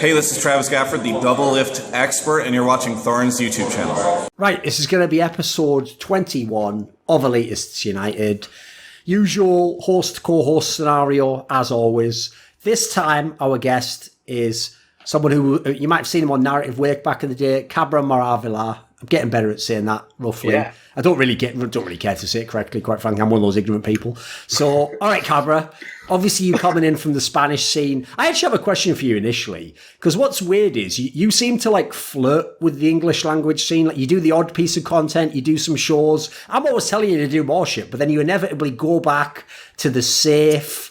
Hey, this is Travis Gafford, the double lift expert, and you're watching Thorin's YouTube channel. Right, this is going to be episode 21 of Elitists United. Usual host-co-host scenario, as always. This time, our guest is someone who, you might have seen him on Narrative Wake back in the day, Cabramaravilla. I'm getting better at saying that, roughly. Yeah. I don't really care to say it correctly, quite frankly. I'm one of those ignorant people. So, all right, Cabra, obviously you coming in from the Spanish scene. I actually have a question for you initially, because what's weird is you seem to like flirt with the English language scene. Like you do the odd piece of content, you do some shows. I'm always telling you to do more shit, but then you inevitably go back to the safe,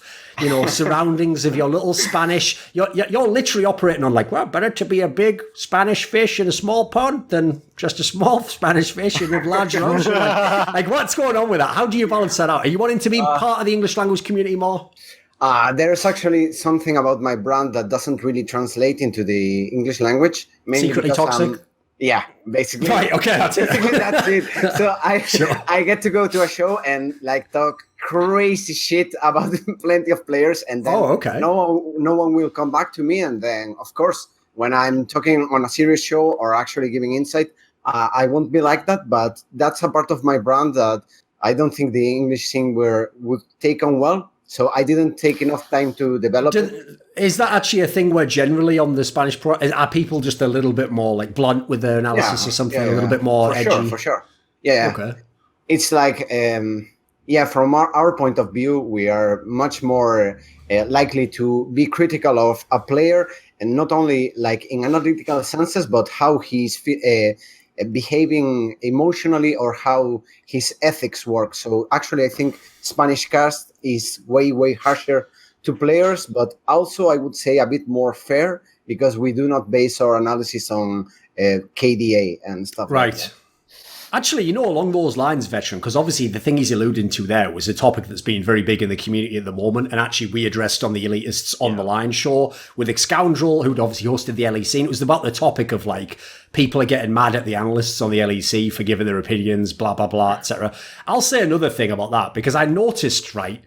surroundings of your little Spanish. You're literally operating on like, well, better to be a big Spanish fish in a small pond than just a small Spanish fish in a larger ocean. Like, what's going on with that? How do you balance that out? Are you wanting to be part of the English language community more? There's actually something about my brand that doesn't really translate into the English language. Secretly toxic? Yeah, basically. Right, okay, that's it. That's it. So I get to go to a show and like talk crazy shit about plenty of players, and then no one will come back to me. And then, of course, when I'm talking on a serious show or actually giving insight, I won't be like that. But that's a part of my brand that I don't think the English scene would take on well. So I didn't take enough time to develop it. Is that actually a thing where generally on the Spanish are people just a little bit more like blunt with their analysis or something, a little bit more edgy? For sure. Yeah. Okay. It's like, from our point of view, we are much more likely to be critical of a player, and not only like in analytical senses, but how he's behaving emotionally or how his ethics work. So actually, I think Spanish cast is way, way harsher to players, but also I would say a bit more fair because we do not base our analysis on KDA and stuff like that. Actually, along those lines, Veteran, because obviously the thing he's alluding to there was a topic that's been very big in the community at the moment, and actually we addressed on the Elitists on the Line show with Excoundrel, who'd obviously hosted the LEC, and it was about the topic of like, people are getting mad at the analysts on the LEC for giving their opinions, blah, blah, blah, etc. I'll say another thing about that, because I noticed, right,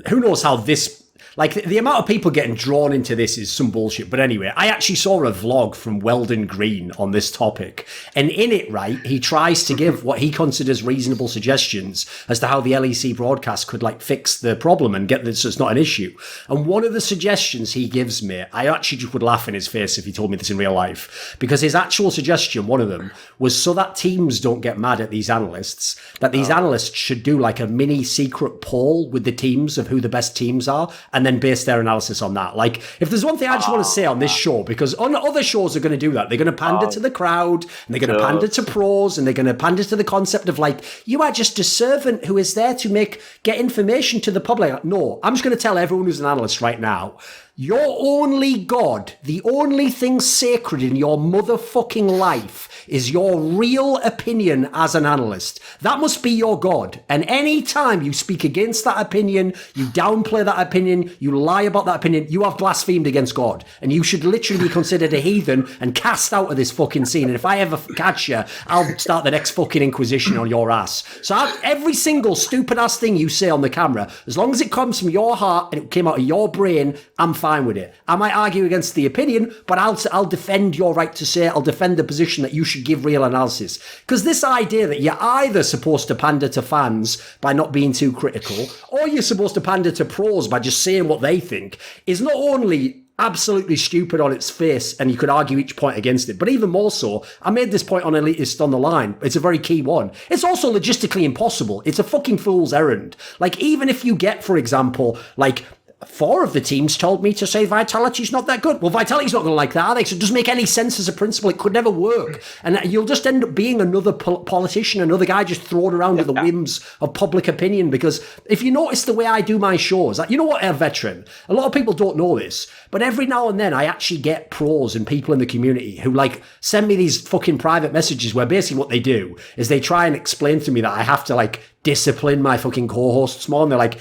who knows how this... Like, the amount of people getting drawn into this is some bullshit. But anyway, I actually saw a vlog from Weldon Green on this topic. And in it, right, he tries to give what he considers reasonable suggestions as to how the LEC broadcast could, like, fix the problem and get this so it's not an issue. And one of the suggestions he gives me, I actually just would laugh in his face if he told me this in real life. Because his actual suggestion, one of them, was so that teams don't get mad at these analysts, that these analysts should do, like, a mini secret poll with the teams of who the best teams are, and then base their analysis on that. Like, if there's one thing I just want to say on this show, because on other shows are going to do that, they're going to pander to the crowd, and they're going to pander to pros, and they're going to pander to the concept of like, you are just a servant who is there to get information to the public. No, I'm just going to tell everyone who's an analyst right now, your only God, the only thing sacred in your motherfucking life is your real opinion as an analyst. That must be your God. And any time you speak against that opinion, you downplay that opinion, you lie about that opinion, you have blasphemed against God. And you should literally be considered a heathen and cast out of this fucking scene. And if I ever catch you, I'll start the next fucking inquisition on your ass. So every single stupid ass thing you say on the camera, as long as it comes from your heart and it came out of your brain, I'm fine with it. I might argue against the opinion, but I'll defend your right to say it. I'll defend the position that you should give real analysis. Because this idea that you're either supposed to pander to fans by not being too critical, or you're supposed to pander to pros by just saying what they think, is not only absolutely stupid on its face, and you could argue each point against it, but even more so, I made this point on Elitist on the Line, it's a very key one, it's also logistically impossible. It's a fucking fool's errand. Like, even if you get, for example, like, 4 of the teams told me to say Vitality's not that good. Well, Vitality's not going to like that, are they? So it doesn't make any sense as a principle. It could never work. And you'll just end up being another politician, another guy just thrown around at the whims of public opinion. Because if you notice the way I do my shows, like, you know what, Veteran? A lot of people don't know this, but every now and then I actually get pros and people in the community who like send me these fucking private messages where basically what they do is they try and explain to me that I have to like discipline my fucking co-hosts more. And they're like,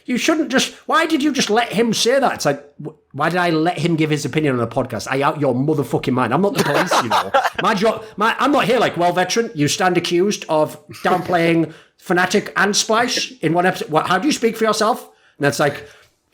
you shouldn't just, why did you just let him say that? It's like, why did I let him give his opinion on a podcast? I out your motherfucking mind. I'm not the police, you know. My job, I'm not here like, well, Veteran, you stand accused of downplaying Fnatic and Splyce in one episode. How do you speak for yourself? And it's like,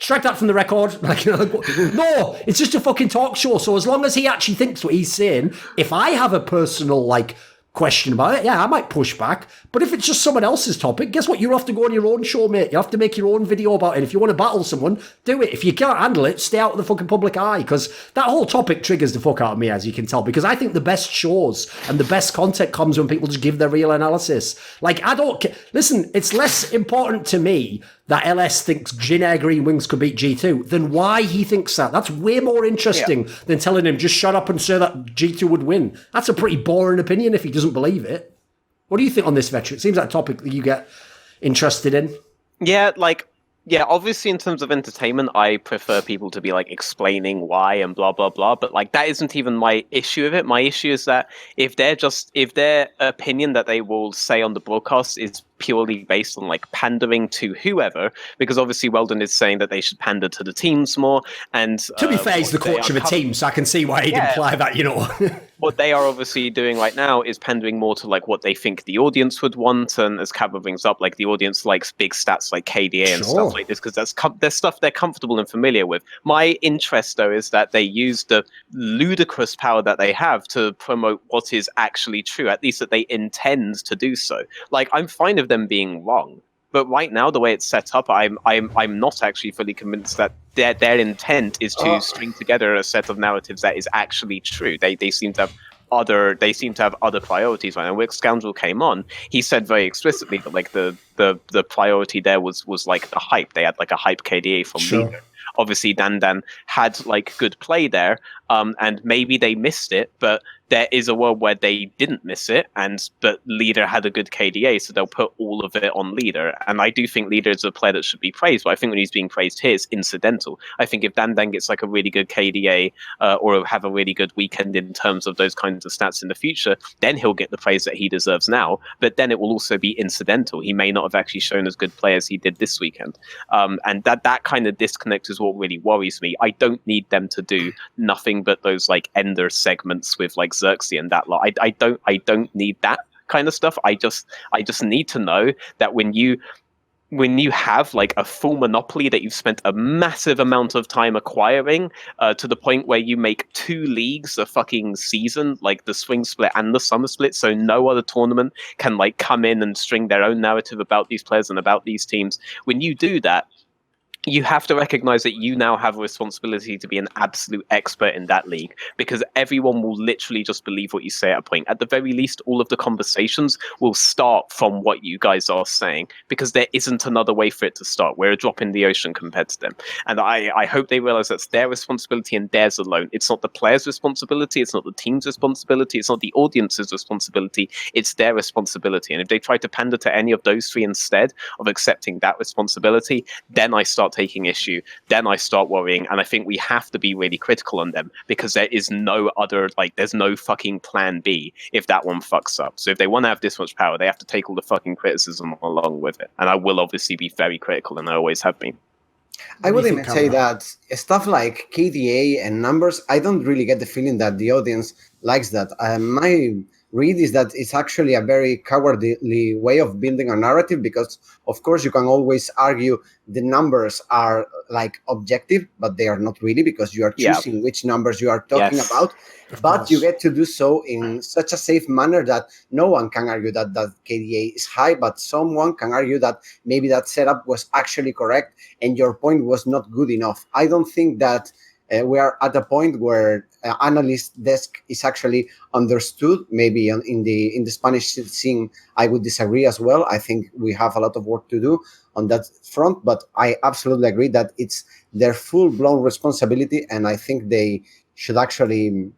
Strike that from the record. Like, no, it's just a fucking talk show. So as long as he actually thinks what he's saying, if I have a personal, like, question about it, yeah, I might push back. But if it's just someone else's topic, guess what? You'll have to go on your own show, mate. You have to make your own video about it. If you want to battle someone, do it. If you can't handle it, stay out of the fucking public eye, because that whole topic triggers the fuck out of me, as you can tell, because I think the best shows and the best content comes when people just give their real analysis. Like, I don't listen, it's less important to me that LS thinks Jin Air Green Wings could beat G2 than why he thinks that. That's way more interesting than telling him just shut up and say that G2 would win. That's a pretty boring opinion if he doesn't believe it. What do you think on this, Veteran? It seems like a topic that you get interested in. Yeah, like, yeah, obviously in terms of entertainment, I prefer people to be like explaining why and blah, blah, blah. But like, that isn't even my issue with it. My issue is that if their opinion that they will say on the broadcast is purely based on like pandering to whoever, because obviously Weldon is saying that they should pander to the teams more. And to be fair, he's the coach of a team, so I can see why he'd imply that, you know. What they are obviously doing right now is pandering more to like what they think the audience would want, and as Cabra brings up, like the audience likes big stats like KDA and stuff like this because that's stuff they're comfortable and familiar with. My interest though is that they use the ludicrous power that they have to promote what is actually true, at least that they intend to do so. Like, I'm fine with them being wrong, but right now the way it's set up, I'm not actually fully convinced that their intent is to string together a set of narratives that is actually true. They seem to have other priorities right now. When Scoundrel came on, he said very explicitly that like the priority there was like the hype. They had like a hype KDA from Leader. Obviously Dan had like good play there, and maybe they missed it, but there is a world where they didn't miss it, but Leader had a good KDA, so they'll put all of it on Leader. And I do think Leader is a player that should be praised, but I think when he's being praised here, it's incidental. I think if Dan gets like a really good KDA or have a really good weekend in terms of those kinds of stats in the future, then he'll get the praise that he deserves now. But then it will also be incidental. He may not have actually shown as good play as he did this weekend. And that kind of disconnect is what really worries me. I don't need them to do nothing but those like Ender segments with like Xerxes and that lot. I don't need that kind of stuff. I just need to know that when you have like a full monopoly that you've spent a massive amount of time acquiring, to the point where you make 2 leagues a fucking season, like the swing split and the summer split, so no other tournament can like come in and string their own narrative about these players and about these teams. When you do that, you have to recognize that you now have a responsibility to be an absolute expert in that league, because everyone will literally just believe what you say at a point. At the very least, all of the conversations will start from what you guys are saying, because there isn't another way for it to start. We're a drop in the ocean compared to them. And I hope they realize that's their responsibility and theirs alone. It's not the player's responsibility. It's not the team's responsibility. It's not the audience's responsibility. It's their responsibility. And if they try to pander to any of those 3 instead of accepting that responsibility, then I start taking issue, then I start worrying, and I think we have to be really critical on them, because there is no other, like, there's no fucking plan B if that one fucks up. So if they want to have this much power, they have to take all the fucking criticism along with it. And I will obviously be very critical, and I always have been. I would even say that stuff like KDA and numbers, I don't really get the feeling that the audience likes that. My read is that it's actually a very cowardly way of building a narrative, because of course you can always argue the numbers are like objective, but they are not really, because you are choosing which numbers you are talking about. But you get to do so in such a safe manner that no one can argue that KDA is high, but someone can argue that maybe that setup was actually correct and your point was not good enough. I don't think that we are at a point where analyst desk is actually understood. Maybe in the Spanish scene, I would disagree as well. I think we have a lot of work to do on that front, but I absolutely agree that it's their full-blown responsibility, and I think they should actually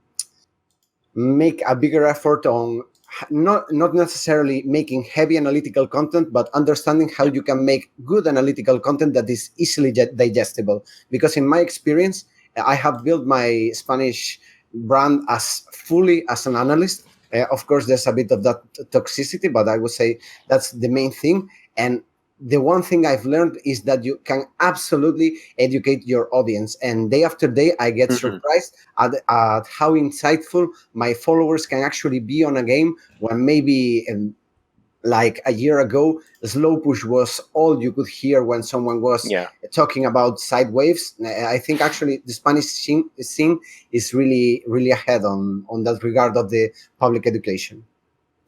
make a bigger effort on not necessarily making heavy analytical content, but understanding how you can make good analytical content that is easily digestible. Because in my experience, I have built my Spanish brand as fully as an analyst. Of course, there's a bit of that toxicity, but I would say that's the main thing. And the one thing I've learned is that you can absolutely educate your audience. And day after day, I get surprised at how insightful my followers can actually be on a game when maybe like a year ago, slow push was all you could hear when someone was talking about side waves. I think actually the Spanish scene is really, really ahead on that regard of the public education.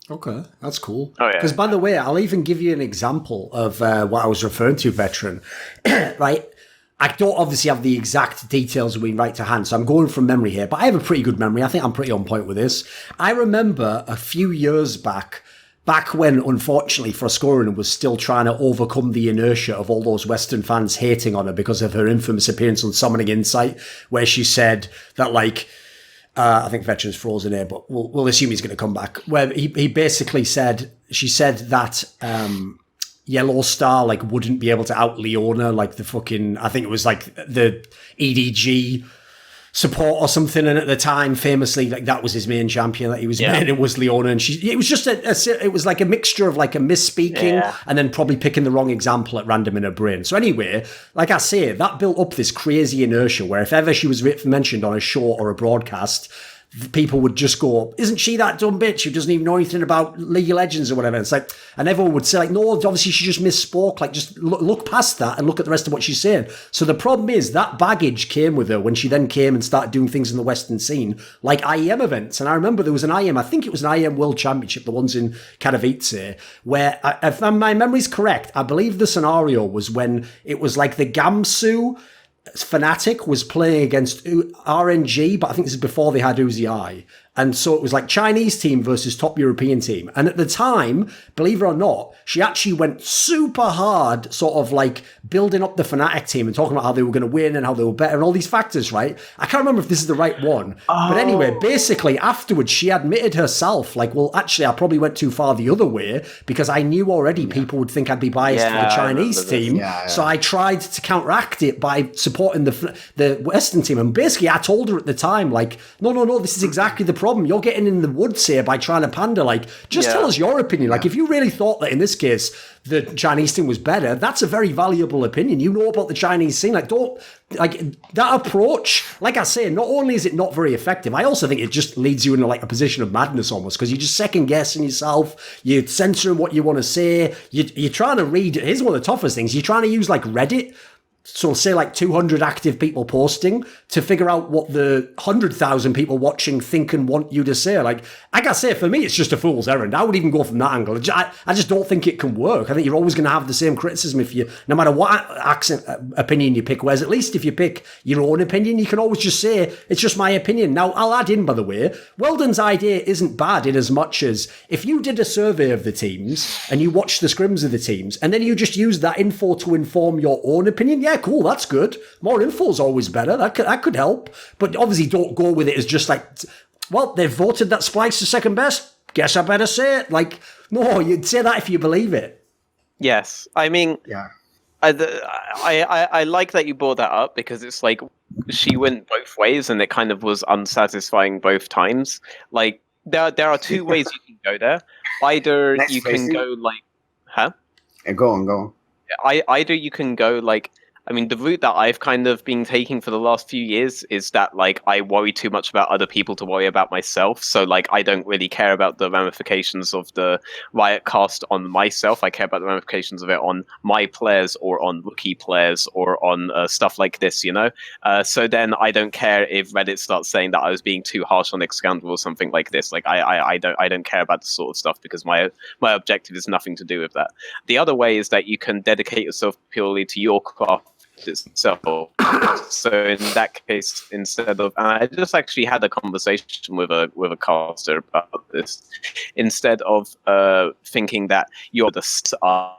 Okay, that's cool. Oh, yeah. Because by the way, I'll even give you an example of what I was referring to, Veteran. Right? I don't obviously have the exact details right to hand, so I'm going from memory here, but I have a pretty good memory. I think I'm pretty on point with this. I remember a few years back when, unfortunately, Froscorin was still trying to overcome the inertia of all those Western fans hating on her because of her infamous appearance on Summoning Insight, where she said that, like, I think Veteran's frozen here, but we'll assume he's going to come back. Where he basically said, she said that Yellow Star like wouldn't be able to out Leona, like the fucking, I think it was like the EDG support or something, and at the time, famously, like that was his main champion that he was main, it was Leona, and it was just it was like a mixture of like a misspeaking and then probably picking the wrong example at random in her brain. So anyway, like I say, that built up this crazy inertia where if ever she was mentioned on a show or a broadcast, people would just go, isn't she that dumb bitch who doesn't even know anything about League of Legends or whatever? It's like, and everyone would say like, no, obviously she just misspoke. Like, just look past that and look at the rest of what she's saying. So the problem is that baggage came with her when she then came and started doing things in the Western scene, like IEM events. And I remember there was an IEM, I think it was an IEM World Championship, the ones in Katowice, where, if my memory's correct, I believe the scenario was when it was like the Gamsu Fnatic was playing against RNG, but I think this is before they had Uzi I. And so it was like Chinese team versus top European team. And at the time, believe it or not, she actually went super hard, sort of like building up the Fnatic team and talking about how they were going to win and how they were better and all these factors, right? I can't remember if this is the right one. Oh. But anyway, basically afterwards, she admitted herself, like, well, actually, I probably went too far the other way because I knew already people would think I'd be biased for the Chinese team. So I tried to counteract it by supporting the Western team. And basically, I told her at the time, like, no, this is exactly the problem. You're getting in the woods here by trying to pander. Like, just tell us your opinion. Like, if you really thought that in this case the Chinese team was better, that's a very valuable opinion. You know about the Chinese scene. Like, don't, like, that approach, like I say, not only is it not very effective, I also think it just leads you into like a position of madness almost, because you're just second guessing yourself, you're censoring what you want to say, you're trying to read. Here's one of the toughest things, you're trying to use like Reddit, so say like 200 active people posting to figure out what the 100,000 people watching think and want you to say. Like I say, for me, it's just a fool's errand. I would even go from that angle. I just don't think it can work. I think you're always going to have the same criticism if you, no matter what opinion you pick. Whereas at least if you pick your own opinion, you can always just say, it's just my opinion. Now, I'll add in, by the way, Weldon's idea isn't bad in as much as if you did a survey of the teams and you watched the scrims of the teams and then you just used that info to inform your own opinion, yeah, cool, that's good. More info is always better. That could help. But obviously don't go with it as just like, well, they've voted that Splyce is second best. Guess I better say it. Like, no, you'd say that if you believe it. Yes. I mean, I like that you brought that up because it's like she went both ways and it kind of was unsatisfying both times. Like, there are two ways you can go there. Either you can go like, Go on. Either you can go like, I mean, the route that I've kind of been taking for the last few years is that, like, I worry too much about other people to worry about myself. So, like, I don't really care about the ramifications of the Riot cast on myself. I care about the ramifications of it on my players or on rookie players or on stuff like this, you know? So then I don't care if Reddit starts saying that I was being too harsh on Excalibur or something like this. Like, I don't care about this sort of stuff because my objective is nothing to do with that. The other way is that you can dedicate yourself purely to your craft itself. So in that case, instead of, and I just actually had a conversation with a caster about this, instead of thinking that you're the star,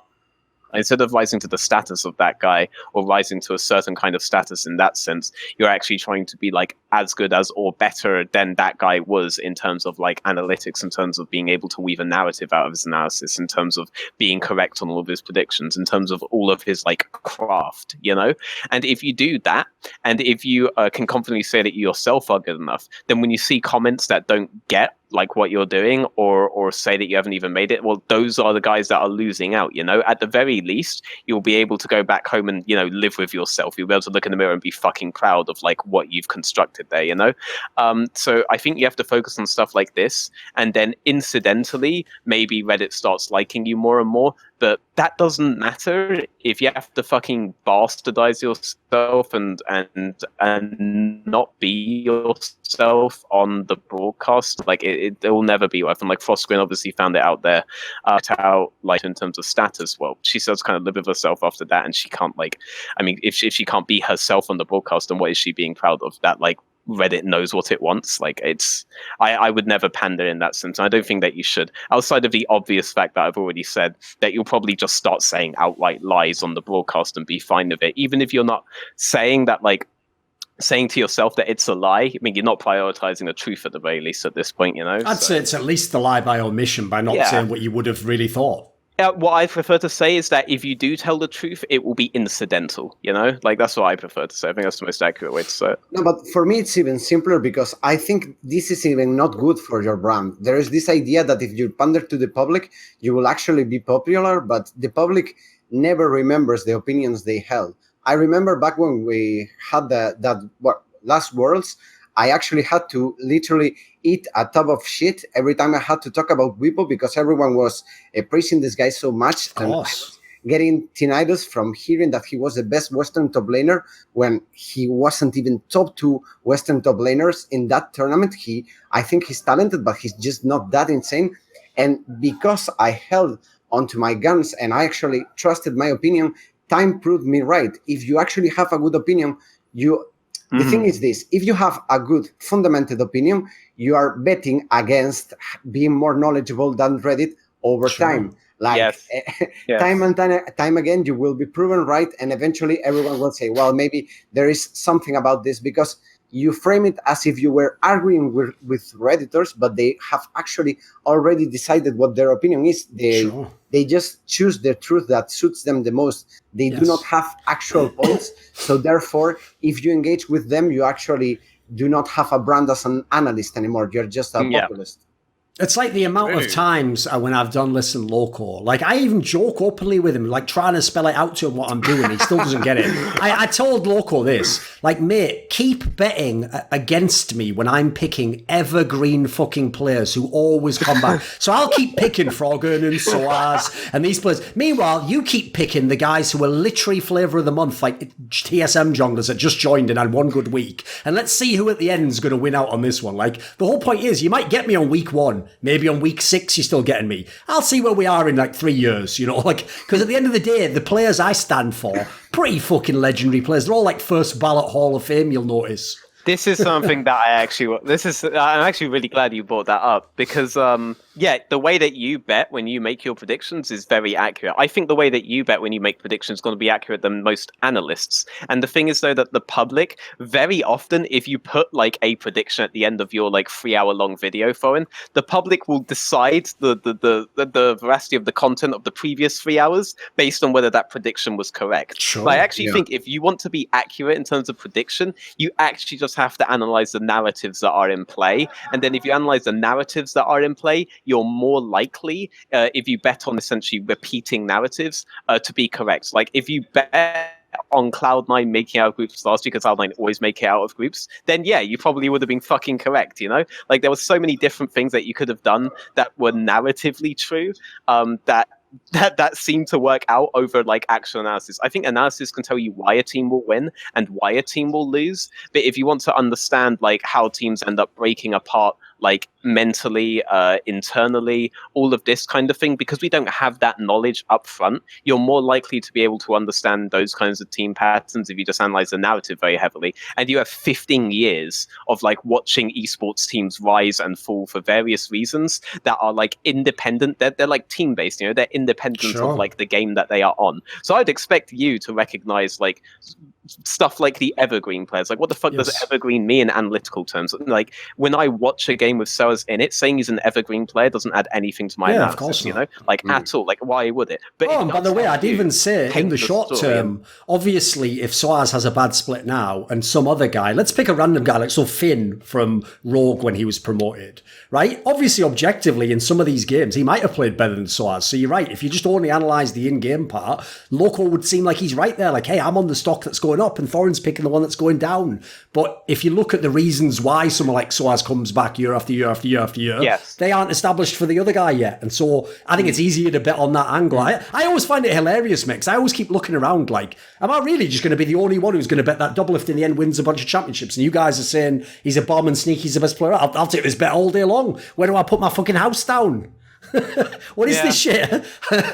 instead of rising to the status of that guy or rising to a certain kind of status in that sense, you're actually trying to be like as good as or better than that guy was in terms of like analytics, in terms of being able to weave a narrative out of his analysis, in terms of being correct on all of his predictions, in terms of all of his like craft, you know? And if you do that, and if you can confidently say that you yourself are good enough, then when you see comments that don't get like what you're doing or say that you haven't even made it, well, those are the guys that are losing out, you know? At the very least, you'll be able to go back home and, you know, live with yourself. You'll be able to look in the mirror and be fucking proud of like what you've constructed reflected there, you know? So I think you have to focus on stuff like this, and then incidentally, maybe Reddit starts liking you more and more, but that doesn't matter if you have to fucking bastardize yourself and not be yourself on the broadcast. Like it will never be worth. And like Frostgrin obviously found it out there, how like in terms of status. Well, she starts kind of live with herself after that, and she can't like. I mean, if she can't be herself on the broadcast, then what is she being proud of? That like Reddit knows what it wants. Like it's, I would never pander in that sense. I don't think that you should, outside of the obvious fact that I've already said, that you'll probably just start saying outright lies on the broadcast and be fine with it, even if you're not saying that, like saying to yourself that it's a lie. I mean, you're not prioritizing the truth at the very least at this point, you know. I'd say it's at least a lie by omission by not saying what you would have really thought. What I prefer to say is that if you do tell the truth, it will be incidental, you know? Like, that's what I prefer to say. I think that's the most accurate way to say it. No, but for me, it's even simpler because I think this is even not good for your brand. There is this idea that if you pander to the public, you will actually be popular, but the public never remembers the opinions they held. I remember back when we had last Worlds, I actually had to literally eat a tub of shit every time I had to talk about Weibo because everyone was praising this guy so much. And I was getting tinnitus from hearing that he was the best Western top laner when he wasn't even top 2 Western top laners in that tournament. I think he's talented, but he's just not that insane. And because I held onto my guns and I actually trusted my opinion, time proved me right. If you actually have a good opinion, the thing is this: if you have a good fundamented opinion, you are betting against being more knowledgeable than Reddit over time. Like time and time again, you will be proven right, and eventually everyone will say, well, maybe there is something about this, because you frame it as if you were arguing with Redditors, but they have actually already decided what their opinion is. They just choose the truth that suits them the most. They do not have actual points. So therefore, if you engage with them, you actually do not have a brand as an analyst anymore. You're just a populist. It's like the amount of times when I've done Listen Loco, like I even joke openly with him, like trying to spell it out to him what I'm doing. He still doesn't get it. I told Loco this, like, mate, keep betting against me when I'm picking evergreen fucking players who always come back. So I'll keep picking Froggen and Soaz and these players. Meanwhile, you keep picking the guys who are literally flavor of the month, like TSM junglers that just joined and had one good week. And let's see who at the end is going to win out on this one. Like, the whole point is you might get me on week 1. Maybe on week 6, you're still getting me. I'll see where we are in like 3 years, you know, like, because at the end of the day, the players I stand for, pretty fucking legendary players. They're all like first ballot Hall of Fame, you'll notice. This is something that I'm actually really glad you brought that up because, the way that you bet when you make your predictions is very accurate. I think the way that you bet when you make predictions is going to be accurate than most analysts. And the thing is, though, that the public, very often, if you put like a prediction at the end of your like 3-hour-long video, Thorin, the public will decide the veracity of the content of the previous 3 hours based on whether that prediction was correct. Sure. But I actually think if you want to be accurate in terms of prediction, you actually just have to analyze the narratives that are in play. And then if you analyze the narratives that are in play, you're more likely, if you bet on essentially repeating narratives, to be correct. Like if you bet on Cloud9 making out of groups last year, because Cloud9 always make it out of groups, then yeah, you probably would have been fucking correct, you know? Like there were so many different things that you could have done that were narratively true, that seem to work out over like actual analysis. I think analysis can tell you why a team will win and why a team will lose. But if you want to understand like how teams end up breaking apart, like mentally, internally, all of this kind of thing, because we don't have that knowledge up front, you're more likely to be able to understand those kinds of team patterns if you just analyze the narrative very heavily. And you have 15 years of like watching esports teams rise and fall for various reasons that are like independent. They're like team based, you know, they're independent of like the game that they are on. So I'd expect you to recognize like stuff like the evergreen players. Like what the fuck does evergreen mean in analytical terms? Like when I watch a game with Soaz in it, saying he's an evergreen player doesn't add anything to my analysis, of course, you know, like at all. Like why would it? But and by the way, I'd even say in the short term, obviously if Soaz has a bad split now and some other guy, let's pick a random guy like Finn from Rogue when he was promoted, right? Obviously objectively in some of these games he might have played better than Soaz. So you're right, if you just only analyze the in-game part, Loco would seem like he's right there, like, hey, I'm on the stock that's going going up and Thorin's picking the one that's going down. But if you look at the reasons why someone like Soaz comes back year after year after year after year, yes, they aren't established for the other guy yet. And so I think it's easier to bet on that angle. I always find it hilarious, Mix. I always keep looking around like, am I really just going to be the only one who's going to bet that Doublelift in the end wins a bunch of championships? And you guys are saying he's a bomb and Sneaky's the best player. I'll take this bet all day long. Where do I put my fucking house down? What is this shit?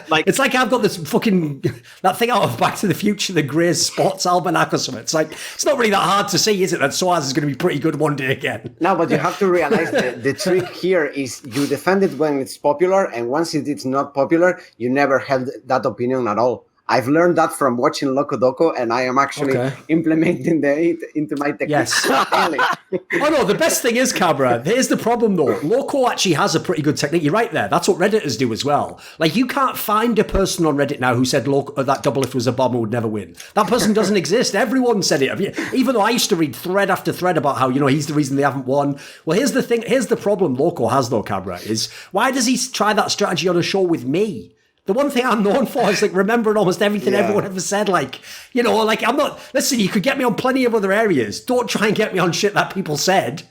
Like, it's like I've got this fucking that thing out of Back to the Future, the Grey's Sports Almanac or something. It's like, it's not really that hard to see, is it, that Soaz is going to be pretty good one day again? No, but you have to realize that the trick here is you defend it when it's popular, and once it is not popular, you never held that opinion at all. I've learned that from watching LocoDoco, and I am actually implementing it into my technique. Yes. Oh no, the best thing is, Cabra, here's the problem though. Loco actually has a pretty good technique. You're right there. That's what Redditors do as well. Like, you can't find a person on Reddit now who said that Doublelift was a bomb and would never win. That person doesn't exist. Everyone said it. Even though I used to read thread after thread about how, he's the reason they haven't won. Well, here's the thing. Here's the problem Loco has though, Cabra, is why does he try that strategy on a show with me? The one thing I'm known for is remembering almost everything everyone ever said. I'm not, listen, you could get me on plenty of other areas. Don't try and get me on shit that people said.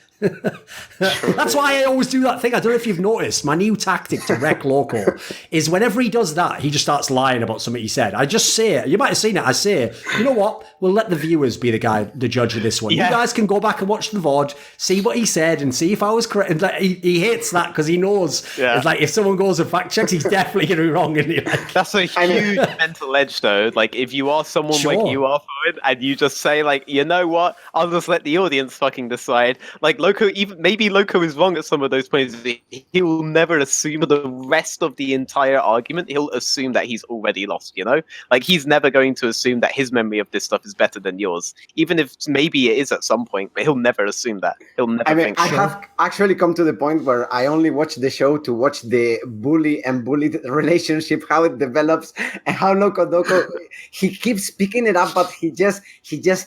That's why I always do that thing. I don't know if you've noticed. My new tactic to wreck Loco is whenever he does that, he just starts lying about something he said. I just say it. You might have seen it. I say, you know what? We'll let the viewers be the judge of this one. Yeah. You guys can go back and watch the VOD, see what he said, and see if I was correct. And he hates that because he knows it's like if someone goes and fact checks, he's definitely going to be wrong. Isn't he? That's a huge mental edge, though. Like, if you are someone like you are, Thorin, and you just say, you know what? I'll just let the audience fucking decide. Like, Loco, maybe Loco is wrong at some of those points. He will never assume the rest of the entire argument. He'll assume that he's already lost, Like, he's never going to assume that his memory of this stuff is better than yours. Even if maybe it is at some point, but he'll never assume that. He'll never think I have actually come to the point where I only watch the show to watch the bully and bullied relationship, how it develops, and how LocoDoco, he keeps picking it up, but he just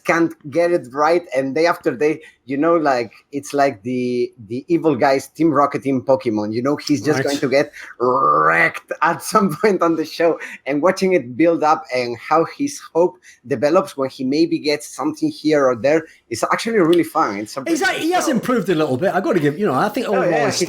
can't get it right. And day after day, it's like the evil guy's Team Rocket in Pokemon. He's just going to get wrecked at some point on the show. And watching it build up and how his hope develops when he maybe gets something here or there is actually really fun. He has improved a little bit. I got to give, I think overall he's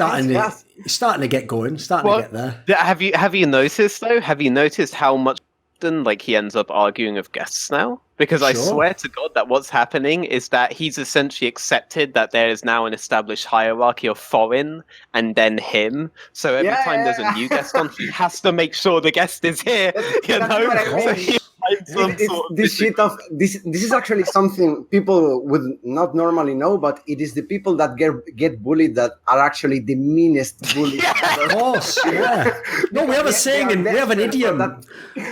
starting to get going, to get there. Have you noticed though? Have you noticed how much he ends up arguing with guests now? Because I swear to God that what's happening is that he's essentially accepted that there is now an established hierarchy of Thorin and then him. So every time there's a new guest on, he has to make sure the guest is here. This is actually something people would not normally know, but it is the people that get bullied that are actually the meanest bullies. Of course, No, we have a saying and we have an idiom.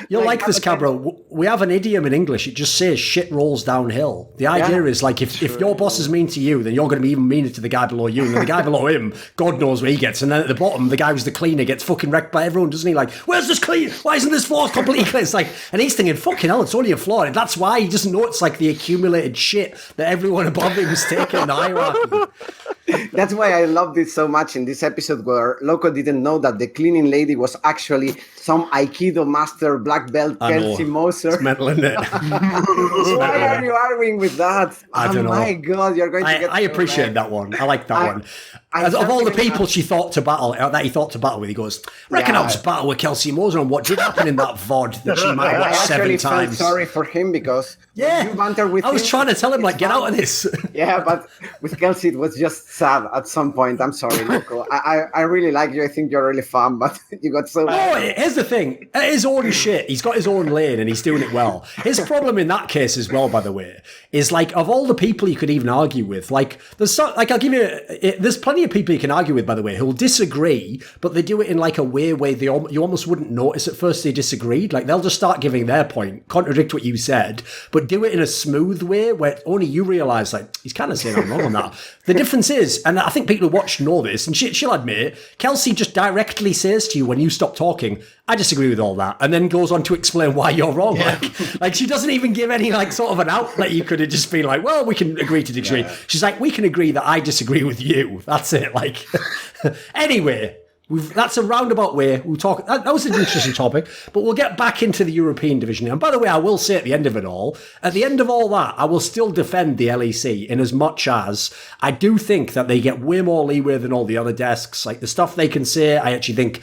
You'll like this, Cabra. We have an idiom in English. It just says shit rolls downhill. The idea is if your boss is mean to you, then you're going to be even meaner to the guy below you, and then the guy below him, God knows where he gets. And then at the bottom, the guy who's the cleaner gets fucking wrecked by everyone, doesn't he? Like, where's this clean? Why isn't this floor completely clean? It's like, and he's thinking, fucking hell, it's only a floor. And that's why he doesn't know it's like the accumulated shit that everyone above him is taking in the hierarchy. That's why I loved it so much in this episode where Loco didn't know that the cleaning lady was actually some Aikido master black belt, Kelsey Moser. It's mental, isn't it? Why are you arguing with that? I don't know. My God, you're going to get... I appreciate that one. I like that one. Of all the people he thought to battle with, he goes, reckon I'll just battle with Kelsey Moser on what did happen in that VOD that she might watch 7 times. I felt sorry for him because you banter with him. I was trying to tell him, get out of this. But with Kelsey, it was just sad at some point. I'm sorry, Loco. I really like you. I think you're really fun, but you got so... Oh, here's the thing. His own shit. He's got his own lane and he's doing it well. His problem in that case as well, by the way, is of all the people you could even argue with, I'll give you... There's plenty of people you can argue with, by the way, who'll disagree, but they do it in a way where you almost wouldn't notice at first they disagreed. They'll just start giving their point, contradict what you said, but do it in a smooth way where only you realise, he's kind of saying I'm wrong on that. The difference is, and I think people who watch know this, and she'll admit it, Kelsey just directly says to you when you stop talking, I disagree with all that, and then goes on to explain why you're wrong. She doesn't even give any sort of an outlet. You could have just been well, we can agree to disagree. She's we can agree that I disagree with you. That's it. Anyway, That's a roundabout way. We'll talk. That was an interesting topic, but we'll get back into the European division. And by the way, I will say at the end of it all, at the end of all that, I will still defend the LEC in as much as I do think that they get way more leeway than all the other desks. Like the stuff they can say, I actually think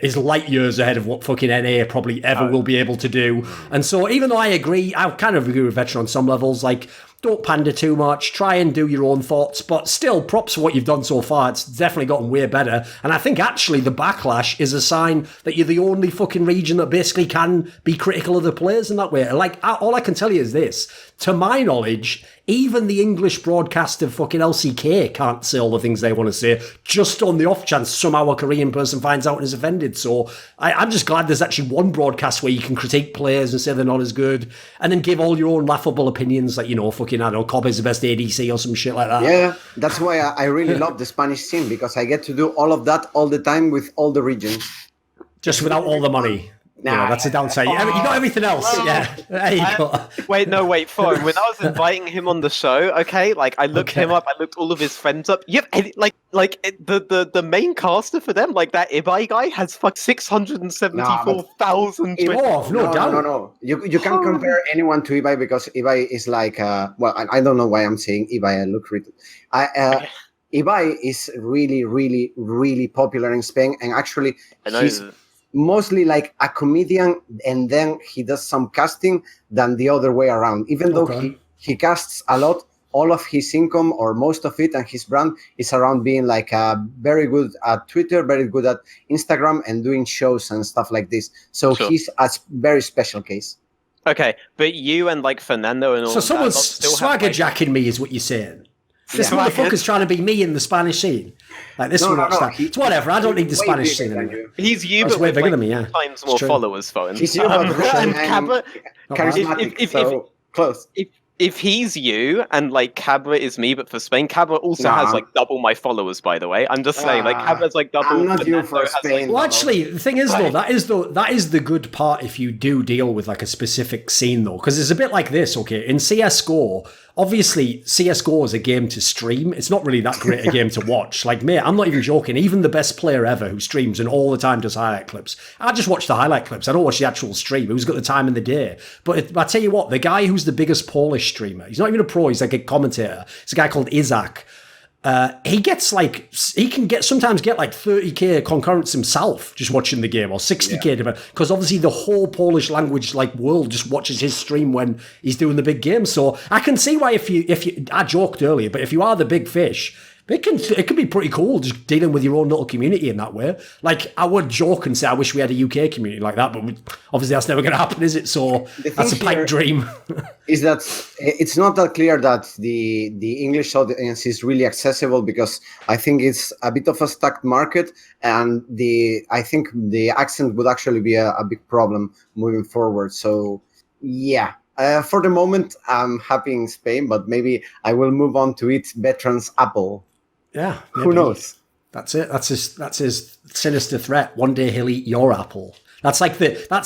is light years ahead of what fucking NA probably ever will be able to do. And so even though I kind of agree with Veteran on some levels, like, don't pander too much, try and do your own thoughts, but still, props for what you've done so far. It's definitely gotten way better. And I think actually the backlash is a sign that you're the only fucking region that basically can be critical of the players in that way. Like, all I can tell you is this. To my knowledge, even the English broadcast of fucking LCK can't say all the things they want to say, just on the off chance somehow a Korean person finds out and is offended. So I'm just glad there's actually one broadcast where you can critique players and say they're not as good, and then give all your own laughable opinions, like, fucking, I don't know, Cobb is the best ADC or some shit like that. Yeah, that's why I really love the Spanish scene, because I get to do all of that all the time with all the regions. Just without all the money. Nah, that's a downside. You got everything else. Yeah, there you go. Wait, Thorin, when I was inviting him on the show, okay, like I looked him up, I looked all of his friends up. Yep, like the main caster for them, like that Ibai guy, has 674,000. No. You can't compare anyone to Ibai, because Ibai is like I don't know why I'm saying Ibai. I look written. Ibai is really, really, really popular in Spain, and actually he's mostly like a comedian, and then he does some casting than the other way around. Even though he casts a lot, all of his income or most of it and his brand is around being like very good at Twitter, very good at Instagram, and doing shows and stuff like this. So he's a very special case. Okay, but you and like Fernando and all. So someone's swagger jacking me, is what you're saying. This motherfucker's trying to be me in the Spanish scene. Like this It's whatever. I don't need the Spanish scene anymore. He's you, but way bigger than me. Yeah, times more followers for him. He's you, and charismatic. So close. If he's you and like Cabra is me, but for Spain, Cabra also has like double my followers. By the way, I'm just saying, like Cabra's like double. I'm not you for Spain. Well, actually, the thing is though, that is the good part if you do deal with like a specific scene though, because it's a bit like this. Okay, in CS:GO. Obviously, CSGO is a game to stream. It's not really that great a game to watch. Like, mate, I'm not even joking. Even the best player ever who streams and all the time does highlight clips, I just watch the highlight clips. I don't watch the actual stream. Who's got the time in the day? But I tell you what, the guy who's the biggest Polish streamer, he's not even a pro, he's like a commentator. It's a guy called Izak. He can sometimes get like 30k concurrents himself just watching the game, or 60k, because obviously the whole Polish language like world just watches his stream when he's doing the big game. So I can see why if you I joked earlier, but if you are the big fish, it can be pretty cool just dealing with your own little community in that way. Like, I would joke and say I wish we had a UK community like that, but obviously that's never going to happen, is it? So that's a pipe dream. Is that it's not that clear that the English audience is really accessible, because I think it's a bit of a stacked market, and I think the accent would actually be a big problem moving forward. So yeah. For the moment, I'm happy in Spain, but maybe I will move on to eat Veteran's apple. Yeah, maybe. Who knows? That's it. That's his sinister threat. One day he'll eat your apple. That's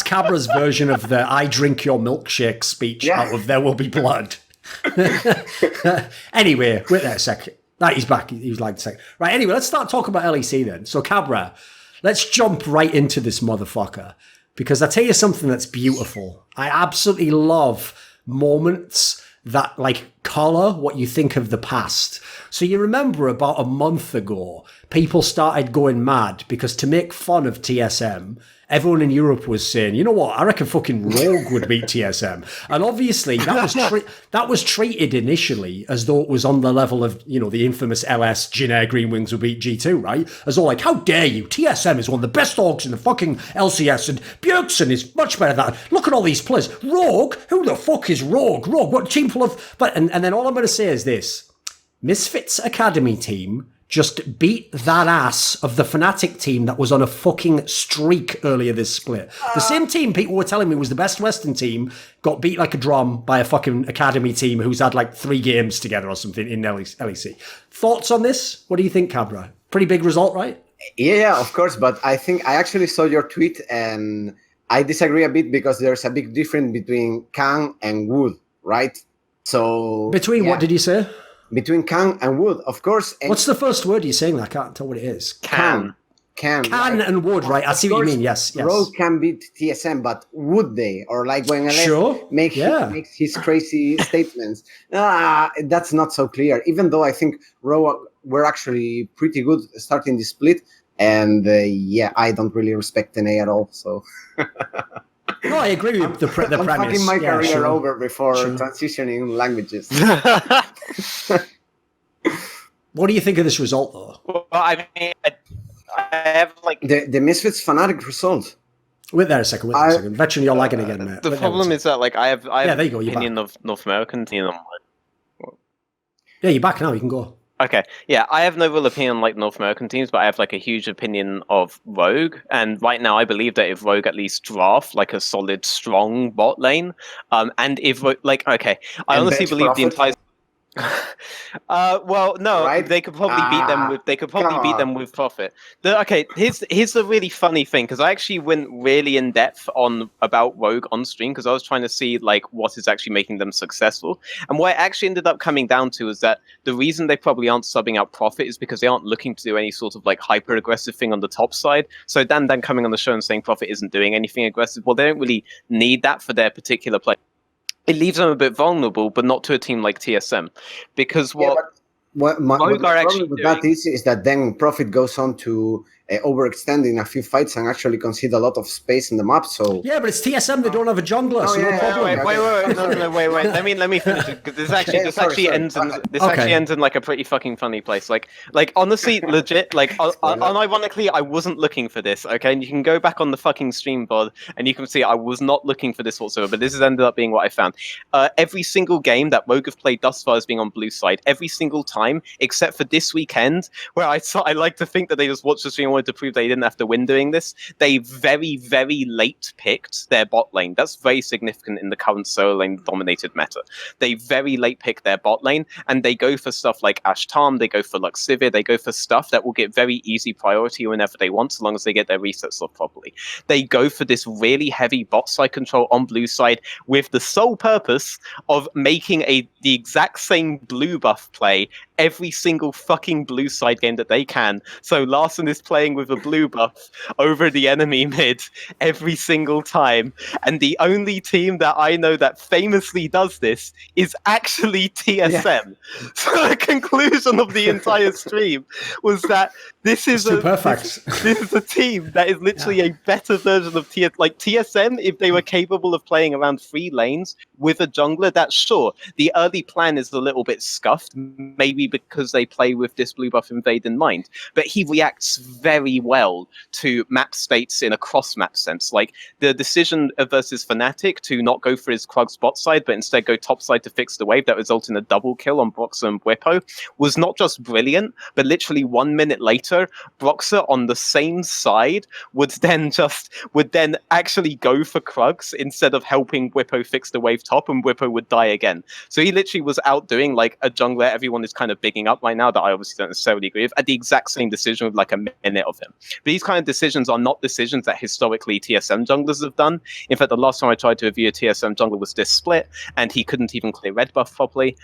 Cabra's version of the "I drink your milkshake" speech out of "There Will Be Blood." Anyway, wait there a second. He's back. He was like a second. Right. Anyway, let's start talking about LEC then. So Cabra, let's jump right into this motherfucker, because I tell you something that's beautiful. I absolutely love moments that like color what you think of the past. So you remember about a month ago, people started going mad because to make fun of TSM, everyone in Europe was saying, you know what, I reckon fucking Rogue would beat TSM. And obviously that was treated initially as though it was on the level of, the infamous LS Jin Green Wings would beat G2, right? As though like, how dare you? TSM is one of the best orgs in the fucking LCS, and Bjergsen is much better than that. Look at all these players. Rogue? Who the fuck is Rogue? Rogue, what team full of... And then all I'm going to say is this. Misfits Academy team just beat that ass of the Fnatic team that was on a fucking streak earlier this split. The same team people were telling me was the best Western team got beat like a drum by a fucking Academy team who's had like 3 games together or something in LEC. Thoughts on this? What do you think, Cabra? Pretty big result, right? Yeah, of course. But I think I actually saw your tweet and I disagree a bit, because there's a big difference between Kang and Wood, right? So between what did you say? Between Kang and Wood, of course. And what's the first word you're saying? I can't tell what it is. Kang. can and would, right? I see what you mean. Yes. Rogue can beat TSM, but would they? Or like when LS makes his crazy statements. That's not so clear. Even though I think Rogue were actually pretty good starting the split, and I don't really respect NA at all. So. No, I agree with the premise. I'm fucking my career over before transitioning languages. What do you think of this result, though? Well, I mean, I have like the Misfits Fnatic result. Wait there a second. Veteran, you're lagging again, mate. The problem is that like I have there you go, opinion of North American team. Yeah, you're back now. You can go. Okay, yeah, I have no real opinion on like North American teams, but I have like a huge opinion of Rogue. And right now, I believe that if Rogue at least draft like a solid, strong bot lane, and if like I honestly believe the entire. Well, no, right? They could probably beat them with. They could probably beat them with profit. Here's the really funny thing, because I actually went really in depth about Rogue on stream, because I was trying to see like what is actually making them successful, and what it actually ended up coming down to is that the reason they probably aren't subbing out profit is because they aren't looking to do any sort of like hyper aggressive thing on the top side. So Dan coming on the show and saying profit isn't doing anything aggressive, well, they don't really need that for their particular play. It leaves them a bit vulnerable, but not to a team like TSM, because my problem with that is that then Profit goes on to overextend in a few fights and actually concede a lot of space in the map. So but it's TSM. They don't have a jungler, so no problem. Wait. Let me finish it, because this actually ends in like a pretty fucking funny place. Like honestly, legit. Like unironically, I wasn't looking for this. Okay, and you can go back on the fucking stream pod and you can see I was not looking for this whatsoever. But this has ended up being what I found. Every single game that Rogue have played thus far as being on blue side, every single time except for this weekend, where I like to think that they just watched the stream and wanted to prove they didn't have to win doing this. They very, very late picked their bot lane. That's very significant in the current solo lane dominated meta. They very late pick their bot lane, and they go for stuff like Ashtarm, they go for Luxivia, they go for stuff that will get very easy priority whenever they want, so long as they get their resets off properly. They go for this really heavy bot side control on blue side with the sole purpose of making the exact same blue buff play every single fucking blue side game that they can. So Larson is playing with a blue buff over the enemy mid every single time. And the only team that I know that famously does this is actually TSM. Yeah. So the conclusion of the entire stream was that this is a team that is literally a better version of TSM. If they were capable of playing around 3 lanes with a jungler, that's sure. The early plan is a little bit scuffed, maybe because they play with this blue buff invade in mind. But he reacts very well to map states in a cross-map sense. Like the decision versus Fnatic to not go for his Krug's bot side, but instead go top side to fix the wave that resulted in a double kill on Broxah and Bwipo was not just brilliant, but literally 1 minute later, Broxah on the same side would then actually go for Krugs instead of helping Bwipo fix the wave top, and Bwipo would die again. So he literally was out doing like a jungler everyone is kind of bigging up right now that I obviously don't necessarily agree with, at the exact same decision with like a minute of him. But these kind of decisions are not decisions that historically TSM junglers have done. In fact, the last time I tried to review a TSM jungler was this split, and he couldn't even clear red buff properly.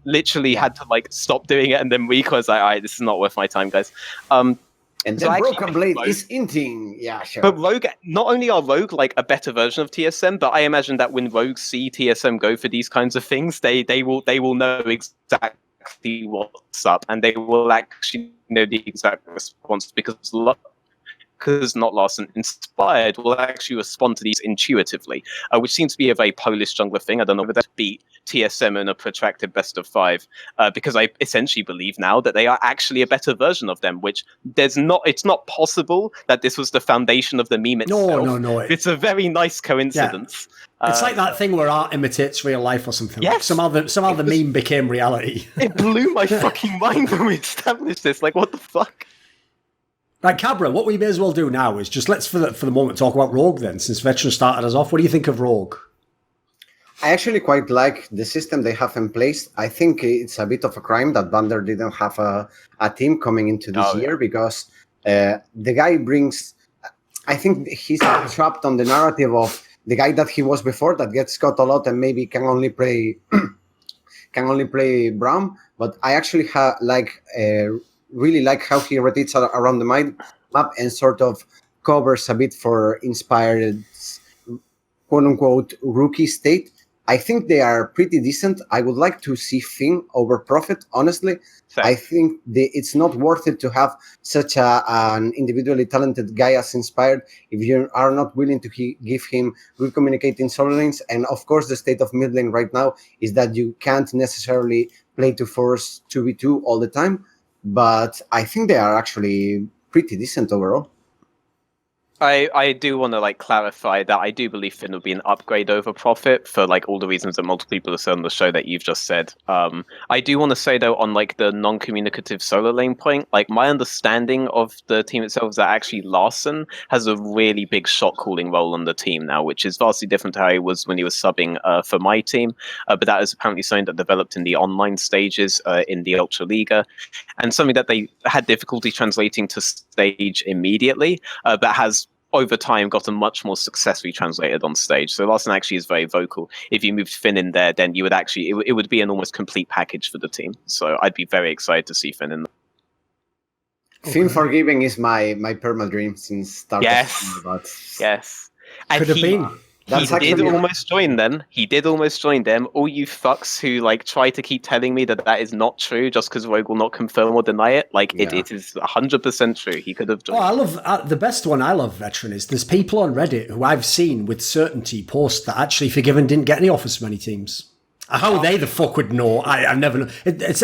Literally had to like stop doing it, and then Rico was like, all right, this is not worth my time, guys. And then Broken Blade is inting. Yeah, sure. But Rogue, not only are Rogue like a better version of TSM, but I imagine that when Rogue see TSM go for these kinds of things, they will know exactly what's up, and they will actually know the exact response, because not Larson, Inspired will actually respond to these intuitively, which seems to be a very Polish jungler thing. I don't know whether that beat TSM in a protracted best of 5, because I essentially believe now that they are actually a better version of them, which it's not possible that this was the foundation of the meme itself. No. It's a very nice coincidence. Yeah. It's like that thing where art imitates real life or something. Yes. Like somehow the meme became reality. It blew my fucking mind when we established this. Like, what the fuck? Right, Cabra, what we may as well do now is just let's, for the moment, talk about Rogue then, since Veteran started us off. What do you think of Rogue? I actually quite like the system they have in place. I think it's a bit of a crime that Bander didn't have a team coming into this year, because the guy brings... I think he's trapped on the narrative of the guy that he was before, that gets cut a lot and maybe can only play Braum. But I actually really like how he rotates around the map and sort of covers a bit for Inspired's quote-unquote rookie state. I think they are pretty decent. I would like to see Finn over Prophet, honestly. I think it's not worth it to have such an individually talented guy as Inspired if you are not willing to give him good communicating solo lanes. And of course, the state of mid lane right now is that you can't necessarily play to force 2v2 all the time. But I think they are actually pretty decent overall. I do want to like clarify that I do believe Finn would be an upgrade over Prophet for like all the reasons that multiple people have said on the show that you've just said. I do want to say though on like the non-communicative solo lane point, like my understanding of the team itself is that actually Larson has a really big shot calling role on the team now, which is vastly different to how he was when he was subbing for my team. But that is apparently something that developed in the online stages in the Ultra Liga, and something that they had difficulty translating to stage immediately, but has over time gotten much more successfully translated on stage. So Larson actually is very vocal. If you moved Finn in there, then you would actually it would be an almost complete package for the team. So I'd be very excited to see Finn in there. Finn Forgiving is my perma dream since start. Yes. Yes. And Could have been. He did almost join them. He did almost join them. All you fucks who like try to keep telling me that is not true just because Rogue will not confirm or deny it. Like it is 100% true. He could have joined. Oh, I love the best one. I love Veteran is there's people on Reddit who I've seen with certainty post that actually Forgiven didn't get any offers from any teams. How they the fuck would know? I've never known.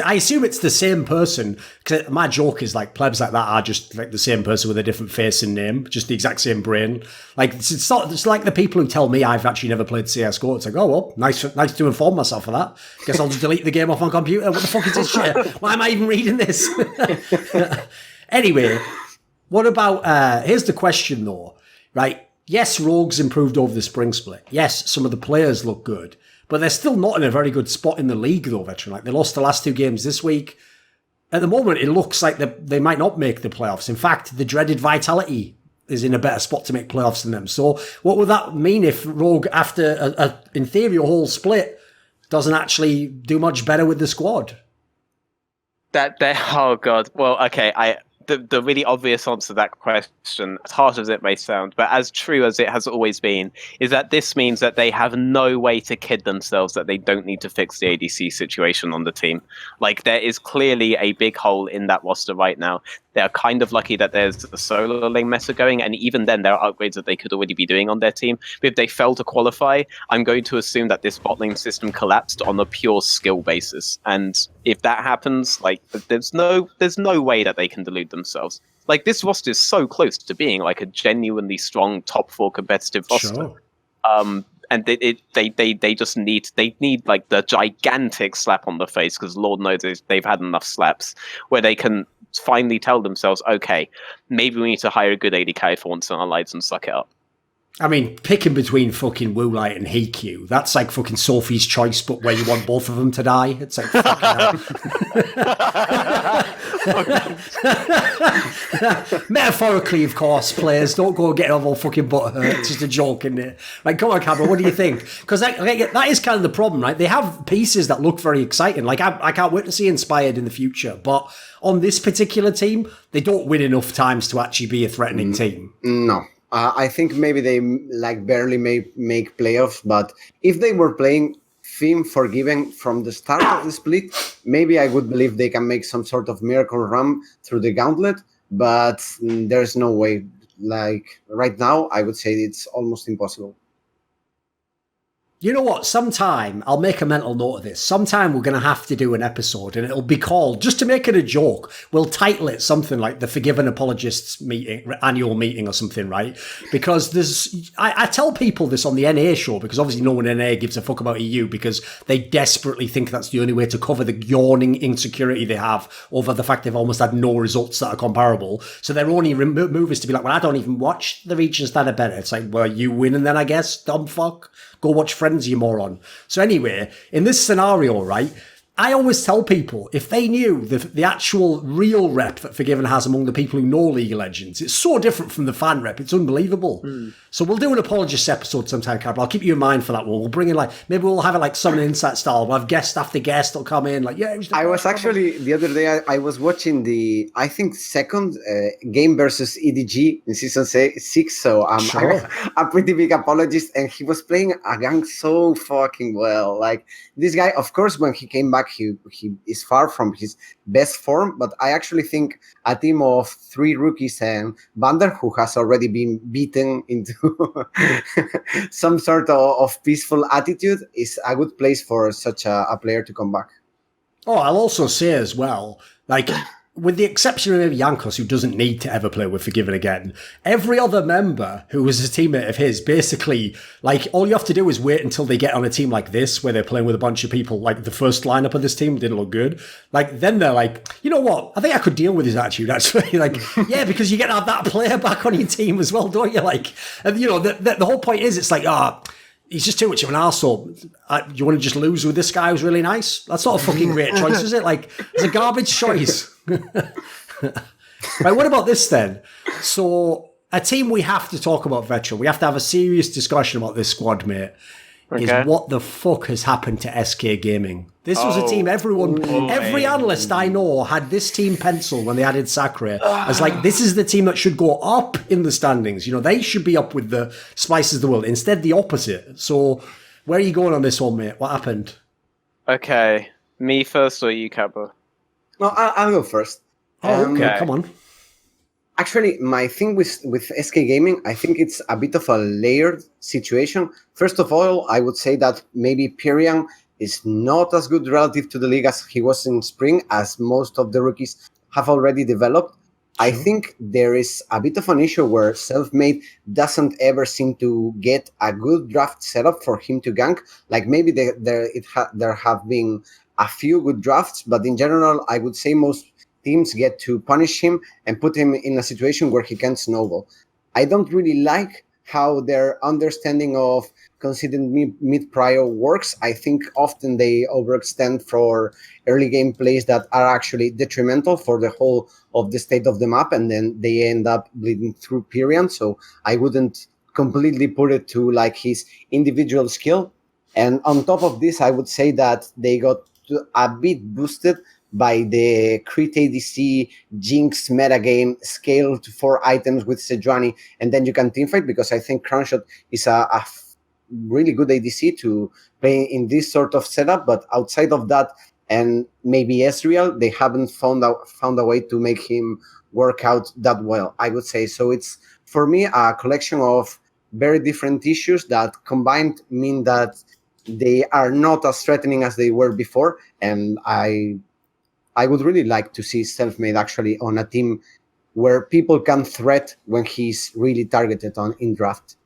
I assume it's the same person. Because my joke is like plebs like that are just like the same person with a different face and name, just the exact same brain. Like it's like the people who tell me I've actually never played CS:GO. It's like, oh well, nice to inform myself of that. Guess I'll just delete the game off my computer. What the fuck is this shit? Why am I even reading this? Anyway, what about? Here's the question though, right? Yes, Rogue's improved over the spring split. Yes, some of the players look good. But they're still not in a very good spot in the league, though, Veteran. Like, they lost the last 2 games this week. At the moment, it looks like they might not make the playoffs. In fact, the dreaded Vitality is in a better spot to make playoffs than them. So what would that mean if Rogue, after, in theory, a whole split, doesn't actually do much better with the squad? Oh, God. Well, okay, The really obvious answer to that question, as harsh as it may sound, but as true as it has always been, is that this means that they have no way to kid themselves that they don't need to fix the ADC situation on the team. Like, there is clearly a big hole in that roster right now. They're kind of lucky that there's a solo lane meta going, and even then there are upgrades that they could already be doing on their team. But if they fail to qualify, I'm going to assume that this bot lane system collapsed on a pure skill basis. And if that happens, like there's no way that they can delude themselves. Like this roster is so close to being like a genuinely strong top 4 competitive roster. Sure. And they just need like the gigantic slap on the face, because Lord knows they've had enough slaps where they can finally tell themselves, okay, maybe we need to hire a good AD carry for once in our lives and suck it up. I mean, picking between fucking Woolite and Hikyu, that's like fucking Sophie's Choice, but where you want both of them to die. It's like fucking metaphorically, of course, players. Don't go get all fucking butt hurt. It's just a joke, isn't it? Like, come on, Cabra, what do you think? Because that is kind of the problem, right? They have pieces that look very exciting. Like, I can't wait to see Inspired in the future, but on this particular team, they don't win enough times to actually be a threatening team. No. I think maybe they like barely make playoffs, but if they were playing Finn Forgiving from the start of the split, maybe I would believe they can make some sort of miracle run through the gauntlet, but there's no way. Like right now, I would say it's almost impossible. You know what? Sometime, I'll make a mental note of this. Sometime we're going to have to do an episode, and it'll be called, just to make it a joke, we'll title it something like the Forgiven Apologists annual meeting or something, right? Because I tell people this on the NA show, because obviously no one in NA gives a fuck about EU, because they desperately think that's the only way to cover the yawning insecurity they have over the fact they've almost had no results that are comparable. So their only move is to be like, well, I don't even watch the regions that are better. It's like, well, you winning then, I guess, dumb fuck. Go watch Friends, you moron. So anyway, in this scenario, right, I always tell people, if they knew the actual real rep that Forgiven has among the people who know League of Legends, it's so different from the fan rep. It's unbelievable. So we'll do an apologist episode sometime, Cabra. I'll keep you in mind for that one. We'll bring in maybe we'll have it like Summon Insight style. We'll have guest after guest will come in. I was actually, the other day, I was watching I think, second game versus EDG in Season 6. So I'm a pretty big apologist. And he was playing a gang so fucking well. Like, this guy, of course, when he came back, he is far from his best form, but I actually think a team of 3 rookies and Vander, who has already been beaten into some sort of peaceful attitude, is a good place for such a player to come back. Oh, I'll also say as well, with the exception of maybe Jankos, who doesn't need to ever play with Forgiven again, every other member who was a teammate of his, basically, all you have to do is wait until they get on a team like this, where they're playing with a bunch of people, the first lineup of this team didn't look good. Then they're like, you know what? I think I could deal with his attitude, actually. Yeah, because you get to have that player back on your team as well, don't you? And the whole point is, it's he's just too much of an arsehole. You want to just lose with this guy who's really nice? That's not a fucking great choice, is it? It's a garbage choice. Right, what about this then? So, a team we have to talk about, Veteran. We have to have a serious discussion about this squad, mate. Is what the fuck has happened to SK Gaming? This was a team every analyst I know had this team penciled when they added Sacre as this is the team that should go up in the standings. They should be up with the Splyces of the world. Instead, the opposite. So, where are you going on this one, mate? What happened? Okay. Me first or you, Cabra? No, I'll go first. Okay, come on. Actually, my thing with SK Gaming, I think it's a bit of a layered situation. First of all, I would say that maybe Pyrian is not as good relative to the league as he was in spring, as most of the rookies have already developed. I think there is a bit of an issue where Selfmade doesn't ever seem to get a good draft setup for him to gank. Maybe there have been a few good drafts, but in general, I would say most teams get to punish him and put him in a situation where he can snowball. I don't really like how their understanding of considering mid-prio works. I think often they overextend for early game plays that are actually detrimental for the whole of the state of the map, and then they end up bleeding through Pyrian. So I wouldn't completely put it to his individual skill. And on top of this, I would say that they got a bit boosted by the Crit ADC Jinx metagame scaled to 4 items with Sejuani, and then you can teamfight, because I think Crownshot is a really good ADC to play in this sort of setup. But outside of that, and maybe Ezreal, they haven't found a way to make him work out that well, I would say. So it's, for me, a collection of very different issues that combined mean that they are not as threatening as they were before, and I would really like to see Selfmade actually on a team where people can threat when he's really targeted in draft.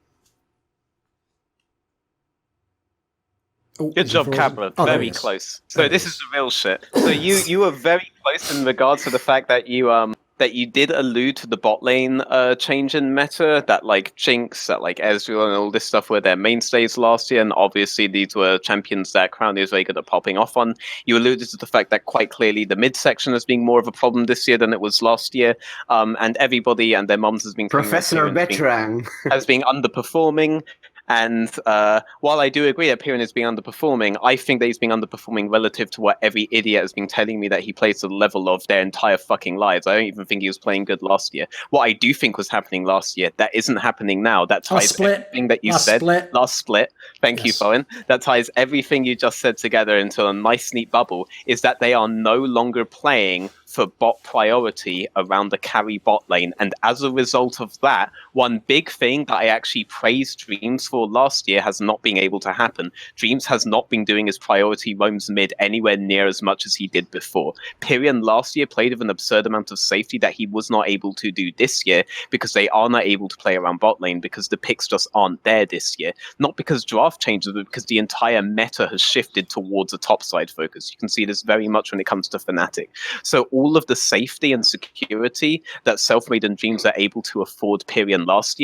Good job, Cabra. Very close. So this is the real shit. So you were very close in regards to the fact that you did allude to the bot lane change in meta, that Jinx, that Ezreal and all this stuff were their mainstays last year, and obviously these were champions that Crown is very good at popping off on. You alluded to the fact that quite clearly the midsection has been more of a problem this year than it was last year, and everybody and their mums has been Professor Veteran has been underperforming. And while I do agree that Pyrian is being underperforming, I think that he's being underperforming relative to what every idiot has been telling me that he plays to the level of their entire fucking lives. I don't even think he was playing good last year. What I do think was happening last year, that isn't happening now. That ties everything that you said. Last split. Thank you, Thorin. That ties everything you just said together into a nice, neat bubble, is that they are no longer playing for bot priority around the carry bot lane. And as a result of that, one big thing that I actually praised Dreams for last year has not been able to happen. Dreams has not been doing his priority roams mid anywhere near as much as he did before. Pyrian last year played with an absurd amount of safety that he was not able to do this year, because they are not able to play around bot lane, because the picks just aren't there this year. Not because draft changes, but because the entire meta has shifted towards a topside focus. You can see this very much when it comes to Fnatic. So all all of the safety and security that Selfmade and Dreams are able to afford Pyrion last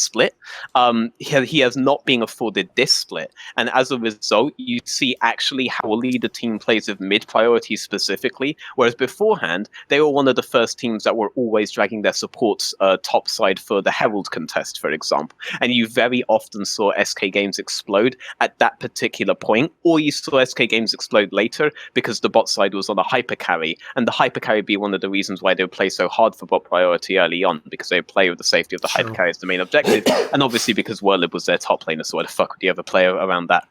split, he has not been afforded this split. And as a result, you see actually how the team plays with mid-priority specifically, whereas beforehand, they were one of the first teams that were always dragging their supports topside for the Herald contest, for example. And you very often saw SK Games explode at that particular point, or you saw SK Games explode later because the bot side was on a hyper carry, and the hyper carry would be one of the reasons why they would play so hard for bot priority early on, because they would play with the safety of the hyper carry as the main objective, and obviously because Westerlund was their top laner, so why the fuck would you ever play around that?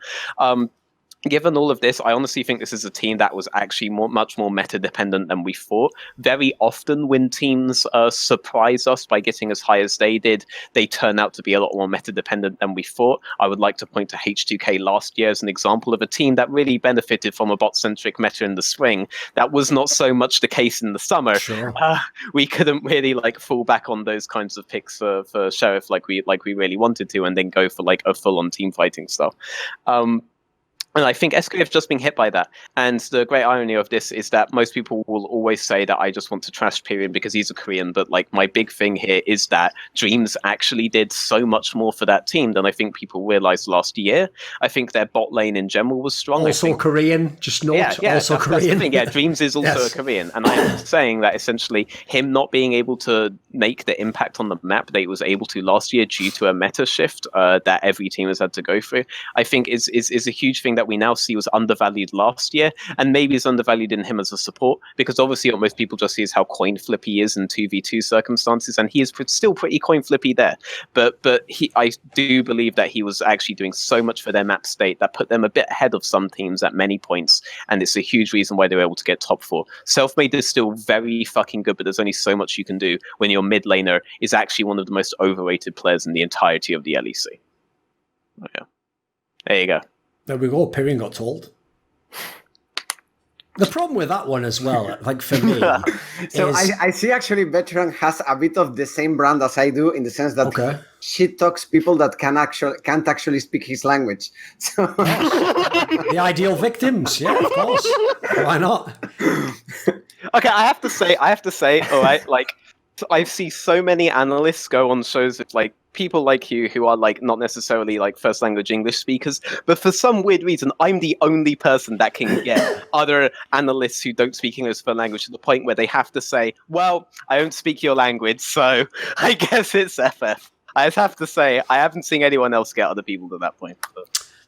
Given all of this, I honestly think this is a team that was actually much more meta-dependent than we thought. Very often when teams surprise us by getting as high as they did, they turn out to be a lot more meta-dependent than we thought. I would like to point to H2K last year as an example of a team that really benefited from a bot-centric meta in the spring. That was not so much the case in the summer. Sure. We couldn't really fall back on those kinds of picks for Sheriff like we really wanted to, and then go for a full-on team fighting stuff. And I think SK have just been hit by that. And the great irony of this is that most people will always say that I just want to trash Pyrion because he's a Korean. But my big thing here is that Dreams actually did so much more for that team than I think people realized last year. I think their bot lane in general was strong. Also Korean, just not also Korean. That's the thing. Yeah, Dreams is also a Korean. And I am saying that essentially him not being able to make the impact on the map that he was able to last year due to a meta shift that every team has had to go through, I think is a huge thing that we now see was undervalued last year, and maybe is undervalued in him as a support, because obviously what most people just see is how coin flippy he is in 2v2 circumstances, and he is still pretty coin flippy there. But I do believe that he was actually doing so much for their map state that put them a bit ahead of some teams at many points, and it's a huge reason why they were able to get top 4. Selfmade is still very fucking good, but there's only so much you can do when your mid laner is actually one of the most overrated players in the entirety of the LEC. Oh, yeah. There you go. There we go. Pyrion got told. The problem with that one as well, for me, so is... I see actually Veteran has a bit of the same brand as I do, in the sense that shit talks people that can't actually speak his language. So the ideal victims, yeah, of course. Why not? Okay, I have to say, all right, I see so many analysts go on shows with people like you who are not necessarily first language English speakers, but for some weird reason I'm the only person that can get other analysts who don't speak English for language to the point where they have to say, well, I don't speak your language, so I guess it's FF. I just have to say I haven't seen anyone else get other people to that point.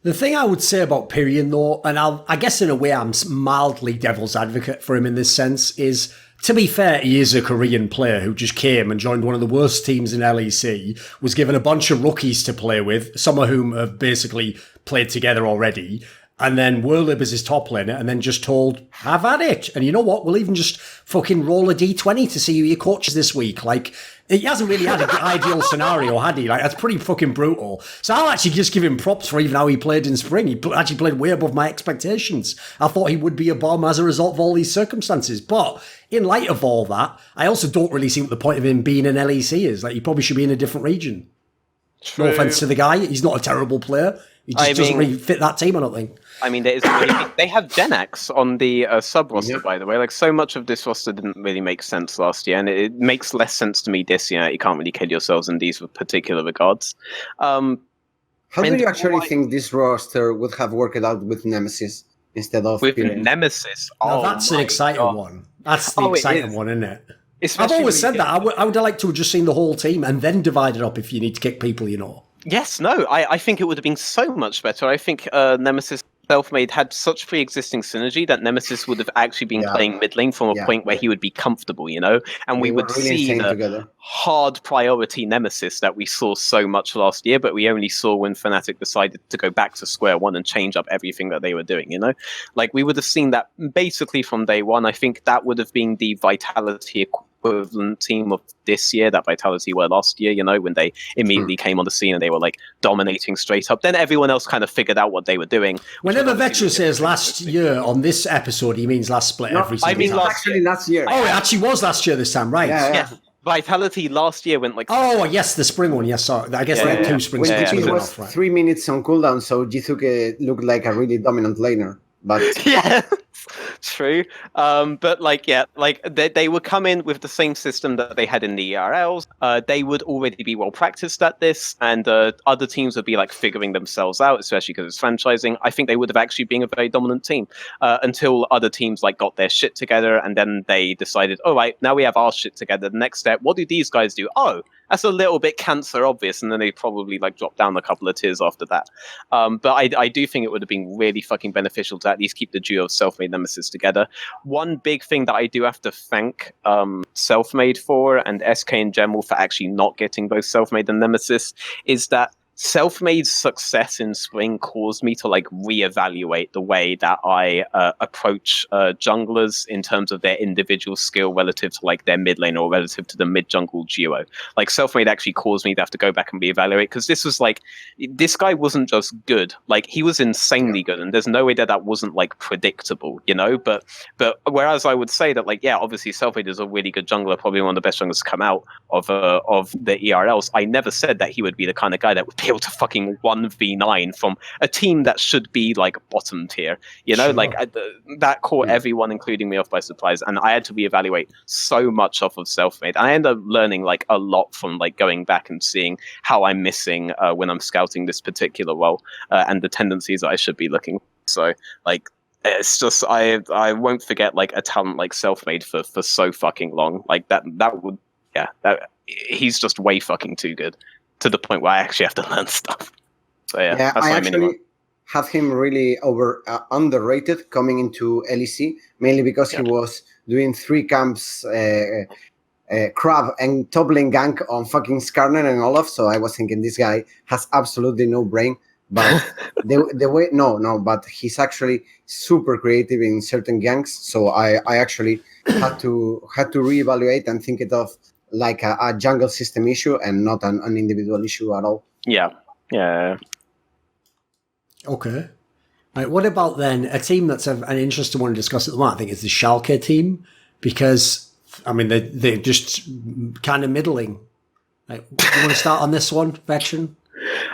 The thing I would say about Pyrion though, and I guess in a way I'm mildly devil's advocate for him in this sense, is, to be fair, he is a Korean player who just came and joined one of the worst teams in LEC, was given a bunch of rookies to play with, some of whom have basically played together already, and then Westerlund is his top laner, and then just told, have at it. And you know what? We'll even just fucking roll a D20 to see who your coach is this week. He hasn't really had an ideal scenario, had he? That's pretty fucking brutal. So I'll actually just give him props for even how he played in spring. He actually played way above my expectations. I thought he would be a bomb as a result of all these circumstances. But in light of all that, I also don't really see what the point of him being in LEC is. He probably should be in a different region. True. No offense to the guy. He's not a terrible player. He just doesn't really fit that team, I don't think. I mean, they have Genax on the sub roster, by the way. So much of this roster didn't really make sense last year, and it makes less sense to me this year. You can't really kill yourselves in these particular regards. How do you actually think this roster would have worked out with Nemesis instead of Nemesis? Oh, that's an exciting one. That's the exciting one, isn't it? I've always said that. I would have liked to have just seen the whole team and then divided up if you need to kick people, Yes, no, I think it would have been so much better. I think Nemesis Selfmade had such pre-existing synergy that Nemesis would have actually been playing mid lane from a point where he would be comfortable, and we would really see the hard priority Nemesis that we saw so much last year, but we only saw when Fnatic decided to go back to square one and change up everything that they were doing, we would have seen that basically from day one. I think that would have been the Vitality equivalent team of this year that Vitality were last year, when they immediately came on the scene and they were dominating straight up. Then everyone else kind of figured out what they were doing. Whenever Veteran says last year on this episode, he means last split every single time. Last year. Oh, it actually was last year this time, right? Yeah. Vitality last year went Oh, yes, the spring one. Yes, sorry. I guess they had 2 springs. When GP was off, right? 3 minutes on cooldown, so Jisuke looked like a really dominant laner. But True. But like, yeah, like they would come in with the same system that they had in the ERLs. They would already be well practiced at this, and other teams would be like figuring themselves out, especially because it's franchising. I think they would have actually been a very dominant team until other teams like got their shit together, and then they decided, all right, now we have our shit together. The next step, what do these guys do? Oh, that's a little bit cancer obvious, and then they probably like drop down a couple of tiers after that. But I do think it would have been really fucking beneficial to at least keep the duo of Selfmade Nemesis together. One big thing that I do have to thank Selfmade for, and SK in general for actually not getting both Selfmade and Nemesis, is that Selfmade's success in spring caused me to like reevaluate the way that I approach junglers in terms of their individual skill relative to like their mid lane or relative to the mid jungle duo. Like Selfmade actually caused me to have to go back and reevaluate, because this was like, this guy wasn't just good, like he was insanely good, and there's no way that that wasn't like predictable, you know. But whereas I would say that like, yeah, obviously Selfmade is a really good jungler, probably one of the best junglers to come out of the ERLs. I never said that he would be the kind of guy that would be able to fucking 1v9 from a team that should be like bottom tier, you know. Sure. Like that caught everyone, including me, off by surprise, and I had to reevaluate so much off of Selfmade. I ended up learning like a lot from like going back and seeing how I'm missing when I'm scouting this particular role and the tendencies that I should be looking. So like, it's just I won't forget like a talent like Selfmade for so fucking long. Like that would, yeah, that he's just way fucking too good, to the point where I actually have to learn stuff. So yeah, that's I my actually minimum. have him really underrated coming into LEC, mainly because he was doing 3 camps, crab and top lane gank on fucking Skarner and Olaf. So I was thinking this guy has absolutely no brain. But the way but he's actually super creative in certain ganks. So I actually had to reevaluate and think it of like a jungle system issue and not an individual issue at all. Yeah. Okay. Right, what about then a team that's an interesting one to discuss at the moment? I think is the Schalke team, because I mean they're just kind of middling. Like, do you want to start on this one, Veteran?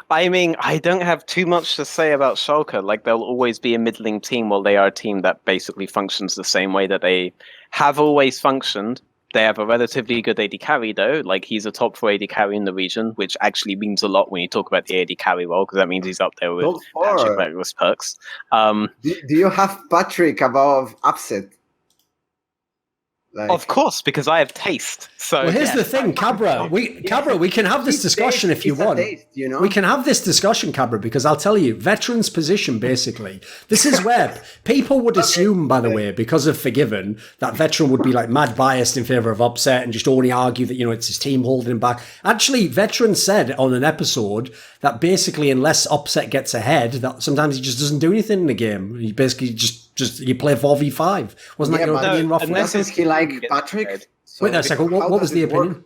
I mean, I don't have too much to say about Schalke. Like, they'll always be a middling team, while they are a team that basically functions the same way that they have always functioned. They have a relatively good AD carry, though. Like, he's a top 4 AD carry in the region, which actually means a lot when you talk about the AD carry role, because that means he's up there with Patrick Reckless perks. Do you have Patrick above Upset? Like, of course, because I have taste. So well, here's the thing, Cabra. We can have this discussion if you want. Taste, you know? We can have this discussion, Cabra, because I'll tell you, Veteran's position, basically, this is where people would assume, by the way, because of Forgiven, that Veteran would be like mad biased in favor of Upset and just only argue that, you know, it's his team holding him back. Actually, Veteran said on an episode that basically, unless Upset gets ahead, that sometimes he just doesn't do anything in the game. He basically just you play 4v5. Wasn't that your opinion, Ruff? Doesn't he like Patrick? So wait a second. What was the opinion? Work?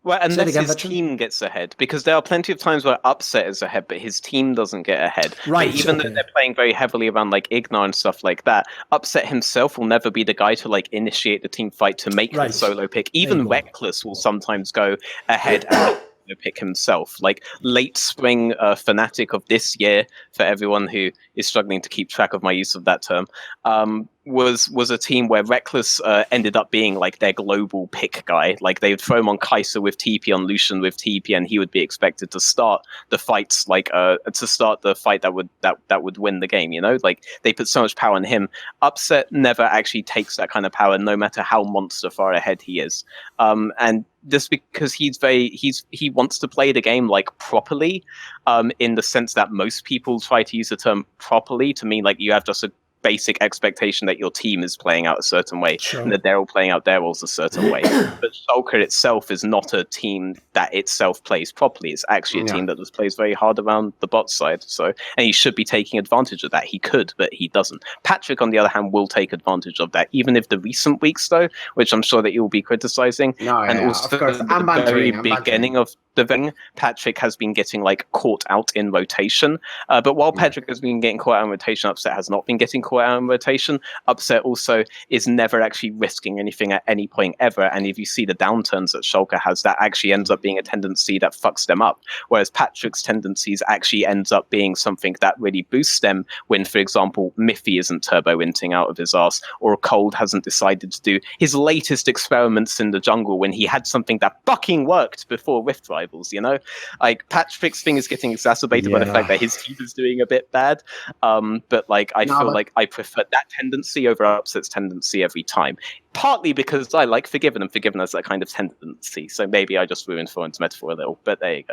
Well, unless his team gets ahead, because there are plenty of times where Upset is ahead, but his team doesn't get ahead. Right. But even though they're playing very heavily around like Ignar and stuff like that, Upset himself will never be the guy to like initiate the team fight to make the solo pick. Even Reckless will sometimes go ahead and pick himself. Like late spring Fnatic of this year, for everyone who is struggling to keep track of my use of that term, was a team where Reckless ended up being like their global pick guy. Like they would throw him on Kai'Sa with TP, on Lucian with TP, and he would be expected to start the fights, like to start the fight that would win the game. You know, like they put so much power in him. Upset never actually takes that kind of power, no matter how monster far ahead he is. And just because he wants to play the game like properly, in the sense that most people try to use the term properly to mean like you have just a basic expectation that your team is playing out a certain way, and that they're all playing out their roles a certain way. But Schalke itself is not a team that itself plays properly. It's actually a team that just plays very hard around the bot side. So, and he should be taking advantage of that. He could, but he doesn't. Patrick, on the other hand, will take advantage of that, even if the recent weeks, though, which I'm sure that you'll be criticizing, also the very beginning of the thing, Patrick has been getting like caught out in rotation. But while Patrick has been getting caught out in rotation, Upset has not been getting caught caught out in rotation. Upset also is never actually risking anything at any point ever. And if you see the downturns that Schalke has, that actually ends up being a tendency that fucks them up. Whereas Patrick's tendencies actually ends up being something that really boosts them when, for example, Miffy isn't turbo-inting out of his ass, or Cold hasn't decided to do his latest experiments in the jungle when he had something that fucking worked before Rift Rivals, you know? Like, Patrick's thing is getting exacerbated by the fact that his team is doing a bit bad. But like, I feel like I prefer that tendency over Upset's tendency every time. Partly because I like Forgiven, and Forgiven has that kind of tendency. So maybe I just ruined Thorin's metaphor a little, but there you go.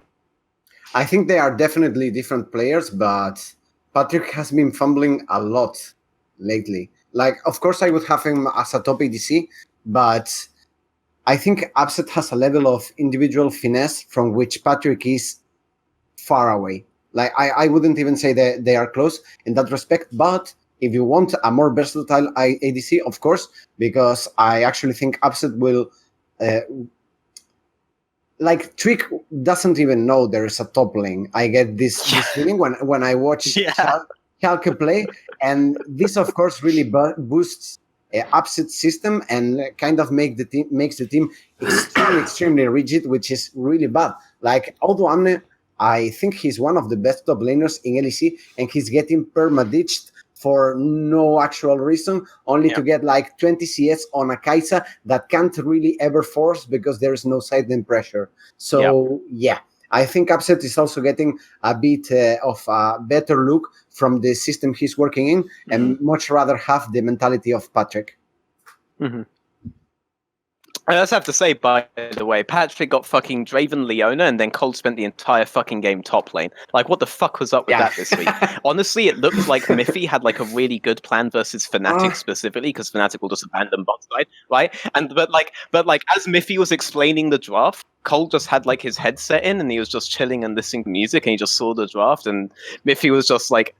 I think they are definitely different players, but Patrick has been fumbling a lot lately. Like, of course, I would have him as a top ADC, but I think Upset has a level of individual finesse from which Patrick is far away. Like, I wouldn't even say that they are close in that respect, but if you want a more versatile ADC, of course, because I actually think Upset will... like, Trick doesn't even know there is a top lane. I get this feeling when I watch Schalke play, and this, of course, really boosts Upset system and kind of makes the team extremely rigid, which is really bad. Like, JDubs, I think he's one of the best top laners in LEC, and he's getting perma-ditched for no actual reason, only to get like 20 CS on a Kai'Sa that can't really ever force because there is no side lane pressure. So, I think Upset is also getting a bit of a better look from the system he's working in, and much rather have the mentality of Patrick. I just have to say, by the way, Patrick got fucking Draven Leona, and then Cold spent the entire fucking game top lane. Like, what the fuck was up with that this week? Honestly, it looked like Miffy had like a really good plan versus Fnatic specifically, because Fnatic will just abandon bot side, right? And but like as Miffy was explaining the draft, Cold just had like his headset in, and he was just chilling and listening to music, and he just saw the draft, and Miffy was just like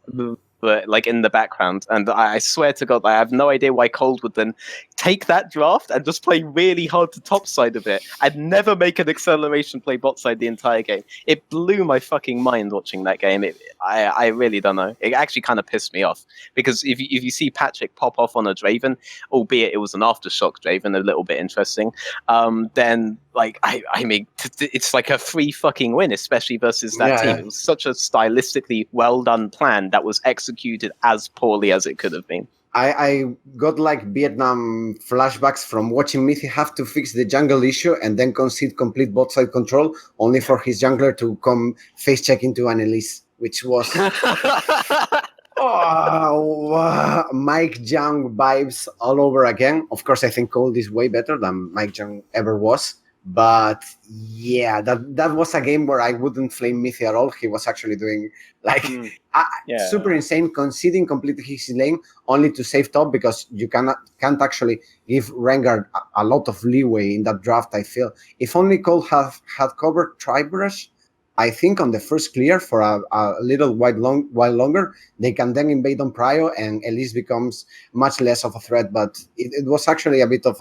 in the background. And I swear to God, I have no idea why Cold would then take that draft and just play really hard to top side of it and never make an acceleration play bot side the entire game. It blew my fucking mind watching that game. I really don't know. It actually kind of pissed me off, because if you see Patrick pop off on a Draven, albeit it was an aftershock Draven, a little bit interesting, then like I mean, it's like a free fucking win, especially versus that team. It was such a stylistically well done plan that was executed as poorly as it could have been. I got like Vietnam flashbacks from watching Miffy have to fix the jungle issue and then concede complete bot side control, only for his jungler to come face check into an Elise, which was Mike Young vibes all over again. Of course, I think Cold is way better than Mike Young ever was. But yeah, that was a game where I wouldn't flame Miffy at all. He was actually doing like super insane, conceding completely his lane only to save top, because you can't actually give Rengar a lot of leeway in that draft. I feel if only Cole had covered Tribrush, I think on the first clear for a little while longer, they can then invade on Prio, and Elise becomes much less of a threat. But it was actually a bit of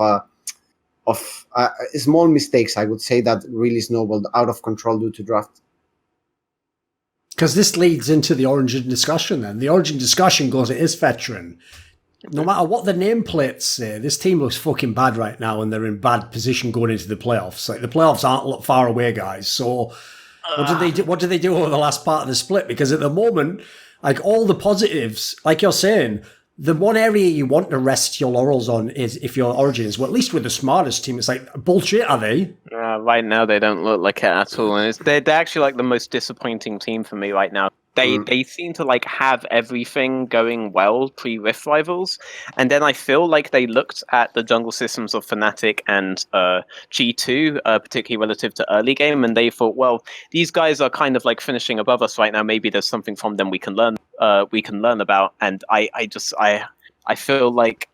small mistakes, I would say, that really snowballed out of control due to draft. Because this leads into the Origen discussion then. The Origen discussion goes, it is Veteran. No matter what the nameplates say, this team looks fucking bad right now, and they're in bad position going into the playoffs. Like, the playoffs aren't far away, guys. So what did they do over the last part of the split? Because at the moment, like, all the positives, like you're saying, the one area you want to rest your laurels on is, if your Origen is, well, at least with the smartest team, it's like, bullshit, are they? Right now, they don't look like it at all. And they're actually like the most disappointing team for me right now. They seem to like have everything going well pre-Rift Rivals, and then I feel like they looked at the jungle systems of Fnatic and G2, particularly relative to early game, and they thought, well, these guys are kind of like finishing above us right now. Maybe there's something from them we can learn about. And I feel like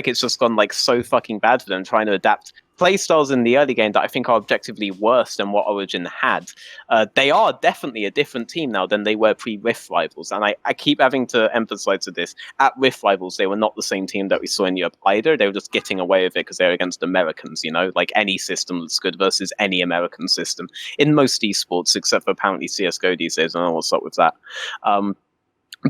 it's just gone like so fucking bad for them trying to adapt playstyles in the early game that I think are objectively worse than what Origen had. They are definitely a different team now than they were pre-Rift Rivals, and I keep having to emphasize to this. At Rift Rivals, they were not the same team that we saw in Europe either. They were just getting away with it because they were against Americans, you know, like any system that's good versus any American system in most esports, except for apparently CSGO these days. I don't know what's up with that.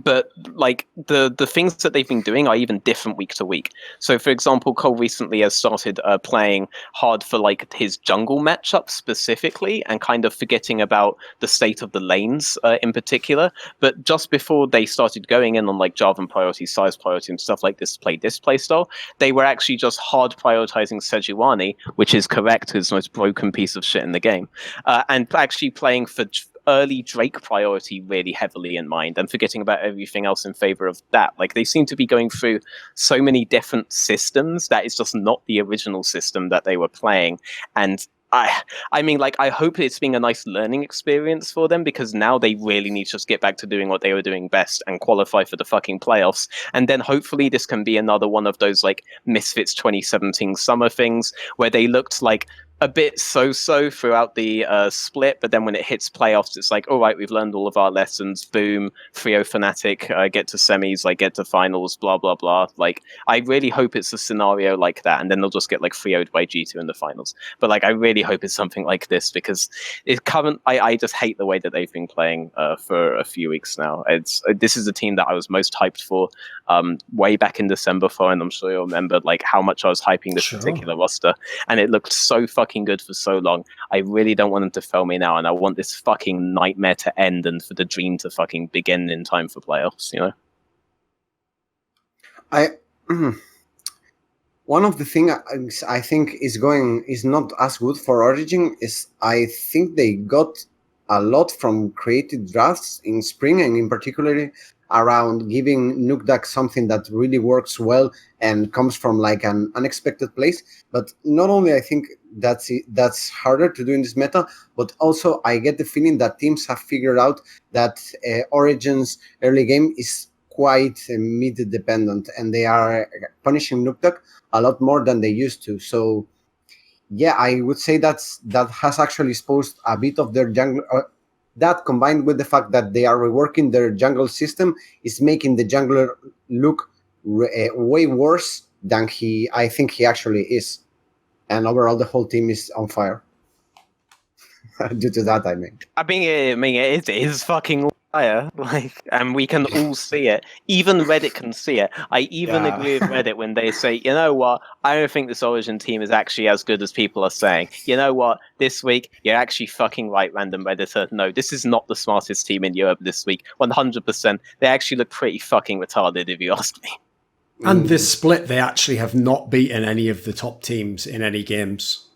But like the things that they've been doing are even different week to week. So for example, Cole recently has started playing hard for like his jungle matchup specifically, and kind of forgetting about the state of the lanes in particular. But just before they started going in on like Jarvan priority, size priority, and stuff like this play style, they were actually just hard prioritizing Sejuani, which is correct, his most broken piece of shit in the game, and actually playing for early Drake priority really heavily in mind, and forgetting about everything else in favor of that. Like, they seem to be going through so many different systems that is just not the original system that they were playing. And I mean, like, I hope it's being a nice learning experience for them, because now they really need to just get back to doing what they were doing best and qualify for the fucking playoffs. And then hopefully this can be another one of those like Misfits 2017 summer things where they looked like a bit so-so throughout the split, but then when it hits playoffs, it's like, all right, we've learned all of our lessons. Boom, 3-0 Fnatic, get to semis, like get to finals, blah blah blah. Like, I really hope it's a scenario like that, and then they'll just get like 3-0'd by G2 in the finals. But like, I really hope it's something like this, because I just hate the way that they've been playing for a few weeks now. This is a team that I was most hyped for way back in December for, and I'm sure you'll remember like how much I was hyping this particular roster, and it looked so fucking good for so long. I really don't want them to fail me now, and I want this fucking nightmare to end and for the dream to fucking begin in time for playoffs, you know? One of the things I think is not as good for Origen is I think they got a lot from creative drafts in spring, and in particular around giving NateDOhDoubleG something that really works well and comes from like an unexpected place. But not only I think that's harder to do in this meta, but also I get the feeling that teams have figured out that Origen's early game is quite mid dependent, and they are punishing NateDOhDoubleG a lot more than they used to. So yeah, I would say that has actually exposed a bit of their jungle. That combined with the fact that they are reworking their jungle system is making the jungler look way worse than I think he actually is. And overall, the whole team is on fire. Due to that, I mean, it is fucking fire, like, and we can all see it. Even Reddit can see it. I even agree with Reddit when they say, you know what, I don't think this Origen team is actually as good as people are saying. You know what, this week, you're actually fucking right, random Redditor. No, this is not the smartest team in Europe this week. 100%. They actually look pretty fucking retarded, if you ask me. And this split, they actually have not beaten any of the top teams in any games.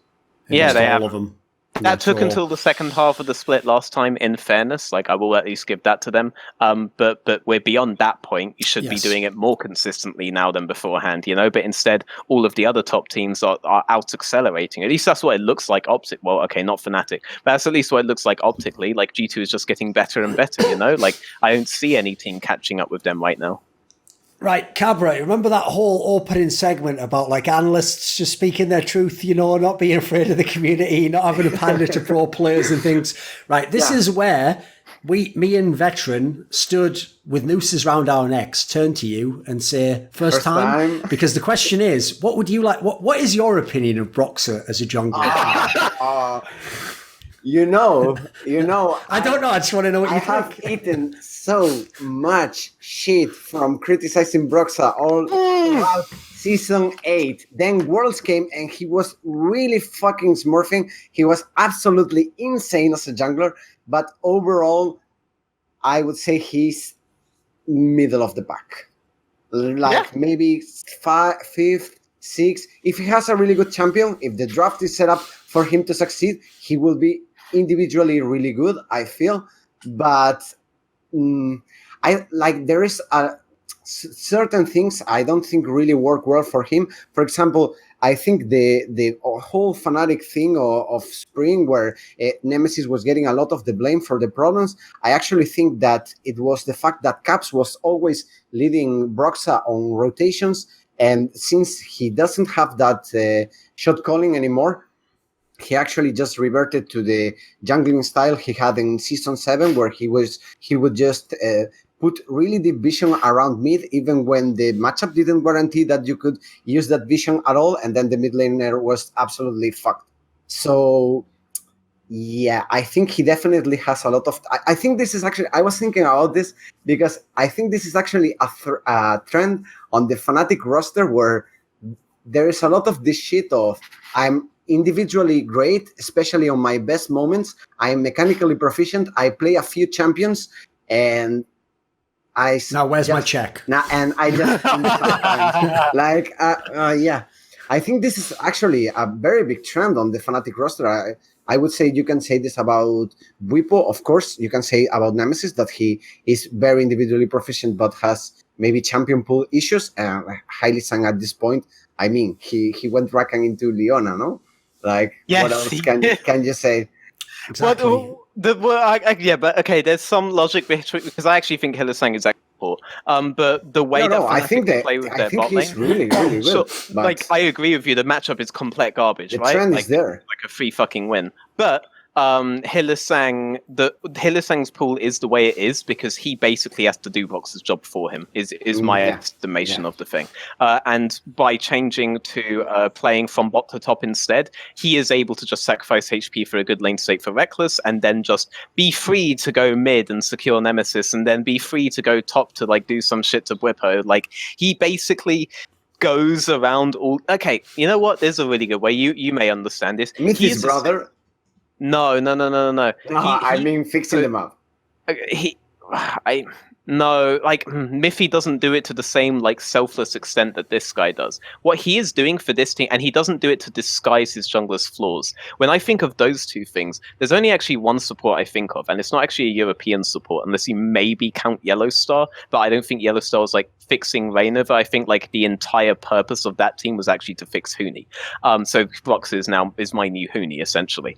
Yeah, they have. All of them. That took until the second half of the split last time, in fairness. Like, I will at least give that to them. But we're beyond that point. You should be doing it more consistently now than beforehand, you know? But instead, all of the other top teams are out-accelerating. At least that's what it looks like Well, okay, not Fnatic. But that's at least what it looks like optically. Like, G2 is just getting better and better, you know? Like, I don't see any team catching up with them right now. Right, Cabra, remember that whole opening segment about like analysts just speaking their truth, you know, not being afraid of the community, not having to pander to pro players and things. Right, this is where me and Veteran stood with nooses round our necks, turn to you and say, first time? Because the question is, what would you like, what is your opinion of Broxah as a jungler? You know. I don't know. I just want to know what you think. I have eaten so much shit from criticizing Broxah all throughout Season 8. Then Worlds came and he was really fucking smurfing. He was absolutely insane as a jungler. But overall, I would say he's middle of the pack. Like maybe 5th, 6th. If he has a really good champion, if the draft is set up for him to succeed, he will be individually really good, I feel. But there is certain things I don't think really work well for him. For example, I think the whole Fnatic thing of spring, where Nemesis was getting a lot of the blame for the problems, I actually think that it was the fact that Caps was always leading Broxah on rotations, and since he doesn't have that shot calling anymore, he actually just reverted to the jungling style he had in Season 7, where he would just put really deep vision around mid, even when the matchup didn't guarantee that you could use that vision at all, and then the mid laner was absolutely fucked. So Yeah, I think he definitely has a lot of. I think this is actually. I was thinking about this because I think this is actually a trend on the Fnatic roster where there is a lot of this shit of I'm individually great, especially on my best moments. I'm mechanically proficient. I play a few champions, and now where's my check? Now, and I just like yeah. I think this is actually a very big trend on the Fnatic roster. I would say you can say this about Bwipo, of course. You can say about Nemesis that he is very individually proficient, but has maybe champion pool issues. Hylissang at this point, I mean, he went racking into Leona, no? Like, yes, what else can you say? Exactly. Yeah, but okay, there's some logic because I actually think Hylissang is actually poor. But the way that I think they play with I their think bot he's lane, really, really good. so, like I agree with you, the matchup is complete garbage, The right? trend like, is there. like a free fucking win. But Hylissang's pool is the way it is because he basically has to do Vox's job for him. Is my estimation of the thing. And by changing to playing from bot to top instead, he is able to just sacrifice HP for a good lane state for Reckless, and then just be free to go mid and secure Nemesis, and then be free to go top to like do some shit to Bwipo. Like he basically goes around all. Okay, you know what? There's a really good way. You may understand this. Meet his brother. No. I mean, fixing them up. Like Miffy doesn't do it to the same like selfless extent that this guy does. What he is doing for this team, and he doesn't do it to disguise his jungler's flaws. When I think of those two things, there's only actually one support I think of, and it's not actually a European support, unless you maybe count Yellowstar, but I don't think Yellowstar was like fixing Reignover. I think like the entire purpose of that team was actually to fix Huni. So Vox is my new Huni, essentially.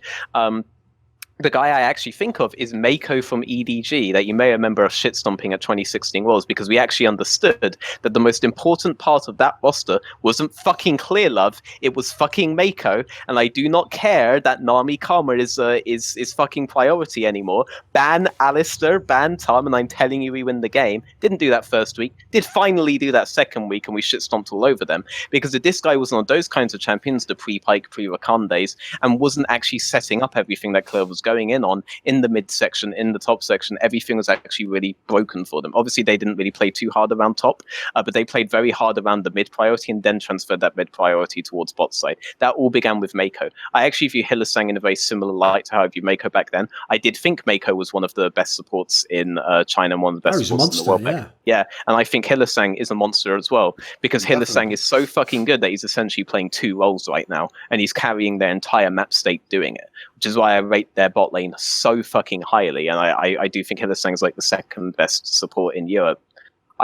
The guy I actually think of is Mako from EDG, that you may remember us shit-stomping at 2016 Worlds, because we actually understood that the most important part of that roster wasn't fucking Clear Love, it was fucking Mako, and I do not care that Nami Karma is fucking priority anymore. Ban Alistair, ban Tom, and I'm telling you we win the game. Didn't do that first week, did finally do that second week, and we shit-stomped all over them, because if this guy wasn't on those kinds of champions, the pre-Pike, pre-Rakan days, and wasn't actually setting up everything that Clear was going in on in the mid section, in the top section, everything was actually really broken for them. Obviously, they didn't really play too hard around top, but they played very hard around the mid priority and then transferred that mid priority towards bot side. That all began with Mako. I actually view Hylissang in a very similar light to how I view Mako back then. I did think Mako was one of the best supports in China, and one of the best supports in the world. Yeah, and I think Hylissang is a monster as well, because Hylissang is so fucking good that he's essentially playing two roles right now, and he's carrying their entire map state doing it, which is why I rate their bot lane so fucking highly, and I do think Hylissang is like the second best support in Europe.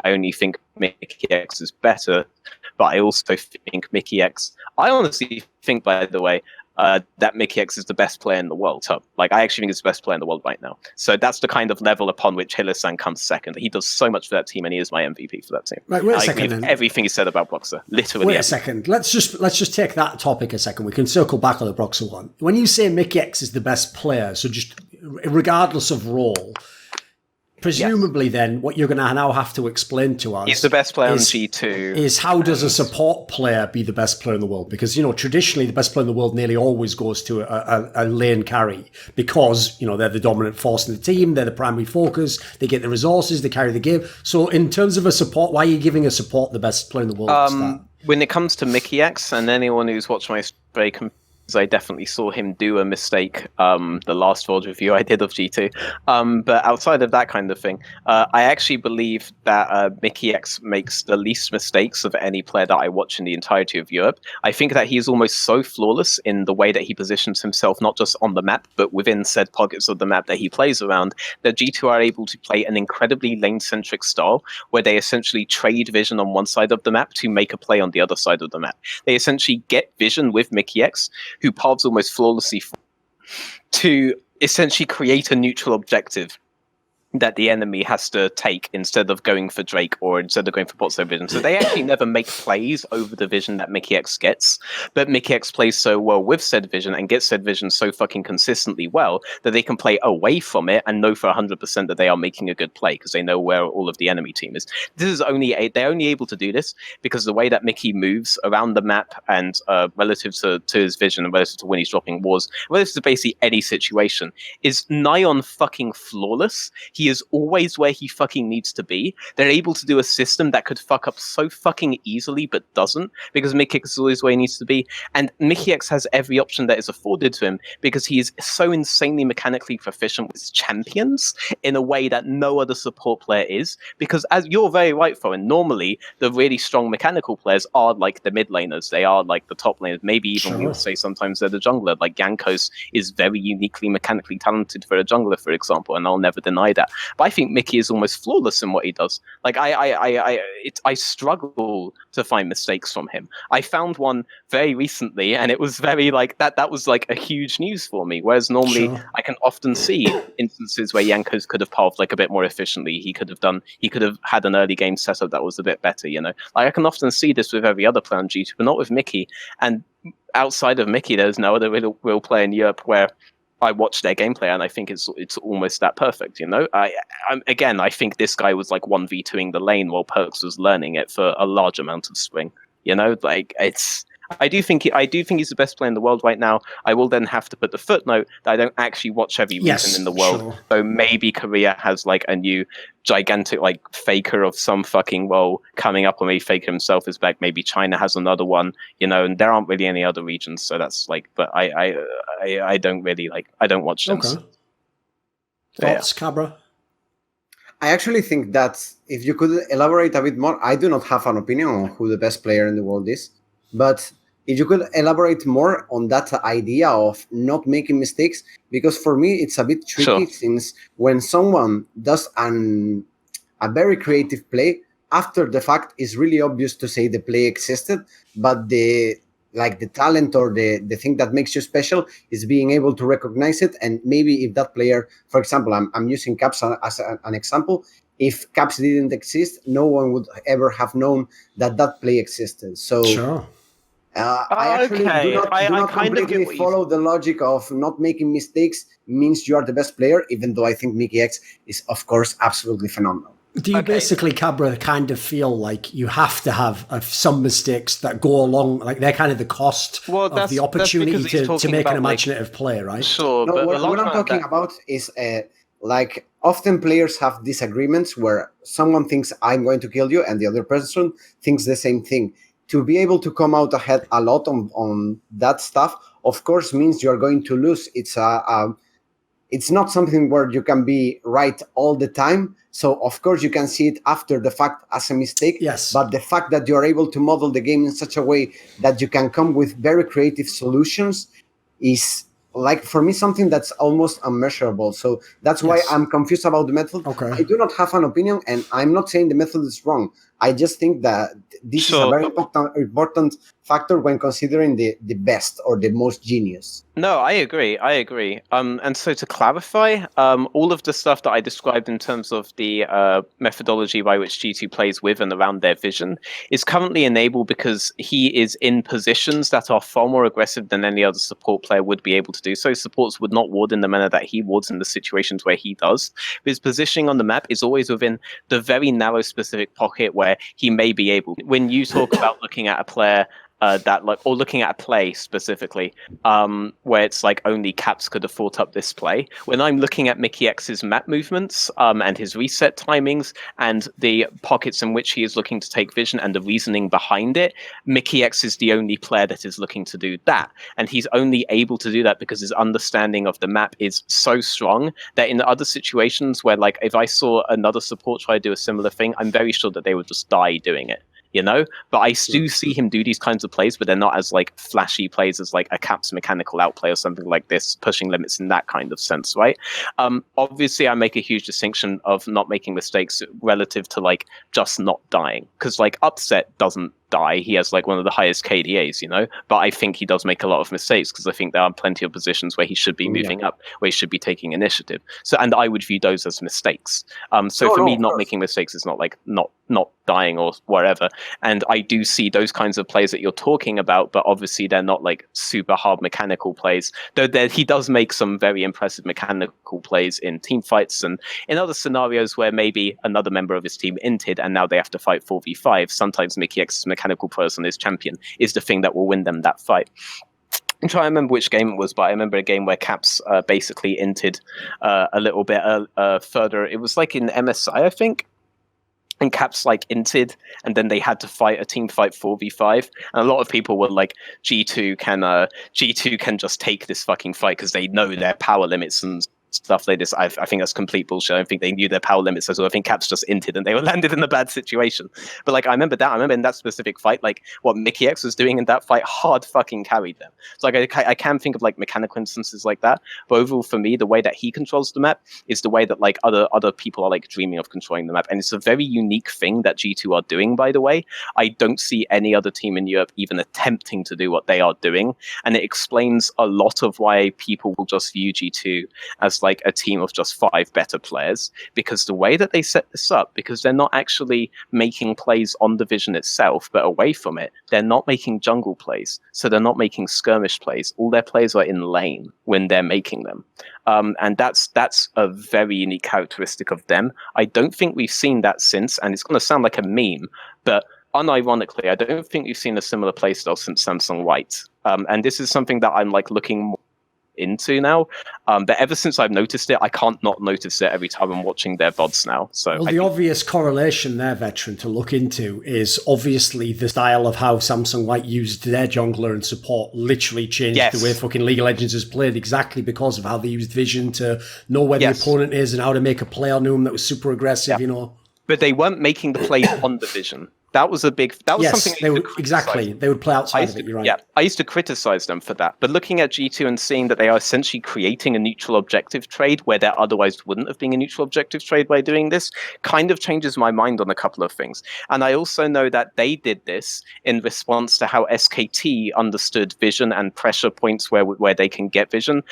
I only think Mickey X is better, but I also think Mickey X. I honestly think, by the way, that Mickey X is the best player in the world. So, like, I actually think he's the best player in the world right now. So that's the kind of level upon which Hylissang comes second. He does so much for that team, and he is my MVP for that team. Right, wait a second. Then. Everything he said about Broxer, literally. Wait a second. Let's just take that topic a second. We can circle back on the Broxer one. When you say Mickey X is the best player, so just regardless of role, presumably then what you're going to now have to explain to us, he's the best player on G2, is how does a support player be the best player in the world? Because, you know, traditionally the best player in the world nearly always goes to a lane carry, because, you know, they're the dominant force in the team, they're the primary focus, they get the resources, they carry the game. So in terms of a support, why are you giving a support the best player in the world? When it comes to Mickey X, and anyone who's watched my very I definitely saw him do a mistake the last World review I did of G2. But outside of that kind of thing, I actually believe that Mickey X makes the least mistakes of any player that I watch in the entirety of Europe. I think that he is almost so flawless in the way that he positions himself, not just on the map, but within said pockets of the map that he plays around, that G2 are able to play an incredibly lane-centric style, where they essentially trade vision on one side of the map to make a play on the other side of the map. They essentially get vision with Mickey X, who paths almost flawlessly to essentially create a neutral objective that the enemy has to take instead of going for Drake or instead of going for bot side vision. So they actually never make plays over the vision that mikyx gets, but mikyx plays so well with said vision and gets said vision so fucking consistently well that they can play away from it and know for 100% that they are making a good play because they know where all of the enemy team is. This is they're only able to do this because the way that Mickey moves around the map and relative to his vision and relative to when he's dropping wars, relative to basically any situation, is nigh on fucking flawless. He is always where he fucking needs to be. They're able to do a system that could fuck up so fucking easily but doesn't, because mikyx is always where he needs to be. And mikyx has every option that is afforded to him because he is so insanely mechanically proficient with champions in a way that no other support player is. Because as you're very right, Thorin, normally the really strong mechanical players are like the mid laners. They are like the top laners. Maybe even we would say sometimes they're the jungler. Like Jankos is very uniquely mechanically talented for a jungler, for example, and I'll never deny that. But I think Mickey is almost flawless in what he does. Like I struggle to find mistakes from him. I found one very recently, and it was very like that. That was like a huge news for me. Whereas normally I can often see instances where Jankos could have paused like a bit more efficiently. He could have had an early game setup that was a bit better. You know, like I can often see this with every other player on G2, but not with Mickey. And outside of Mickey, there's no other real player in Europe where I watch their gameplay and I think it's almost that perfect, you know. I think this guy was like 1v2ing the lane while Perks was learning it for a large amount of spring. You know, like I do think he's the best player in the world right now. I will then have to put the footnote that I don't actually watch every region in the world. So maybe Korea has like a new gigantic like faker of some fucking role coming up, or maybe Faker himself is back. Maybe China has another one, you know, and there aren't really any other regions. So that's like, but I don't really like, I don't watch them. Okay. Thoughts, Cabra? I actually think that if you could elaborate a bit more, I do not have an opinion on who the best player in the world is, but if you could elaborate more on that idea of not making mistakes, because for me it's a bit tricky, since when someone does a very creative play, after the fact it's really obvious to say the play existed, but the talent or the thing that makes you special is being able to recognize it. And maybe if that player, for example, I'm using Caps as an example, if Caps didn't exist, no one would ever have known that play existed. So I actually do not completely follow the logic of not making mistakes means you are the best player, even though I think mikyx is, of course, absolutely phenomenal. Do you basically, Cabra, kind of feel like you have to have some mistakes that go along, like they're kind of the cost of the opportunity to make an imaginative play, right? Sure, no, but what I'm talking about is like often players have disagreements where someone thinks I'm going to kill you and the other person thinks the same thing. To be able to come out ahead a lot on that stuff, of course, means you're going to lose. It's not something where you can be right all the time. So, of course, you can see it after the fact as a mistake. Yes. But the fact that you're able to model the game in such a way that you can come with very creative solutions is, like, for me, something that's almost unmeasurable. So that's why I'm confused about the method. Okay. I do not have an opinion, and I'm not saying the method is wrong. I just think that this is a very important factor when considering the best or the most genius. No, I agree. And so to clarify, all of the stuff that I described in terms of the methodology by which G2 plays with and around their vision is currently enabled because he is in positions that are far more aggressive than any other support player would be able to do. So supports would not ward in the manner that he wards in the situations where he does. His positioning on the map is always within the very narrow specific pocket where he may be able. When you talk about looking at a player or looking at a play specifically, where it's like only Caps could have thought up this play. When I'm looking at mikyx's map movements and his reset timings and the pockets in which he is looking to take vision and the reasoning behind it, mikyx is the only player that is looking to do that. And he's only able to do that because his understanding of the map is so strong that in other situations where, like, if I saw another support try to do a similar thing, I'm very sure that they would just die doing it. You know, but I do see him do these kinds of plays, but they're not as like flashy plays as like a Caps mechanical outplay or something like this, pushing limits in that kind of sense, right? Obviously, I make a huge distinction of not making mistakes relative to like just not dying, because like upset doesn't die. He has like one of the highest KDAs, you know, but I think he does make a lot of mistakes because I think there are plenty of positions where he should be moving up, where he should be taking initiative. So, and I would view those as mistakes. So for me, not making mistakes is not like not dying or whatever. And I do see those kinds of plays that you're talking about, but obviously they're not like super hard mechanical plays. Though he does make some very impressive mechanical plays in team fights and in other scenarios where maybe another member of his team inted and now they have to fight 4v5. Sometimes Mickey X's mechanical prowess on his champion is the thing that will win them that fight. I'm trying to remember which game it was, but I remember a game where Caps basically inted a little bit further. It was like in MSI, I think. And Caps like inted, and then they had to fight a team fight 4v5. And a lot of people were like, G2 can just take this fucking fight because they know their power limits and stuff. I think that's complete bullshit. I don't think they knew their power limits as well. I think Caps just inted and they were landed in a bad situation. But like I remember in that specific fight, like what Mickey X was doing in that fight hard fucking carried them. So like I can think of like mechanical instances like that. But overall for me, the way that he controls the map is the way that like other people are like dreaming of controlling the map. And it's a very unique thing that G2 are doing, by the way. I don't see any other team in Europe even attempting to do what they are doing. And it explains a lot of why people will just view G2 as like a team of just 5 better players, because the way that they set this up, because they're not actually making plays on the vision itself but away from it, they're not making jungle plays, so they're not making skirmish plays. All their plays are in lane when they're making them, and that's a very unique characteristic of them. I don't think we've seen that since, and it's going to sound like a meme, but unironically I don't think we've seen a similar playstyle since Samsung White, and this is something that I'm like looking more into now, but ever since I've noticed it, I can't not notice it every time I'm watching their VODs now. So well, the obvious correlation there, Veteran, to look into is obviously the style of how Samsung White used their jungler and support literally changed the way fucking League of Legends is played, exactly because of how they used vision to know where the opponent is and how to make a play on them that was super aggressive, you know. But they weren't making the plays on the vision. That was something they would, exactly. They would play outside of it, you're right. Yeah, I used to criticize them for that. But looking at G2 and seeing that they are essentially creating a neutral objective trade where there otherwise wouldn't have been a neutral objective trade by doing this kind of changes my mind on a couple of things. And I also know that they did this in response to how SKT understood vision and pressure points where they can get vision.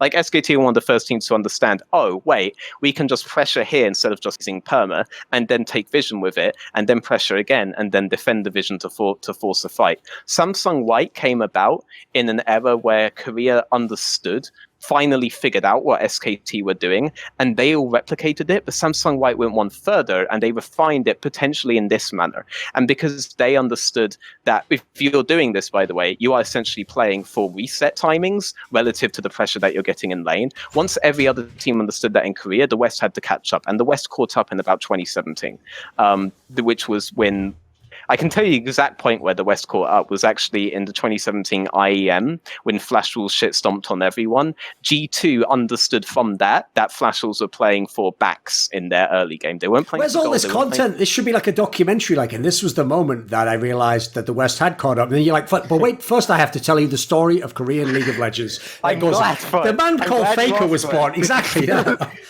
Like SKT were one of the first teams to understand, oh, wait, we can just pressure here instead of just using perma and then take vision with it and then pressure again and then defend the vision to force a fight. Samsung White came about in an era where Korea finally figured out what SKT were doing, and they all replicated it, but Samsung White went one further and they refined it potentially in this manner. And because they understood that if you're doing this, by the way, you are essentially playing for reset timings relative to the pressure that you're getting in lane. Once every other team understood that in Korea, the West had to catch up, and the West caught up in about 2017, which was when I can tell you the exact point where the West caught up was actually in the 2017 IEM when Flash Rules shit stomped on everyone. G2 understood from that Flash Rules were playing for backs in their early game. They weren't playing. Where's all this content? This should be like a documentary, and this was the moment that I realized that the West had caught up. And then you're like, but wait, first I have to tell you the story of Korean League of Legends. The man called Faker was born. Exactly.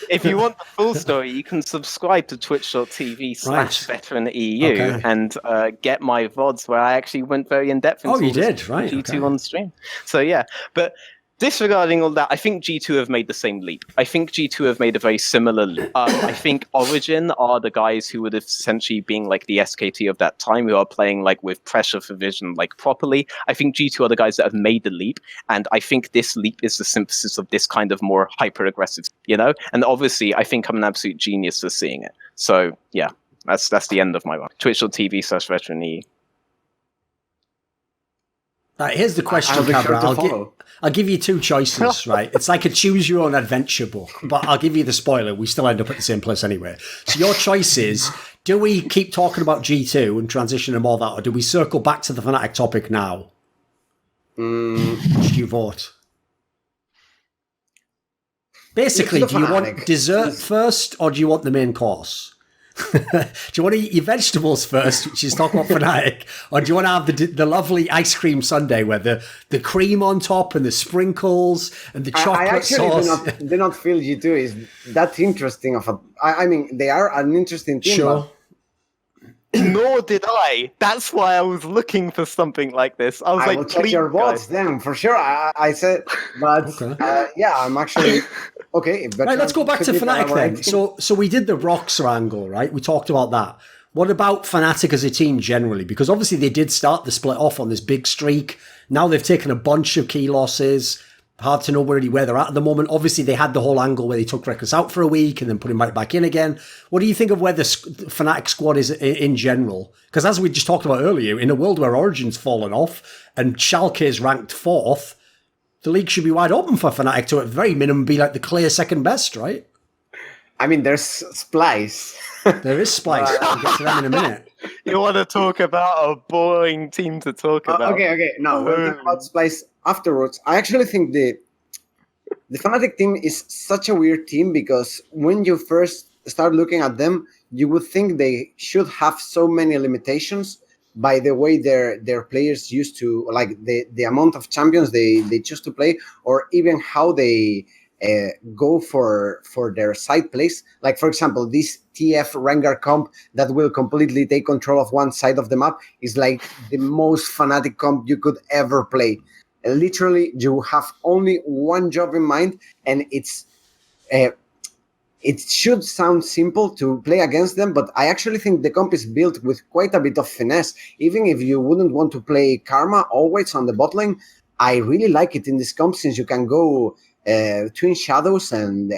If you want the full story, you can subscribe to twitch.tv/veteranEU and get my VODs where I actually went very in depth into G2 on stream. So yeah, but disregarding all that, I think G2 have made the same leap. I think G2 have made a very similar leap. I think Origen are the guys who would have essentially been like the SKT of that time, who are playing like with pressure for vision like properly. I think G2 are the guys that have made the leap, and I think this leap is the synthesis of this kind of more hyper aggressive, and obviously I think I'm an absolute genius for seeing it. So yeah. That's the end of my one. Twitch.tv/veteranE. Right, here's the question, Cabra. I'll give you 2 choices, right? It's like a choose your own adventure book, but I'll give you the spoiler. We still end up at the same place anyway. So your choice is, do we keep talking about G2 and transition to more of that, or do we circle back to the Fnatic topic now? Which do you vote? Basically, do you want dessert first, or do you want the main course? Do you want to eat your vegetables first, which is talking about Fnatic, or do you want to have the lovely ice cream sundae where the cream on top and the sprinkles and the chocolate sauce? I actually do not feel G2 is that interesting. I mean, they are an interesting team. Sure. Nor did I. That's why I was looking for something like this. I was I like, will check your votes then, for sure. I said, but yeah, I'm actually... Okay. Right, let's go back to Fnatic then. So we did the Roxer angle, right? We talked about that. What about Fnatic as a team generally? Because obviously they did start the split off on this big streak. Now they've taken a bunch of key losses. Hard to know really where they're at the moment. Obviously, they had the whole angle where they took Reckless out for a week and then put him right back in again. What do you think of where the Fnatic squad is in general? Because as we just talked about earlier, in a world where Origen's fallen off and Schalke is ranked 4th, the league should be wide open for Fnatic to at very minimum be like the clear second best, right? I mean, there's Splyce. There is Splyce. We'll get to them in a minute. You want to talk about a boring team to talk about? Okay. No, we'll talk about Splyce afterwards. I actually think the Fnatic team is such a weird team because when you first start looking at them, you would think they should have so many limitations by the way their players used to, like the amount of champions they choose to play, or even how they go for their side plays. Like, for example, this TF Rengar comp that will completely take control of one side of the map is like the most Fnatic comp you could ever play. Literally, you have only one job in mind, and it's it should sound simple to play against them, but I actually think the comp is built with quite a bit of finesse. Even if you wouldn't want to play Karma always on the bot lane, I really like it in this comp since you can go Twin Shadows and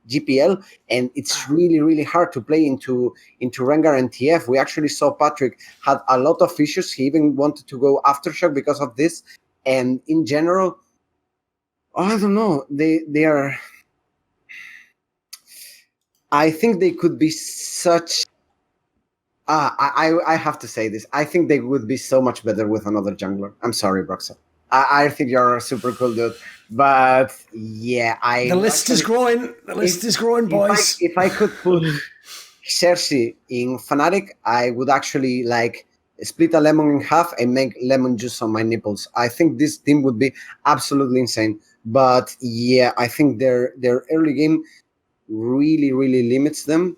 GPL, and it's really, really hard to play into Rengar and TF. We actually saw Patrick had a lot of issues. He even wanted to go Aftershock because of this. And in general, I don't know. They are. I think they could be such. I have to say this. I think they would be so much better with another jungler. I'm sorry, Broxa. I think you're a super cool dude, but yeah, the list is growing. The list is growing, boys. If I could put Cersei in Fnatic, I would actually like split a lemon in half and make lemon juice on my nipples. I think this team would be absolutely insane. But yeah, I think their early game really, really limits them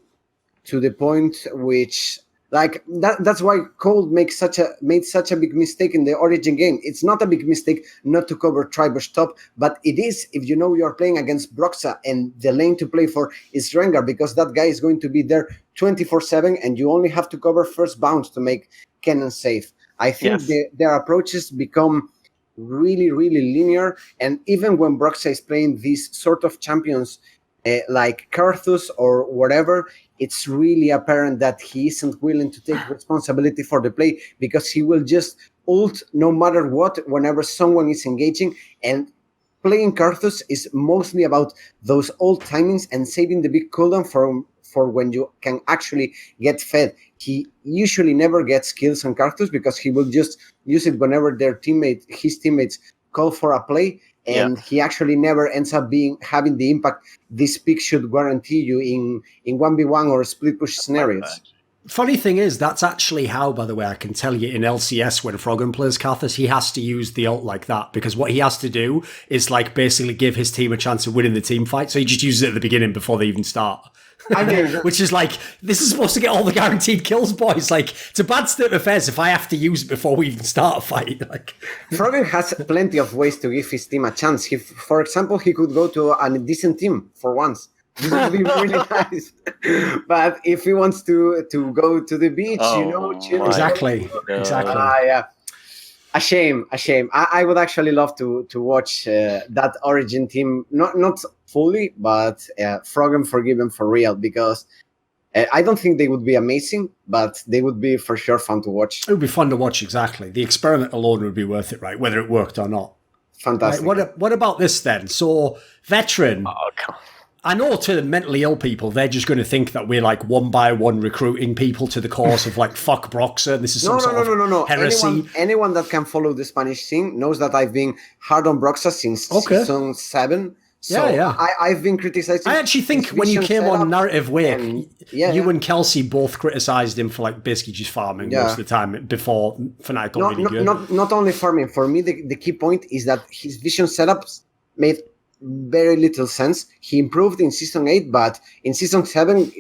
to the point which, like, that's why Cold made such a big mistake in the Origen game. It's not a big mistake not to cover Tribush top, but it is if you know you're playing against Broxa and the lane to play for is Rengar, because that guy is going to be there 24/7 and you only have to cover first bounce to make Kennen safe. I think their approaches become really, really linear, and even when Broxa is playing these sort of champions like Karthus or whatever, it's really apparent that he isn't willing to take responsibility for the play, because he will just ult no matter what whenever someone is engaging. And playing Karthus is mostly about those ult timings and saving the big cooldown for when you can actually get fed. He usually never gets kills on Karthus because he will just use it whenever his teammates call for a play. And he actually never ends up having the impact this pick should guarantee you in 1v1 or split push scenarios. Funny thing is, that's actually how, by the way, I can tell you in LCS when Froggen plays Karthus, he has to use the ult like that, because what he has to do is like basically give his team a chance of winning the team fight. So he just uses it at the beginning before they even start. I mean, which is like, this is supposed to get all the guaranteed kills, boys. Like, it's a bad state of affairs if I have to use it before we even start a fight. Like, Froggen has plenty of ways to give his team a chance. For example, he could go to a decent team for once. This would be really nice. But if he wants to go to the beach, chill. Exactly. Yeah. A shame. I would actually love to watch that Origen team, not fully, but Froggen Forgiven for real, because I don't think they would be amazing, but they would be for sure fun to watch. It would be fun to watch, exactly. The experiment alone would be worth it, right? Whether it worked or not. Fantastic. Right, what about this then? So, Veteran. Oh, come on. I know to the mentally ill people, they're just going to think that we're like one by one recruiting people to the cause of like, fuck Broxa. This is some sort of heresy. Anyone that can follow the Spanish scene knows that I've been hard on Broxa since season 7. So I've been criticizing. I actually think when you came on Narrative Wake, you and Kelsey both criticized him for like basically just farming most of the time before Fnatic got really good. Not only farming. For me, the key point is that his vision setups made very little sense. He improved in season 8, but in season 7,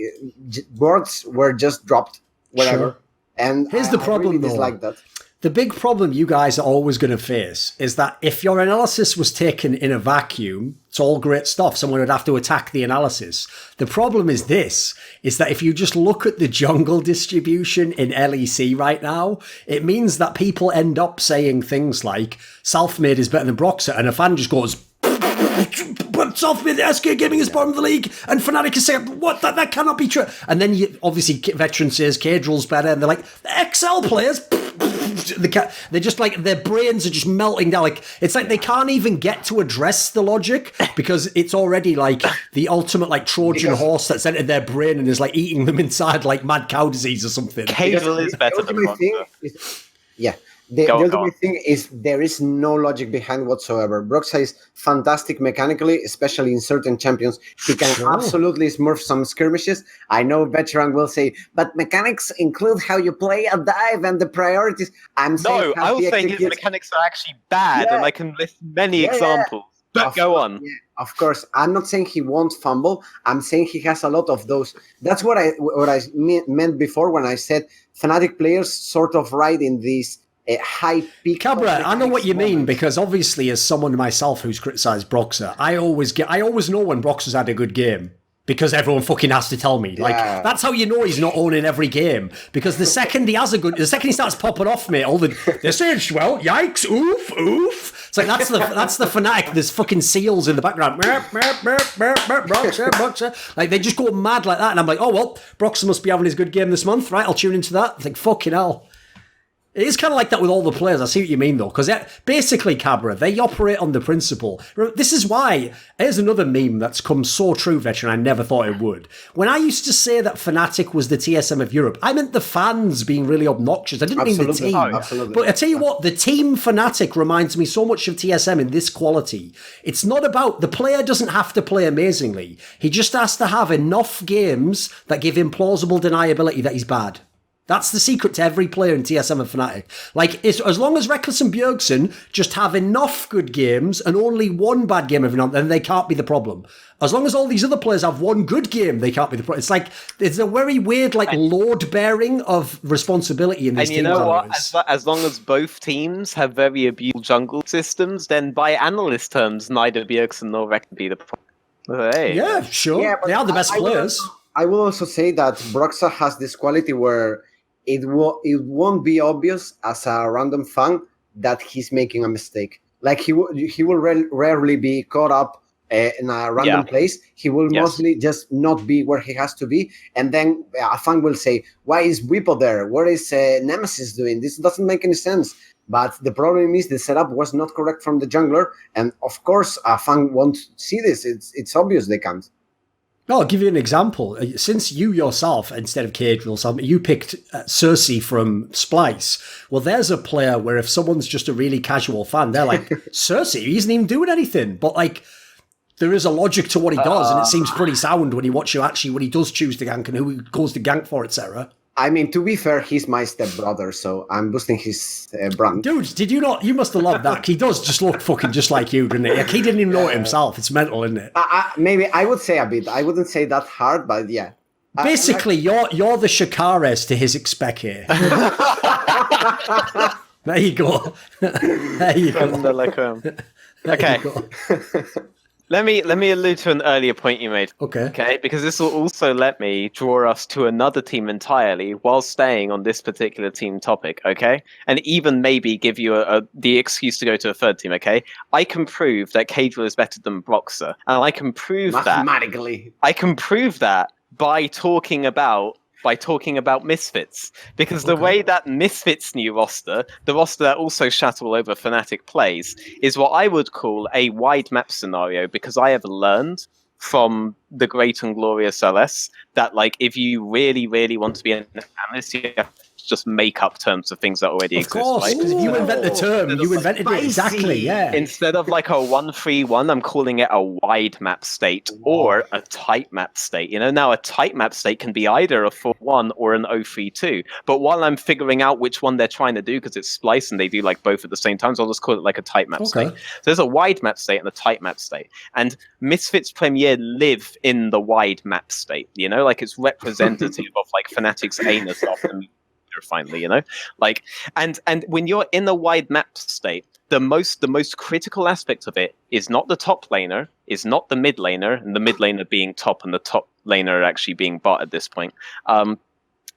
words were just dropped wherever. And here's the problem, really though. dislike that. The big problem you guys are always going to face is that if your analysis was taken in a vacuum, it's all great stuff. Someone would have to attack the analysis. The problem is that if you just look at the jungle distribution in LEC right now, it means that people end up saying things like, Selfmade is better than Broxah, and a fan just goes, but Selfmade, SK Gaming is bottom of the league, and Fnatic is saying, what, that cannot be true. And then obviously Veteran says Cadrill's better, and they're like, the XL players, they're just like, their brains are just melting down. Like, it's like they can't even get to address the logic because it's already like the ultimate like Trojan horse that's entered their brain and is like eating them inside like mad cow disease or something. Cadrill is better than Broxah. The ultimate thing is there is no logic behind whatsoever. Broxah is fantastic mechanically, especially in certain champions. He can absolutely smurf some skirmishes. I know Veteran will say, but mechanics include how you play a dive and the priorities. I will say his mechanics are actually bad, and I can list many examples. But go on. Yeah, of course. I'm not saying he won't fumble. I'm saying he has a lot of those. That's what I meant before when I said Fnatic players sort of ride in these high peak. Cabra, I know what you mean, because obviously as someone myself who's criticised Broxah, I always know when Broxah's had a good game. Because everyone fucking has to tell me. Like, that's how you know he's not owning every game. Because the second he starts popping off, mate, they're saying, well, yikes, oof. It's like, that's the Fnatic. There's fucking seals in the background. Broxah. Like, they just go mad like that. And I'm like, oh, well, Broxah must be having his good game this month, right? I'll tune into that. I think, fucking hell. It is kind of like that with all the players. I see what you mean, though, because basically, Cabra, they operate on the principle. This is why, here's another meme that's come so true, Veteran, I never thought it would. When I used to say that Fnatic was the TSM of Europe, I meant the fans being really obnoxious. I didn't mean the team. Absolutely. But I tell you what, the team Fnatic reminds me so much of TSM in this quality. It's not about, the player doesn't have to play amazingly. He just has to have enough games that give him plausible deniability that he's bad. That's the secret to every player in TSM and Fnatic. Like, as long as Reckless and Bjergsen just have enough good games and only one bad game every now and then, they can't be the problem. As long as all these other players have one good game, they can't be the problem. It's like, it's a very weird, like, load-bearing of responsibility in these teams. And you know what? As long as both teams have very abused jungle systems, then by analyst terms, neither Bjergsen nor Rek can be the problem. Hey. Yeah, sure. Yeah, they are the best players. I will also say that Broxah has this quality where it won't be obvious as a random fan that he's making a mistake. Like he will rarely be caught up in a random place. He will mostly just not be where he has to be. And then a fan will say, why is Whippo there? What is Nemesis doing? This doesn't make any sense. But the problem is the setup was not correct from the jungler. And of course, a fan won't see this. It's obvious they can't. No, I'll give you an example. Since you yourself, instead of Cadrill, you picked Cersei from Splyce. Well, there's a player where if someone's just a really casual fan, they're like, Cersei, he isn't even doing anything. But like, there is a logic to what he does, and it seems pretty sound when you watch him actually, when he does choose to gank and who he goes to gank for, etc. I mean, to be fair, he's my stepbrother, so I'm boosting his brand. Dude, did you not? You must have loved that. He does just look fucking just like you, doesn't he? Like, he didn't even know it himself. It's mental, isn't it? Maybe I would say a bit. I wouldn't say that hard, but yeah. Basically, you're the Shakares to his Expeke. There you go. There you go. Okay. Let me allude to an earlier point you made. Okay. Because this will also let me draw us to another team entirely while staying on this particular team topic, okay? And even maybe give you the excuse to go to a third team, okay? I can prove that Cadrill is better than Broxah, and I can prove mathematically. I can prove that by talking about Misfits, because the way that Misfits' new roster, the roster that also Shat all over Fnatic plays, is what I would call a wide map scenario, because I have learned from the great and glorious LS that, like, if you really, really want to be an analyst, you have to just make up terms of things that already exist. Of course, because if you invent the term, you invented it exactly, yeah. Instead of like a 1-3-1, I'm calling it a wide map state or a tight map state. You know, now a tight map state can be either a 4-1 or an 0-3-2. But while I'm figuring out which one they're trying to do, because it's Splyce and they do like both at the same time, so I'll just call it like a tight map state. So there's a wide map state and a tight map state. And Misfits Premier live in the wide map state, you know, like it's representative of like Fnatic's anus after laner finally, you know? Like, and when you're in a wide map state, the most critical aspect of it is not the top laner, is not the mid laner, and the mid laner being top and the top laner actually being bot at this point.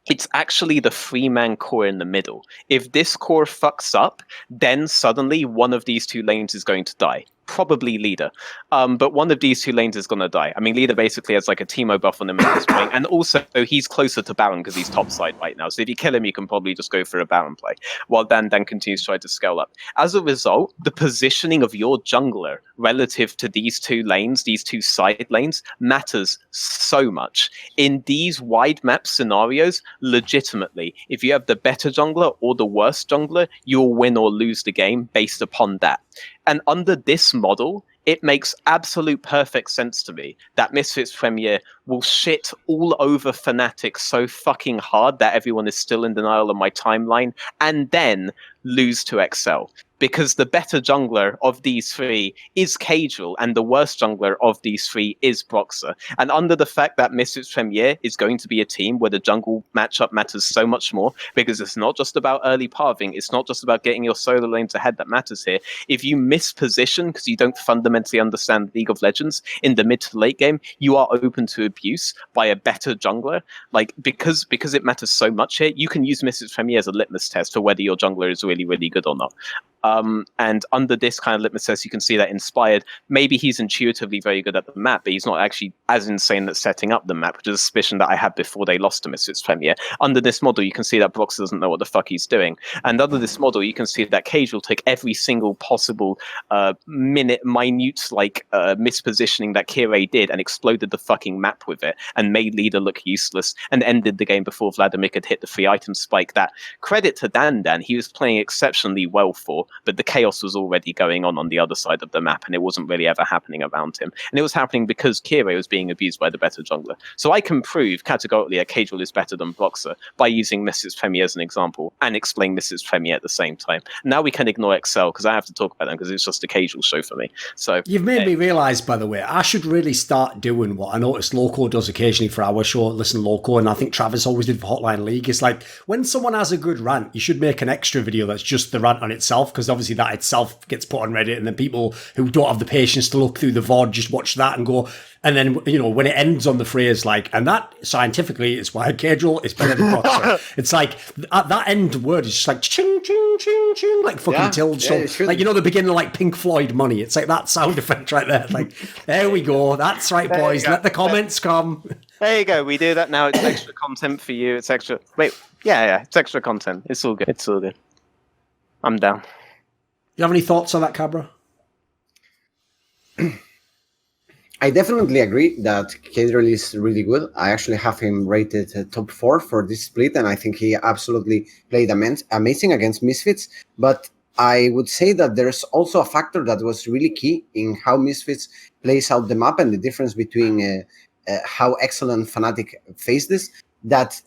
It's actually the 3-man core in the middle. If this core fucks up, then suddenly one of these two lanes is going to die. Probably Leader. But one of these two lanes is going to die. I mean, Leader basically has like a Teemo buff on him at this point. And also, he's closer to Baron because he's top side right now. So if you kill him, you can probably just go for a Baron play. While Dan continues to try to scale up. As a result, the positioning of your jungler relative to these two lanes, these two side lanes, matters so much. In these wide map scenarios, legitimately, if you have the better jungler or the worse jungler, you'll win or lose the game based upon that. And under this model, it makes absolute perfect sense to me that Misfits Premier will shit all over Fnatic so fucking hard that everyone is still in denial on my timeline, and then lose to Excel. Because the better jungler of these three is Cagel, and the worst jungler of these three is Broxer. And under the fact that Misfits Premier is going to be a team where the jungle matchup matters so much more, because it's not just about early pathing, it's not just about getting your solo lanes ahead that matters here. If you miss position because you don't fundamentally understand League of Legends in the mid to late game, you are open to abuse by a better jungler. Like, because it matters so much here, you can use Misfits Premier as a litmus test for whether your jungler is really, really good or not. And under this kind of litmus test, you can see that Inspired, maybe he's intuitively very good at the map, but he's not actually as insane at setting up the map, which is a suspicion that I had before they lost to Misfits Premier. Under this model, you can see that Brox doesn't know what the fuck he's doing. And under this model, you can see that Cage will take every single possible minute, like mispositioning that Kirae did and exploded the fucking map with it and made Leader look useless and ended the game before Vladimir could hit the free item spike. That credit to Dan, he was playing exceptionally well for, but the chaos was already going on the other side of the map, and it wasn't really ever happening around him. And it was happening because Kirae was being abused by the better jungler. So I can prove categorically that Cagel is better than Broxer by using Misfits Premier as an example and explain Misfits Premier at the same time. Now we can ignore Excel because I have to talk about them because it's just a Cagel show for me. So you've made me realise, by the way, I should really start doing what I noticed Loco does occasionally for our show, Listen Loco, and I think Travis always did for Hotline League. It's like when someone has a good rant, you should make an extra video that's just the rant on itself, because obviously that itself gets put on Reddit, and then people who don't have the patience to look through the VOD just watch that and go, and then, you know, when it ends on the phrase like, and that scientifically is why Cagel is better than Broxer. It's like that end word is just like ching ching ching ching, like fucking tilde. So like, you know, the beginning of like Pink Floyd Money. It's like that sound effect right there. Like, there we go. That's right, boys. Let the comments come. There you go. We do that now. It's extra content for you. It's extra. Wait, yeah. It's extra content. It's all good. It's all good. I'm down. You have any thoughts on that, Cabra? I definitely agree that Cagel is really good. I actually have him rated top 4 for this split, and I think he absolutely played amazing against Misfits. But I would say that there's also a factor that was really key in how Misfits plays out the map and the difference between how excellent Fnatic faced this. That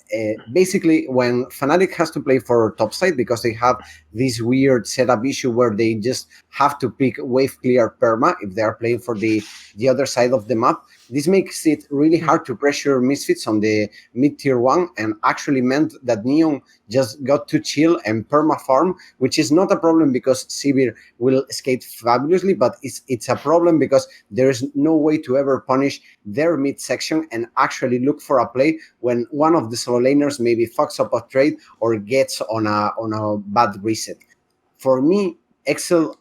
basically when Fnatic has to play for topside because they have this weird setup issue where they just have to pick wave clear perma if they are playing for the other side of the map, this makes it really hard to pressure Misfits on the mid tier 1, and actually meant that Neon just got to chill and perma farm, which is not a problem because Sivir will skate fabulously, but it's a problem because there is no way to ever punish their mid section and actually look for a play when one of the solo laners maybe fucks up a trade or gets on a bad reset. For me, Excel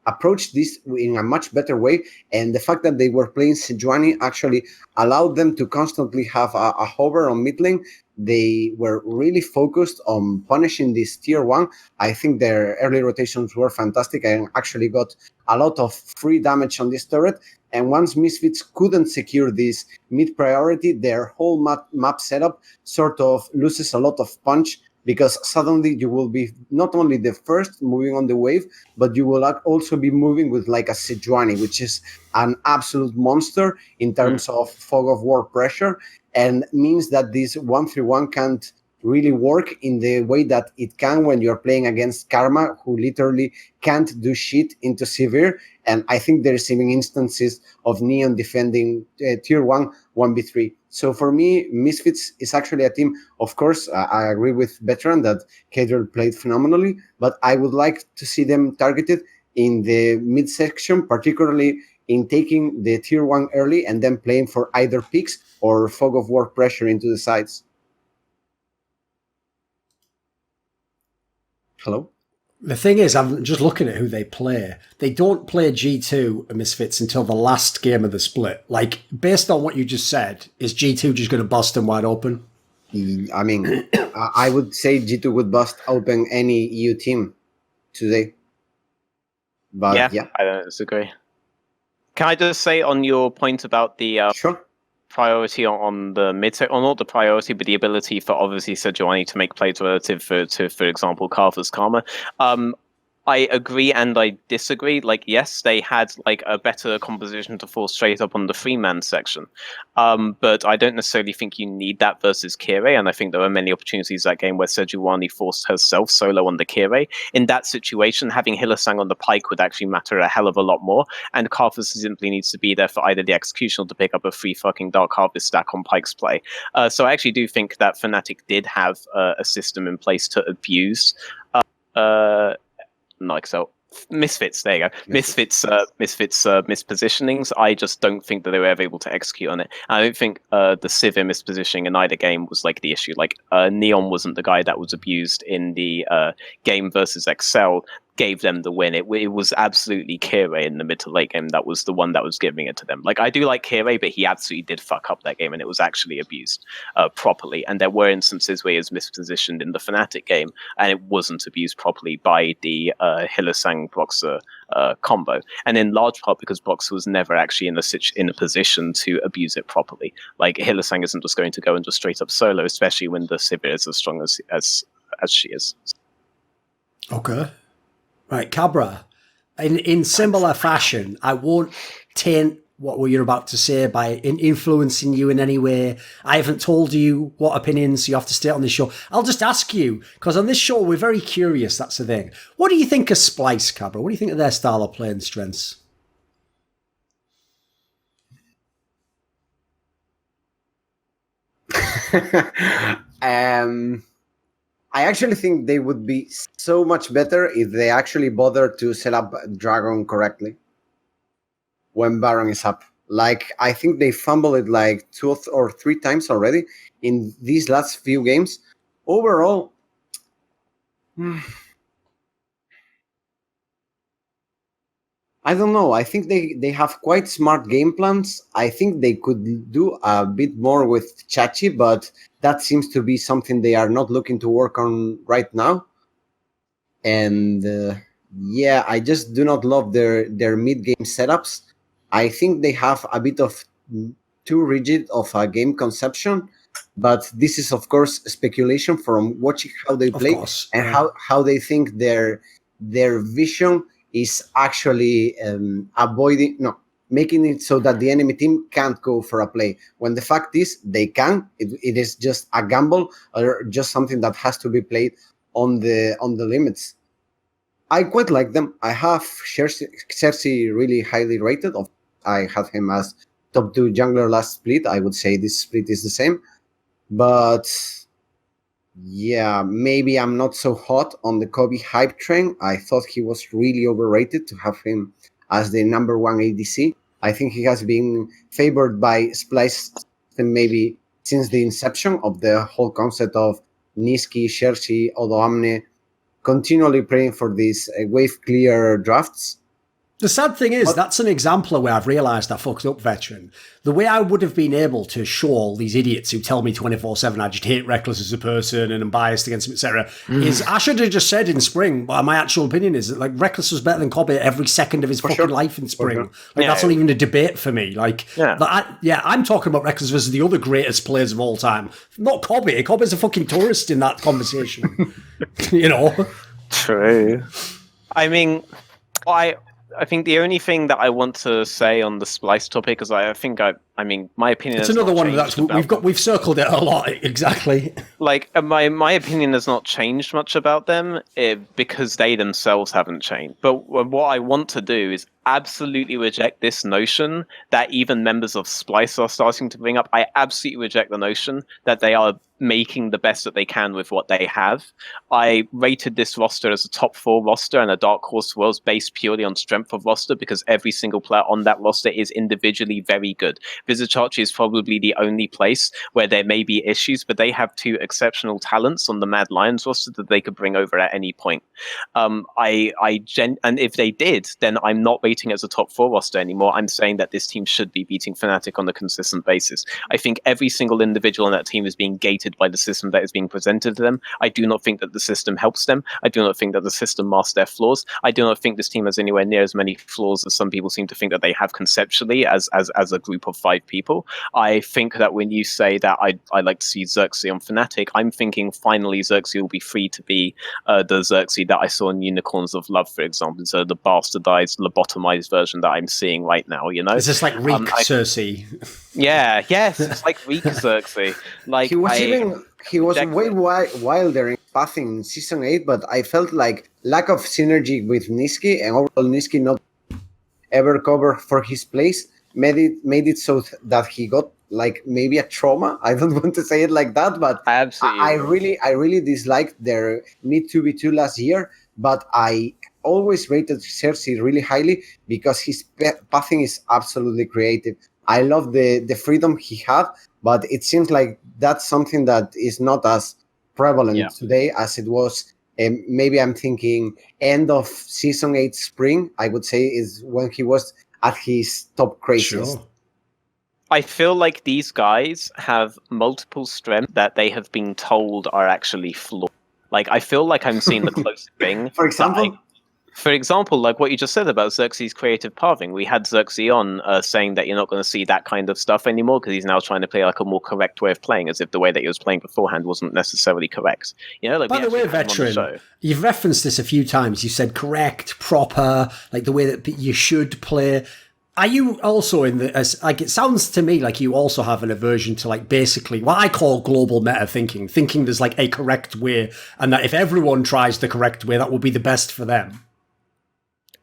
approached this in a much better way, and the fact that they were playing Sejuani actually allowed them to constantly have a hover on mid lane. They were really focused on punishing this tier 1. I think their early rotations were fantastic and actually got a lot of free damage on this turret. And once Misfits couldn't secure this mid priority, their whole map setup sort of loses a lot of punch, because suddenly you will be not only the first moving on the wave, but you will also be moving with like a Sejuani, which is an absolute monster in terms of fog of war pressure, and means that this 1-3-1 can't really work in the way that it can when you're playing against Karma, who literally can't do shit into Severe. And I think there's even instances of Neon defending tier 1 1v3. So for me, Misfits is actually a team. Of course, I agree with Veteran that Cadrel played phenomenally, but I would like to see them targeted in the midsection, particularly in taking the tier 1 early and then playing for either picks or fog of war pressure into the sides. Hello? The thing is, I'm just looking at who they play. They don't play G2 and Misfits until the last game of the split. Like, based on what you just said, is G2 just going to bust them wide open? I mean, I would say G2 would bust open any EU team today. But yeah. I don't disagree. Can I just say on your point about the sure. priority on the mid, or not the priority, but the ability for obviously Sejuani to make plays relative to, for example, Carver's Karma. I agree and I disagree. Like, yes, they had like a better composition to fall straight up on the free-man section. But I don't necessarily think you need that versus Kirae, and I think there were many opportunities that game where Sejuani forced herself solo on the Kirae. In that situation, having Hylissang on the pike would actually matter a hell of a lot more, and Carthus simply needs to be there for either the execution or to pick up a free fucking Dark Harvest stack on Pike's play. So I actually do think that Fnatic did have a system in place to abuse Misfits, there you go. Misfits mispositionings. I just don't think that they were ever able to execute on it. I don't think the Sivir mispositioning in either game was like the issue. Like Neon wasn't the guy that was abused in the game versus Excel. Gave them the win. It was absolutely Kirae in the mid to late game that was the one that was giving it to them. Like, I do like Kirae, but he absolutely did fuck up that game, and it was actually abused properly. And there were instances where he was mispositioned in the Fnatic game, and it wasn't abused properly by the Hylissang Broxer combo. And in large part because Broxer was never actually in a position to abuse it properly. Like, Hylissang isn't just going to go and just straight up solo, especially when the Sivir is as strong as she is. Okay. Right, Cabra, in similar fashion, I won't taint what you're about to say by influencing you in any way. I haven't told you what opinions you have to state on this show. I'll just ask you, because on this show, we're very curious, that's the thing. What do you think of Splyce, Cabra? What do you think of their style of play and strengths? I actually think they would be so much better if they actually bother to set up Dragon correctly when Baron is up. Like, I think they fumbled it like 2 or 3 times already in these last few games. Overall, I don't know. I think they have quite smart game plans. I think they could do a bit more with Chachi, but that seems to be something they are not looking to work on right now. And yeah, I just do not love their mid-game setups. I think they have a bit of too rigid of a game conception, but this is, of course, speculation from watching how they play and how they think their vision is actually making it so that the enemy team can't go for a play. When the fact is they can, it is just a gamble or just something that has to be played on the limits. I quite like them. I have Xerxes really highly rated. I have him as top 2 jungler last split. I would say this split is the same. But yeah, maybe I'm not so hot on the Kobe hype train. I thought he was really overrated to have him as the number 1 ADC. I think he has been favored by Splyce maybe since the inception of the whole concept of Niski, Xerxes, Odoamne, continually praying for these wave clear drafts. The sad thing is, that's an example of where I've realised I fucked up, Veteran. The way I would have been able to show all these idiots who tell me 24/7 I just hate Reckless as a person and I'm biased against him, etc., is I should have just said in spring, well, my actual opinion is that like Reckless was better than Kobe every second of his fucking life in spring. Like that's not even a debate for me. Like, I'm talking about Reckless versus the other greatest players of all time, not Kobe. Kobe's a fucking tourist in that conversation. You know? True. I mean, I think the only thing that I want to say on the Splyce topic is I think I mean, my opinion. It's another one that's we've circled it a lot. Exactly. Like my opinion has not changed much about them because they themselves haven't changed. But what I want to do is absolutely reject this notion that even members of Splyce are starting to bring up. I absolutely reject the notion that they are making the best that they can with what they have. I rated this roster as a top 4 roster and a dark horse was based purely on strength of roster because every single player on that roster is individually very good. Vizicsarchi is probably the only place where there may be issues, but they have 2 exceptional talents on the Mad Lions roster that they could bring over at any point. And if they did, then I'm not rating it as a top 4 roster anymore. I'm saying that this team should be beating Fnatic on a consistent basis. I think every single individual on that team is being gated by the system that is being presented to them. I do not think that the system helps them. I do not think that the system masks their flaws. I do not think this team has anywhere near as many flaws as some people seem to think that they have conceptually as a group of 5 people. I think that when you say that I like to see Xerxes on Fnatic, I'm thinking finally Xerxes will be free to be the Xerxes that I saw in Unicorns of Love, for example. So the bastardized, lobotomized version that I'm seeing right now, you know? Is this like Reek Cersei? Yeah, yes, it's like Reek Xerxes. Like he was way wilder in pathing in Season 8, but I felt like lack of synergy with Nisqy and overall Nisqy not ever cover for his place made it so that he got like maybe a trauma. I don't want to say it like that, but absolutely. I really disliked their mid 2v2 last year, but I always rated Cersei really highly because his pathing is absolutely creative. I love the freedom he had, but it seems like that's something that is not as prevalent today as it was. Maybe I'm thinking end of Season 8 spring, I would say, is when he was at his top craziest. Sure. I feel like these guys have multiple strengths that they have been told are actually flawed. Like, I feel like I'm seeing the closest thing. For example, like what you just said about Xerxes' creative pathing. We had Xerxes on saying that you're not going to see that kind of stuff anymore because he's now trying to play like a more correct way of playing, as if the way that he was playing beforehand wasn't necessarily correct. You know, like, by the way, Veteran, you've referenced this a few times. You said correct, proper, like the way that you should play. Are you also like, it sounds to me like you also have an aversion to like basically what I call global meta thinking there's like a correct way and that if everyone tries the correct way, that will be the best for them.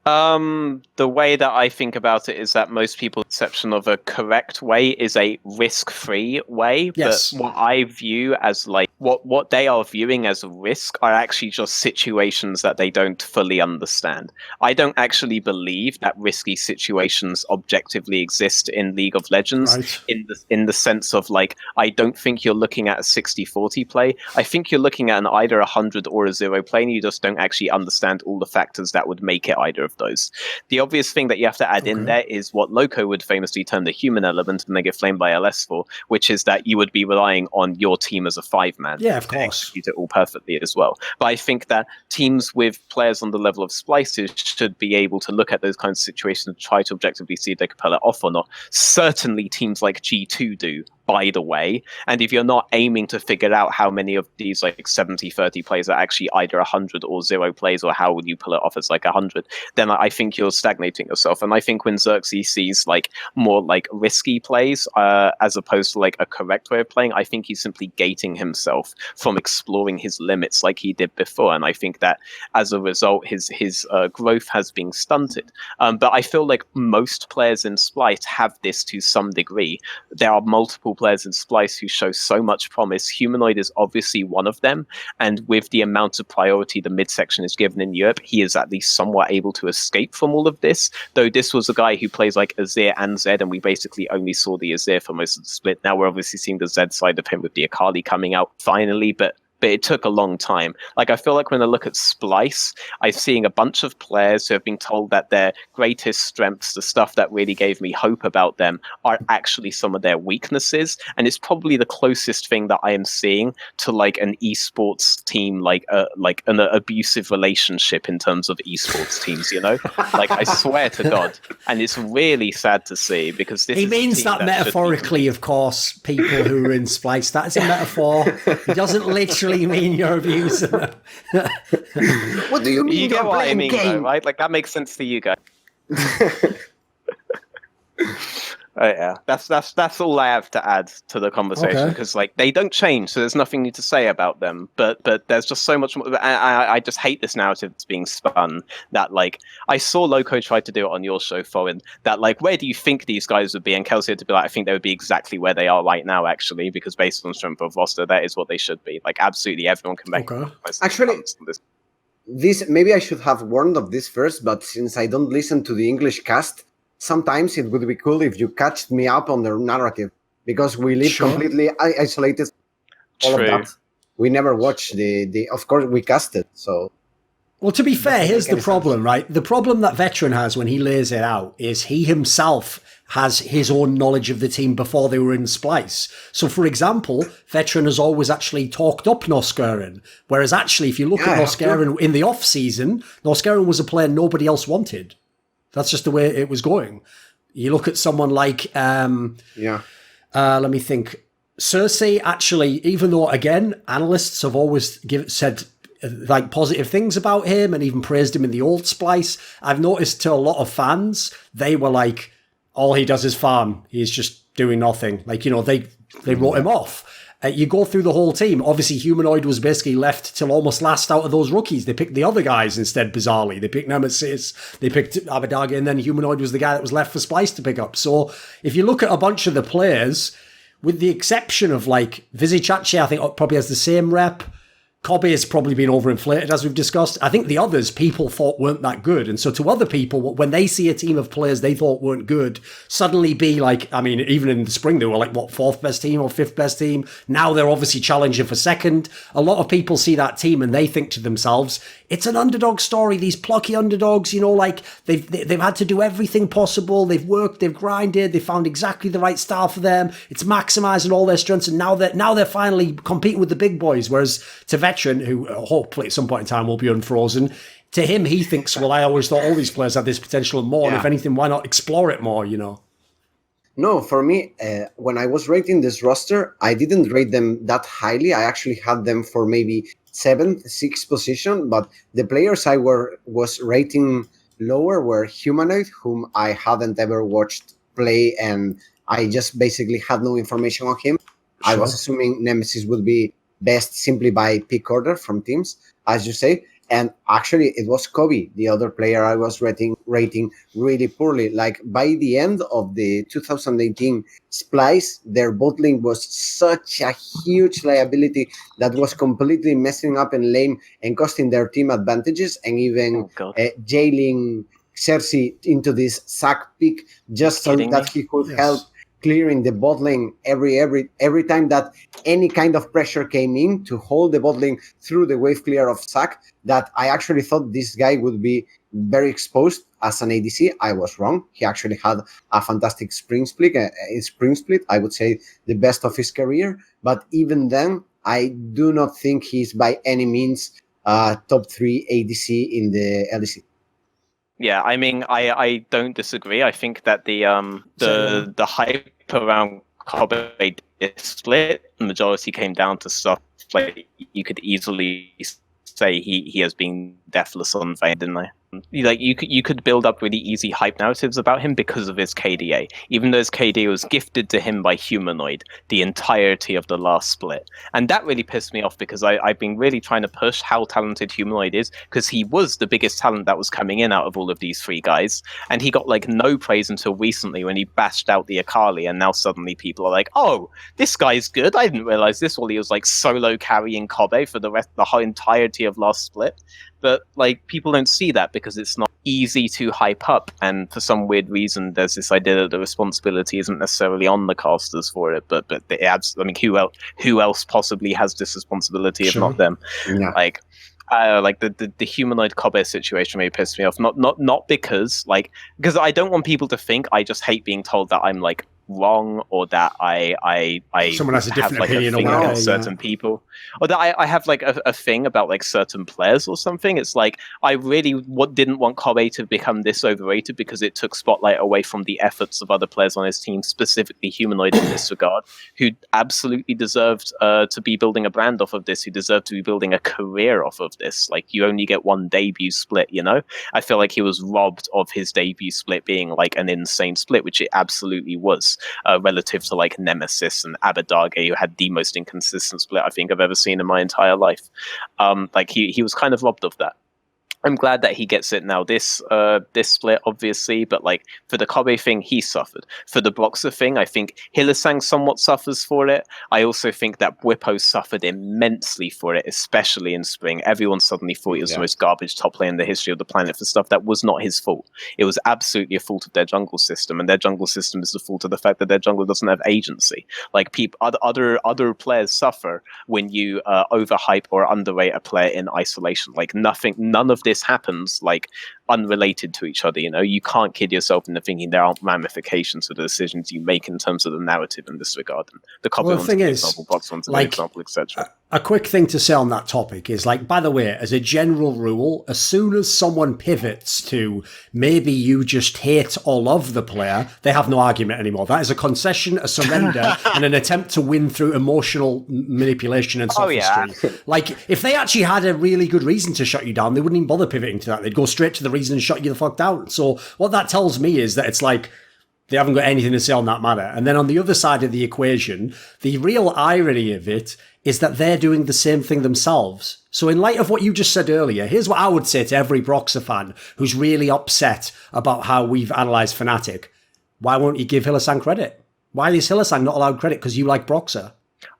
The way that I think about it is that most people's perception of a correct way is a risk-free way. Yes. But what I view as like what they are viewing as a risk are actually just situations that they don't fully understand. I don't actually believe that risky situations objectively exist in League of Legends, right, in the sense of like, I don't think you're looking at a 60-40 play. I think you're looking at an either 100 or a 0 play, and you just don't actually understand all the factors that would make it either of those. The obvious thing that you have to add in there is what Loco would famously term the human element, and they get flamed by LS for, which is that you would be relying on your team as a 5-man. Yeah, of course. Execute it all perfectly as well. But I think that teams with players on the level of Splyce should be able to look at those kinds of situations and try to objectively see if they can pull it off or not. Certainly teams like G2 do, by the way. And if you're not aiming to figure out how many of these like 70-30 plays are actually either 100 or 0 plays, or how would you pull it off as like 100, then I think you're stagnating yourself. And I think when Xerxes sees like more like risky plays as opposed to like a correct way of playing, I think he's simply gating himself from exploring his limits like he did before. And I think that as a result, his growth has been stunted. But I feel like most players in Splyce have this to some degree. There are multiple players in Splyce who show so much promise. Humanoid is obviously one of them, and with the amount of priority the midsection is given in Europe, he is at least somewhat able to escape from all of this, though this was a guy who plays like Azir and Zed, and we basically only saw the Azir for most of the split. Now we're obviously seeing the Zed side of him with the Akali coming out finally, but it took a long time. Like, I feel like when I look at Splyce, I'm seeing a bunch of players who have been told that their greatest strengths, the stuff that really gave me hope about them, are actually some of their weaknesses. And it's probably the closest thing that I am seeing to like an esports team, like an abusive relationship in terms of esports teams, you know? Like, I swear to God. And it's really sad to see, because this he means that metaphorically, of course, people who are in Splyce. That is a metaphor. He doesn't literally mean your views. What do you mean? You get what I mean, though, right? Like, that makes sense to you guys. Yeah, that's all I have to add to the conversation, because like they don't change, so there's nothing new to say about them. But there's just so much more. I just hate this narrative that's being spun. That like I saw Loco try to do it on your show, Thorin. That like, where do you think these guys would be? And Kelsey had to be like, I think they would be exactly where they are right now, actually, because based on strength of roster, that is what they should be. Like absolutely, everyone can make. Actually, this maybe I should have warned of this first, but since I don't listen to the English cast, sometimes it would be cool if you catched me up on the narrative, because we live completely isolated. All of that. We never watched the. Of course, we casted. So, well, to be fair, here's the problem, right? The problem that Veteran has when he lays it out is he himself has his own knowledge of the team before they were in Splyce. So, for example, Veteran has always actually talked up Norscarin, whereas actually, if you look at Norscarin in the off season, Norscarin was a player nobody else wanted. That's just the way it was going. You look at someone like, let me think. Cersei, actually, even though, again, analysts have always said like positive things about him and even praised him in the old Splyce, I've noticed to a lot of fans, they were like, all he does is farm. He's just doing nothing. Like, you know, they wrote him off. You go through the whole team. Obviously, Humanoid was basically left till almost last out of those rookies. They picked the other guys instead, bizarrely. They picked Nemesis, they picked Abadage, and then Humanoid was the guy that was left for Splyce to pick up. So if you look at a bunch of the players, with the exception of like Vizicache, I think probably has the same rep. Kobe has probably been overinflated, as we've discussed. I think the others people thought weren't that good. And so to other people, when they see a team of players they thought weren't good, suddenly be like, I mean, even in the spring, they were like, what, 4th best team or 5th best team? Now they're obviously challenging for 2nd. A lot of people see that team and they think to themselves, it's an underdog story. These plucky underdogs, you know, like they've had to do everything possible. They've worked, they've grinded, they found exactly the right style for them. It's maximizing all their strengths. And now they're finally competing with the big boys. Whereas to Veteran, who hopefully at some point in time will be unfrozen, to him, he thinks, well, I always thought all these players had this potential and more. And if anything, why not explore it more, you know? No, for me, when I was rating this roster, I didn't rate them that highly. I actually had them for maybe 7th, 6th position, but the players I was rating lower were Humanoid, whom I hadn't ever watched play, and I just basically had no information on him. Sure. I was assuming Nemesis would be best simply by pick order from teams, as you say. And actually, it was Kobe, the other player I was rating really poorly. Like by the end of the 2018 Splyce, their bot lane was such a huge liability that was completely messing up in lane and costing their team advantages, and even jailing Cersei into this sack pick just so that he could help clearing the bot lane every time that any kind of pressure came in to hold the bot lane through the wave clear of sack. That I actually thought this guy would be very exposed as an ADC. I was wrong. He actually had a fantastic spring split. I would say the best of his career. But even then, I do not think he's by any means top 3 ADC in the LEC. Yeah, I mean, I don't disagree. I think that the hype around Kobe split, the majority came down to stuff like you could easily say he has been deathless on Vayne, didn't I? Like you could build up really easy hype narratives about him because of his KDA, even though his KDA was gifted to him by Humanoid the entirety of the last split. And that really pissed me off, because I've been really trying to push how talented Humanoid is, because he was the biggest talent that was coming in out of all of these 3 guys, and he got like no praise until recently when he bashed out the Akali, and now suddenly people are like, oh, this guy's good, I didn't realize this, while he was like solo carrying Kobe for the whole entirety of last split. But like people don't see that because it's not easy to hype up, and for some weird reason, there's this idea that the responsibility isn't necessarily on the casters for it. But it adds. I mean, who else possibly has this responsibility if not them? Yeah. Like the Humanoid Kobe situation really pissed me off. Not because I don't want people to think I just hate being told that I'm like wrong, or that I someone has a different have, like, opinion a thing on why, against certain people, or that I have like a thing about like certain players or something. It's like I really didn't want Kobe to become this overrated because it took spotlight away from the efforts of other players on his team, specifically Humanoid in this regard, who absolutely deserved to be building a brand off of this, who deserved to be building a career off of this. Like, you only get one debut split, you know? I feel like he was robbed of his debut split being like an insane split, which it absolutely was. Relative to like Nemesis and Abadage, who had the most inconsistent split I think I've ever seen in my entire life. Like he was kind of robbed of that. I'm glad that he gets it now. This split, obviously, but like for the Kobe thing, he suffered. For the Boxer thing, I think Hylissang somewhat suffers for it. I also think that Bwipo suffered immensely for it, especially in spring. Everyone suddenly thought he was the most garbage top player in the history of the planet for stuff that was not his fault. It was absolutely a fault of their jungle system, and their jungle system is the fault of the fact that their jungle doesn't have agency. Like other players suffer when you overhype or underrate a player in isolation. Like none of this happens like unrelated to each other. You know, you can't kid yourself into thinking there aren't ramifications for the decisions you make in terms of the narrative in this regard. And the thing is, example, Box one's an example, etc. A quick thing to say on that topic is, like, by the way, as a general rule, as soon as someone pivots to maybe you just hate or love the player, they have no argument anymore. That is a concession, a surrender, and an attempt to win through emotional manipulation and sophistry. Like, if they actually had a really good reason to shut you down, they wouldn't even bother pivoting to that. They'd go straight to the reason and shut you the fuck down. So what that tells me is that it's like, they haven't got anything to say on that matter. And then on the other side of the equation, the real irony of it is that they're doing the same thing themselves. So in light of what you just said earlier, here's what I would say to every Broxer fan who's really upset about how we've analysed Fnatic. Why won't you give Hylissang credit? Why is Hylissang not allowed credit? Because you like Broxer.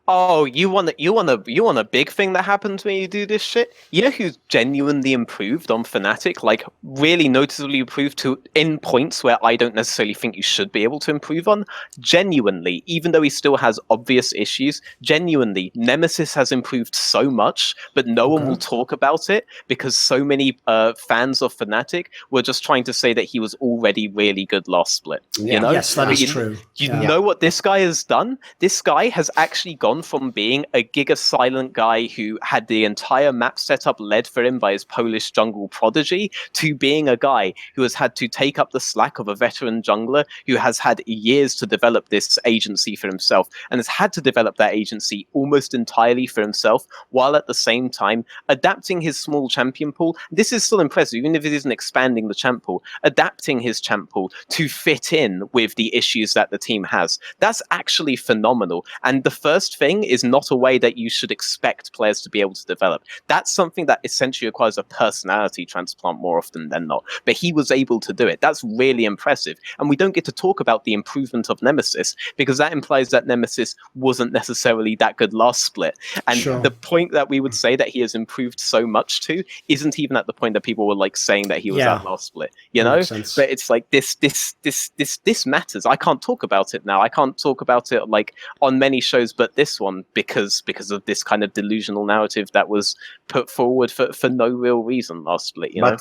Oh, you want a big thing that happens when you do this shit? You know who's genuinely improved on Fnatic? Like, really noticeably improved in points where I don't necessarily think you should be able to improve on? Genuinely, even though he still has obvious issues, genuinely, Nemesis has improved so much, but no one will talk about it because so many fans of Fnatic were just trying to say that he was already really good last split. Yeah. You know? Yes, that is true. You know what this guy has done? This guy has actually gone from being a giga silent guy who had the entire map setup led for him by his Polish jungle prodigy to being a guy who has had to take up the slack of a veteran jungler who has had years to develop this agency for himself and has had to develop that agency almost entirely for himself while at the same time adapting his small champion pool. This is still impressive, even if it isn't expanding the champ pool, adapting his champ pool to fit in with the issues that the team has. That's actually phenomenal. And the first thing is not a way that you should expect players to be able to develop. That's something that essentially requires a personality transplant more often than not. But he was able to do it. That's really impressive. And we don't get to talk about the improvement of Nemesis because that implies that Nemesis wasn't necessarily that good last split. And the point that we would say that he has improved so much to isn't even at the point that people were like saying that he was that last split. You know? But it's like this matters. I can't talk about it now. I can't talk about it like on many shows, but this one because of this kind of delusional narrative that was put forward for no real reason last split, you know?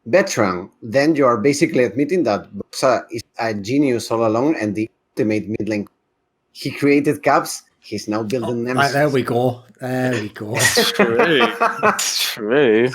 Veteran, then you are basically admitting that Boxa is a genius all along and the ultimate mid lane. He created Caps, he's now building them. Right, there we go. It's true. It's true.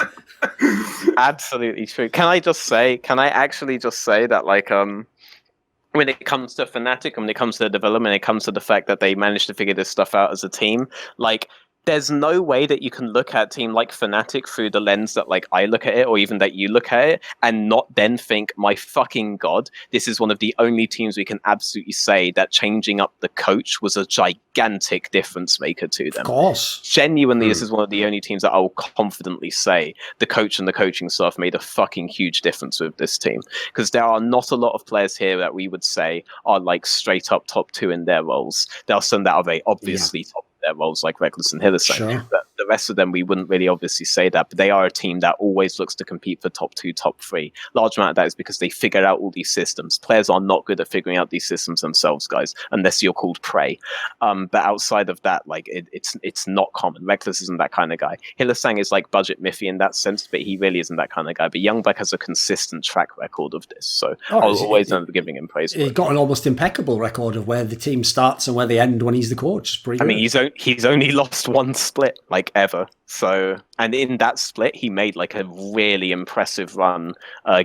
Absolutely true. Can I actually just say that, like, when it comes to Fnatic, when it comes to the development, it comes to the fact that they managed to figure this stuff out as a team, like, there's no way that you can look at a team like Fnatic through the lens that like I look at it or even that you look at it and not then think, my fucking God, this is one of the only teams we can absolutely say that changing up the coach was a gigantic difference maker to them. Of course. Genuinely, this is one of the only teams that I will confidently say the coach and the coaching staff made a fucking huge difference with this team. Because there are not a lot of players here that we would say are like straight up top two in their roles. There are some that are very obviously top their roles, like Reckless and Hylissang. But the rest of them, we wouldn't really obviously say that, but they are a team that always looks to compete for top 2, top 3. Large amount of that is because they figured out all these systems. Players are not good at figuring out these systems themselves, guys, unless you're called prey. But outside of that, like it's not common. Reckless isn't that kind of guy. Hylissang is like budget Miffy in that sense, but he really isn't that kind of guy. But Youngbuck has a consistent track record of this, so I'll always end up giving him praise. He's got an almost impeccable record of where the team starts and where they end when he's the coach. It's pretty good. I mean, he's only lost one split, like, ever. So, and in that split, he made like a really impressive run,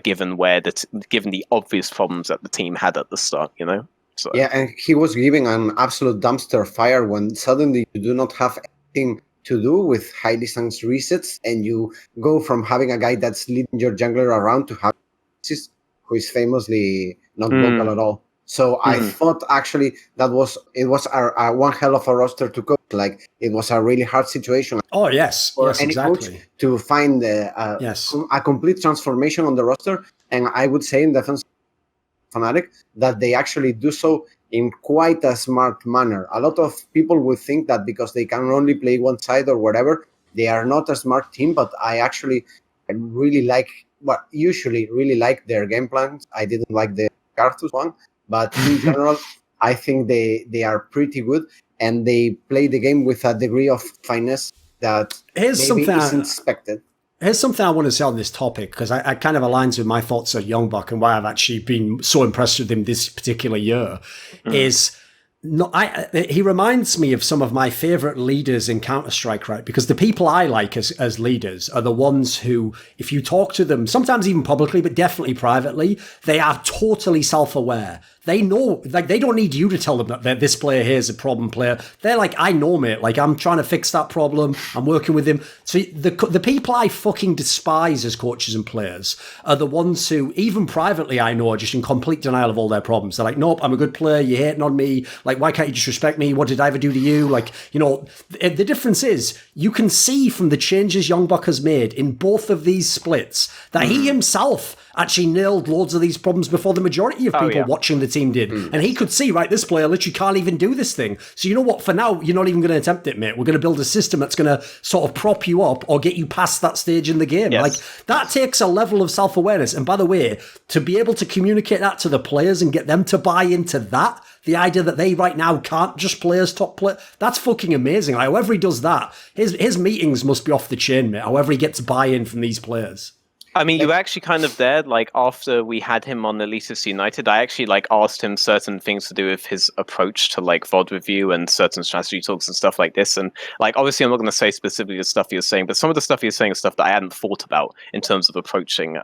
given the obvious problems that the team had at the start, you know. So. Yeah, and he was giving an absolute dumpster fire when suddenly you do not have anything to do with Hylissang's resets, and you go from having a guy that's leading your jungler around to have who is famously not vocal at all. So I thought actually it was a one hell of a roster to coach. Like, it was a really hard situation. Oh yes, for yes, any exactly. coach to find a complete transformation on the roster, and I would say in defense Fnatic that they actually do so in quite a smart manner. A lot of people would think that because they can only play one side or whatever, they are not a smart team, but I usually really like their game plans. I didn't like the Carthus one, but in general, I think they are pretty good, and they play the game with a degree of finesse that isn't expected. Here's something I want to say on this topic, because I kind of aligns with my thoughts of Youngbuck and why I've actually been so impressed with him this particular year. He reminds me of some of my favorite leaders in Counter-Strike, right? Because the people I like as leaders are the ones who, if you talk to them, sometimes even publicly, but definitely privately, they are totally self-aware. They know, like, they don't need you to tell them that this player here is a problem player. They're like, I know, mate. Like, I'm trying to fix that problem. I'm working with him. So the people I fucking despise as coaches and players are the ones who, even privately, I know are just in complete denial of all their problems. They're like, nope, I'm a good player. You're hating on me. Like, why can't you just respect me? What did I ever do to you? Like, you know, the difference is you can see from the changes Youngbuck has made in both of these splits that he himself actually nailed loads of these problems before the majority of people watching the team did. And he could see, right, this player literally can't even do this thing. So you know what? For now, you're not even going to attempt it, mate. We're going to build a system that's going to sort of prop you up or get you past that stage in the game. Yes. Like, that takes a level of self-awareness. And by the way, to be able to communicate that to the players and get them to buy into that, the idea that they right now can't just play as top player, that's fucking amazing. Like, however he does that, his meetings must be off the chain, mate. However he gets buy-in from these players. I mean, you were actually kind of there, like, after we had him on Elitists United, I actually, like, asked him certain things to do with his approach to, like, VOD review and certain strategy talks and stuff like this. And, like, obviously I'm not going to say specifically the stuff he was saying, but some of the stuff he was saying is stuff that I hadn't thought about in terms of approaching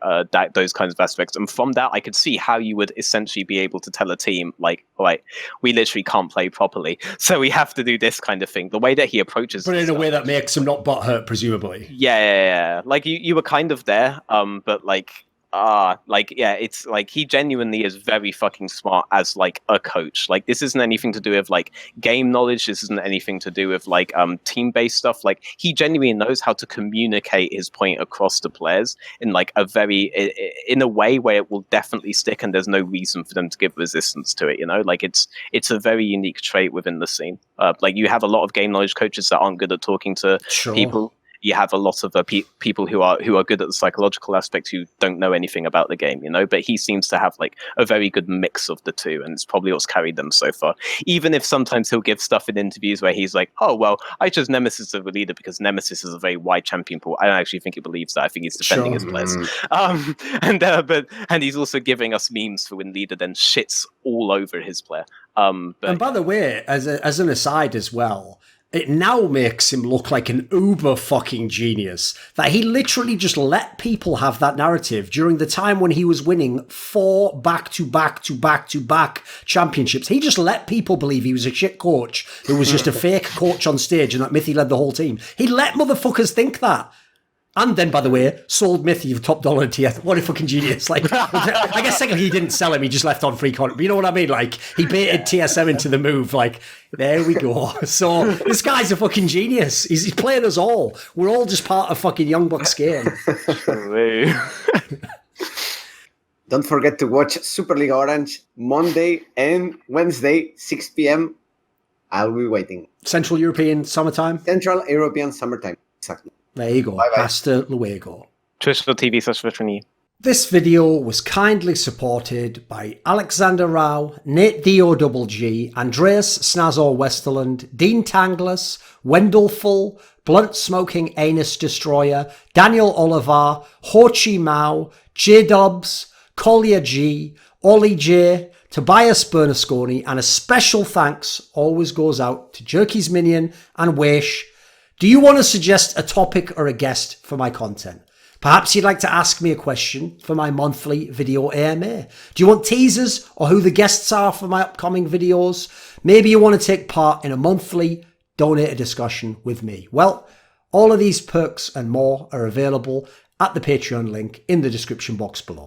those kinds of aspects. And from that, I could see how you would essentially be able to tell a team, like, all right, we literally can't play properly, so we have to do this kind of thing. The way that he approaches but in a way that makes him not butthurt, presumably. Yeah. Like, you were kind of there, but it's like he genuinely is very fucking smart as, like, a coach. Like, this isn't anything to do with, like, game knowledge. This isn't anything to do with, like, team-based stuff. Like, he genuinely knows how to communicate his point across to players in, like, in a way where it will definitely stick, and there's no reason for them to give resistance to it. You know, like, it's a very unique trait within the scene. Like, you have a lot of game knowledge coaches that aren't good at talking to people. You have a lot of people who are good at the psychological aspect who don't know anything about the game, you know. But he seems to have, like, a very good mix of the two, and it's probably what's carried them so far. Even if sometimes he'll give stuff in interviews where he's like, "Oh well, I chose Nemesis as a leader because Nemesis is a very wide champion pool." I don't actually think he believes that. I think he's defending his players. And he's also giving us memes for when leader then shits all over his player. And by the way, as an aside as well, it now makes him look like an uber fucking genius that he literally just let people have that narrative during the time when he was winning 4 back-to-back championships. He just let people believe he was a shit coach who was just a fake coach on stage and that Mithy led the whole team. He let motherfuckers think that. And then, by the way, sold Mithy for top dollar in TS. What a fucking genius. Like, I guess secondly, he didn't sell him. He just left on free content. But you know what I mean? Like, he baited TSM into the move. Like, there we go. So, this guy's a fucking genius. He's playing us all. We're all just part of fucking Youngbuck's game. Don't forget to watch Super League Orange Monday and Wednesday, 6 p.m. I'll be waiting. Central European summertime? Central European summertime. Exactly. There you go. Bye-bye. Hasta luego. Twitch.tv/Veteran. This video was kindly supported by Alexander Rao, NateDOhDoubleG, Andreas Snazore Westerlund, Dean Tanglis, Wendelful, Blunt Smoking Anus Destroyer, Daniel Olivar, Chi Mao, JDubs, Kolja G, OllieJ, Tobias Bernasconi, and a special thanks always goes out to Jerky's Minion and weixz. Do you want to suggest a topic or a guest for my content? Perhaps you'd like to ask me a question for my monthly video AMA. Do you want teasers or who the guests are for my upcoming videos? Maybe you want to take part in a monthly donator discussion with me. Well, all of these perks and more are available at the Patreon link in the description box below.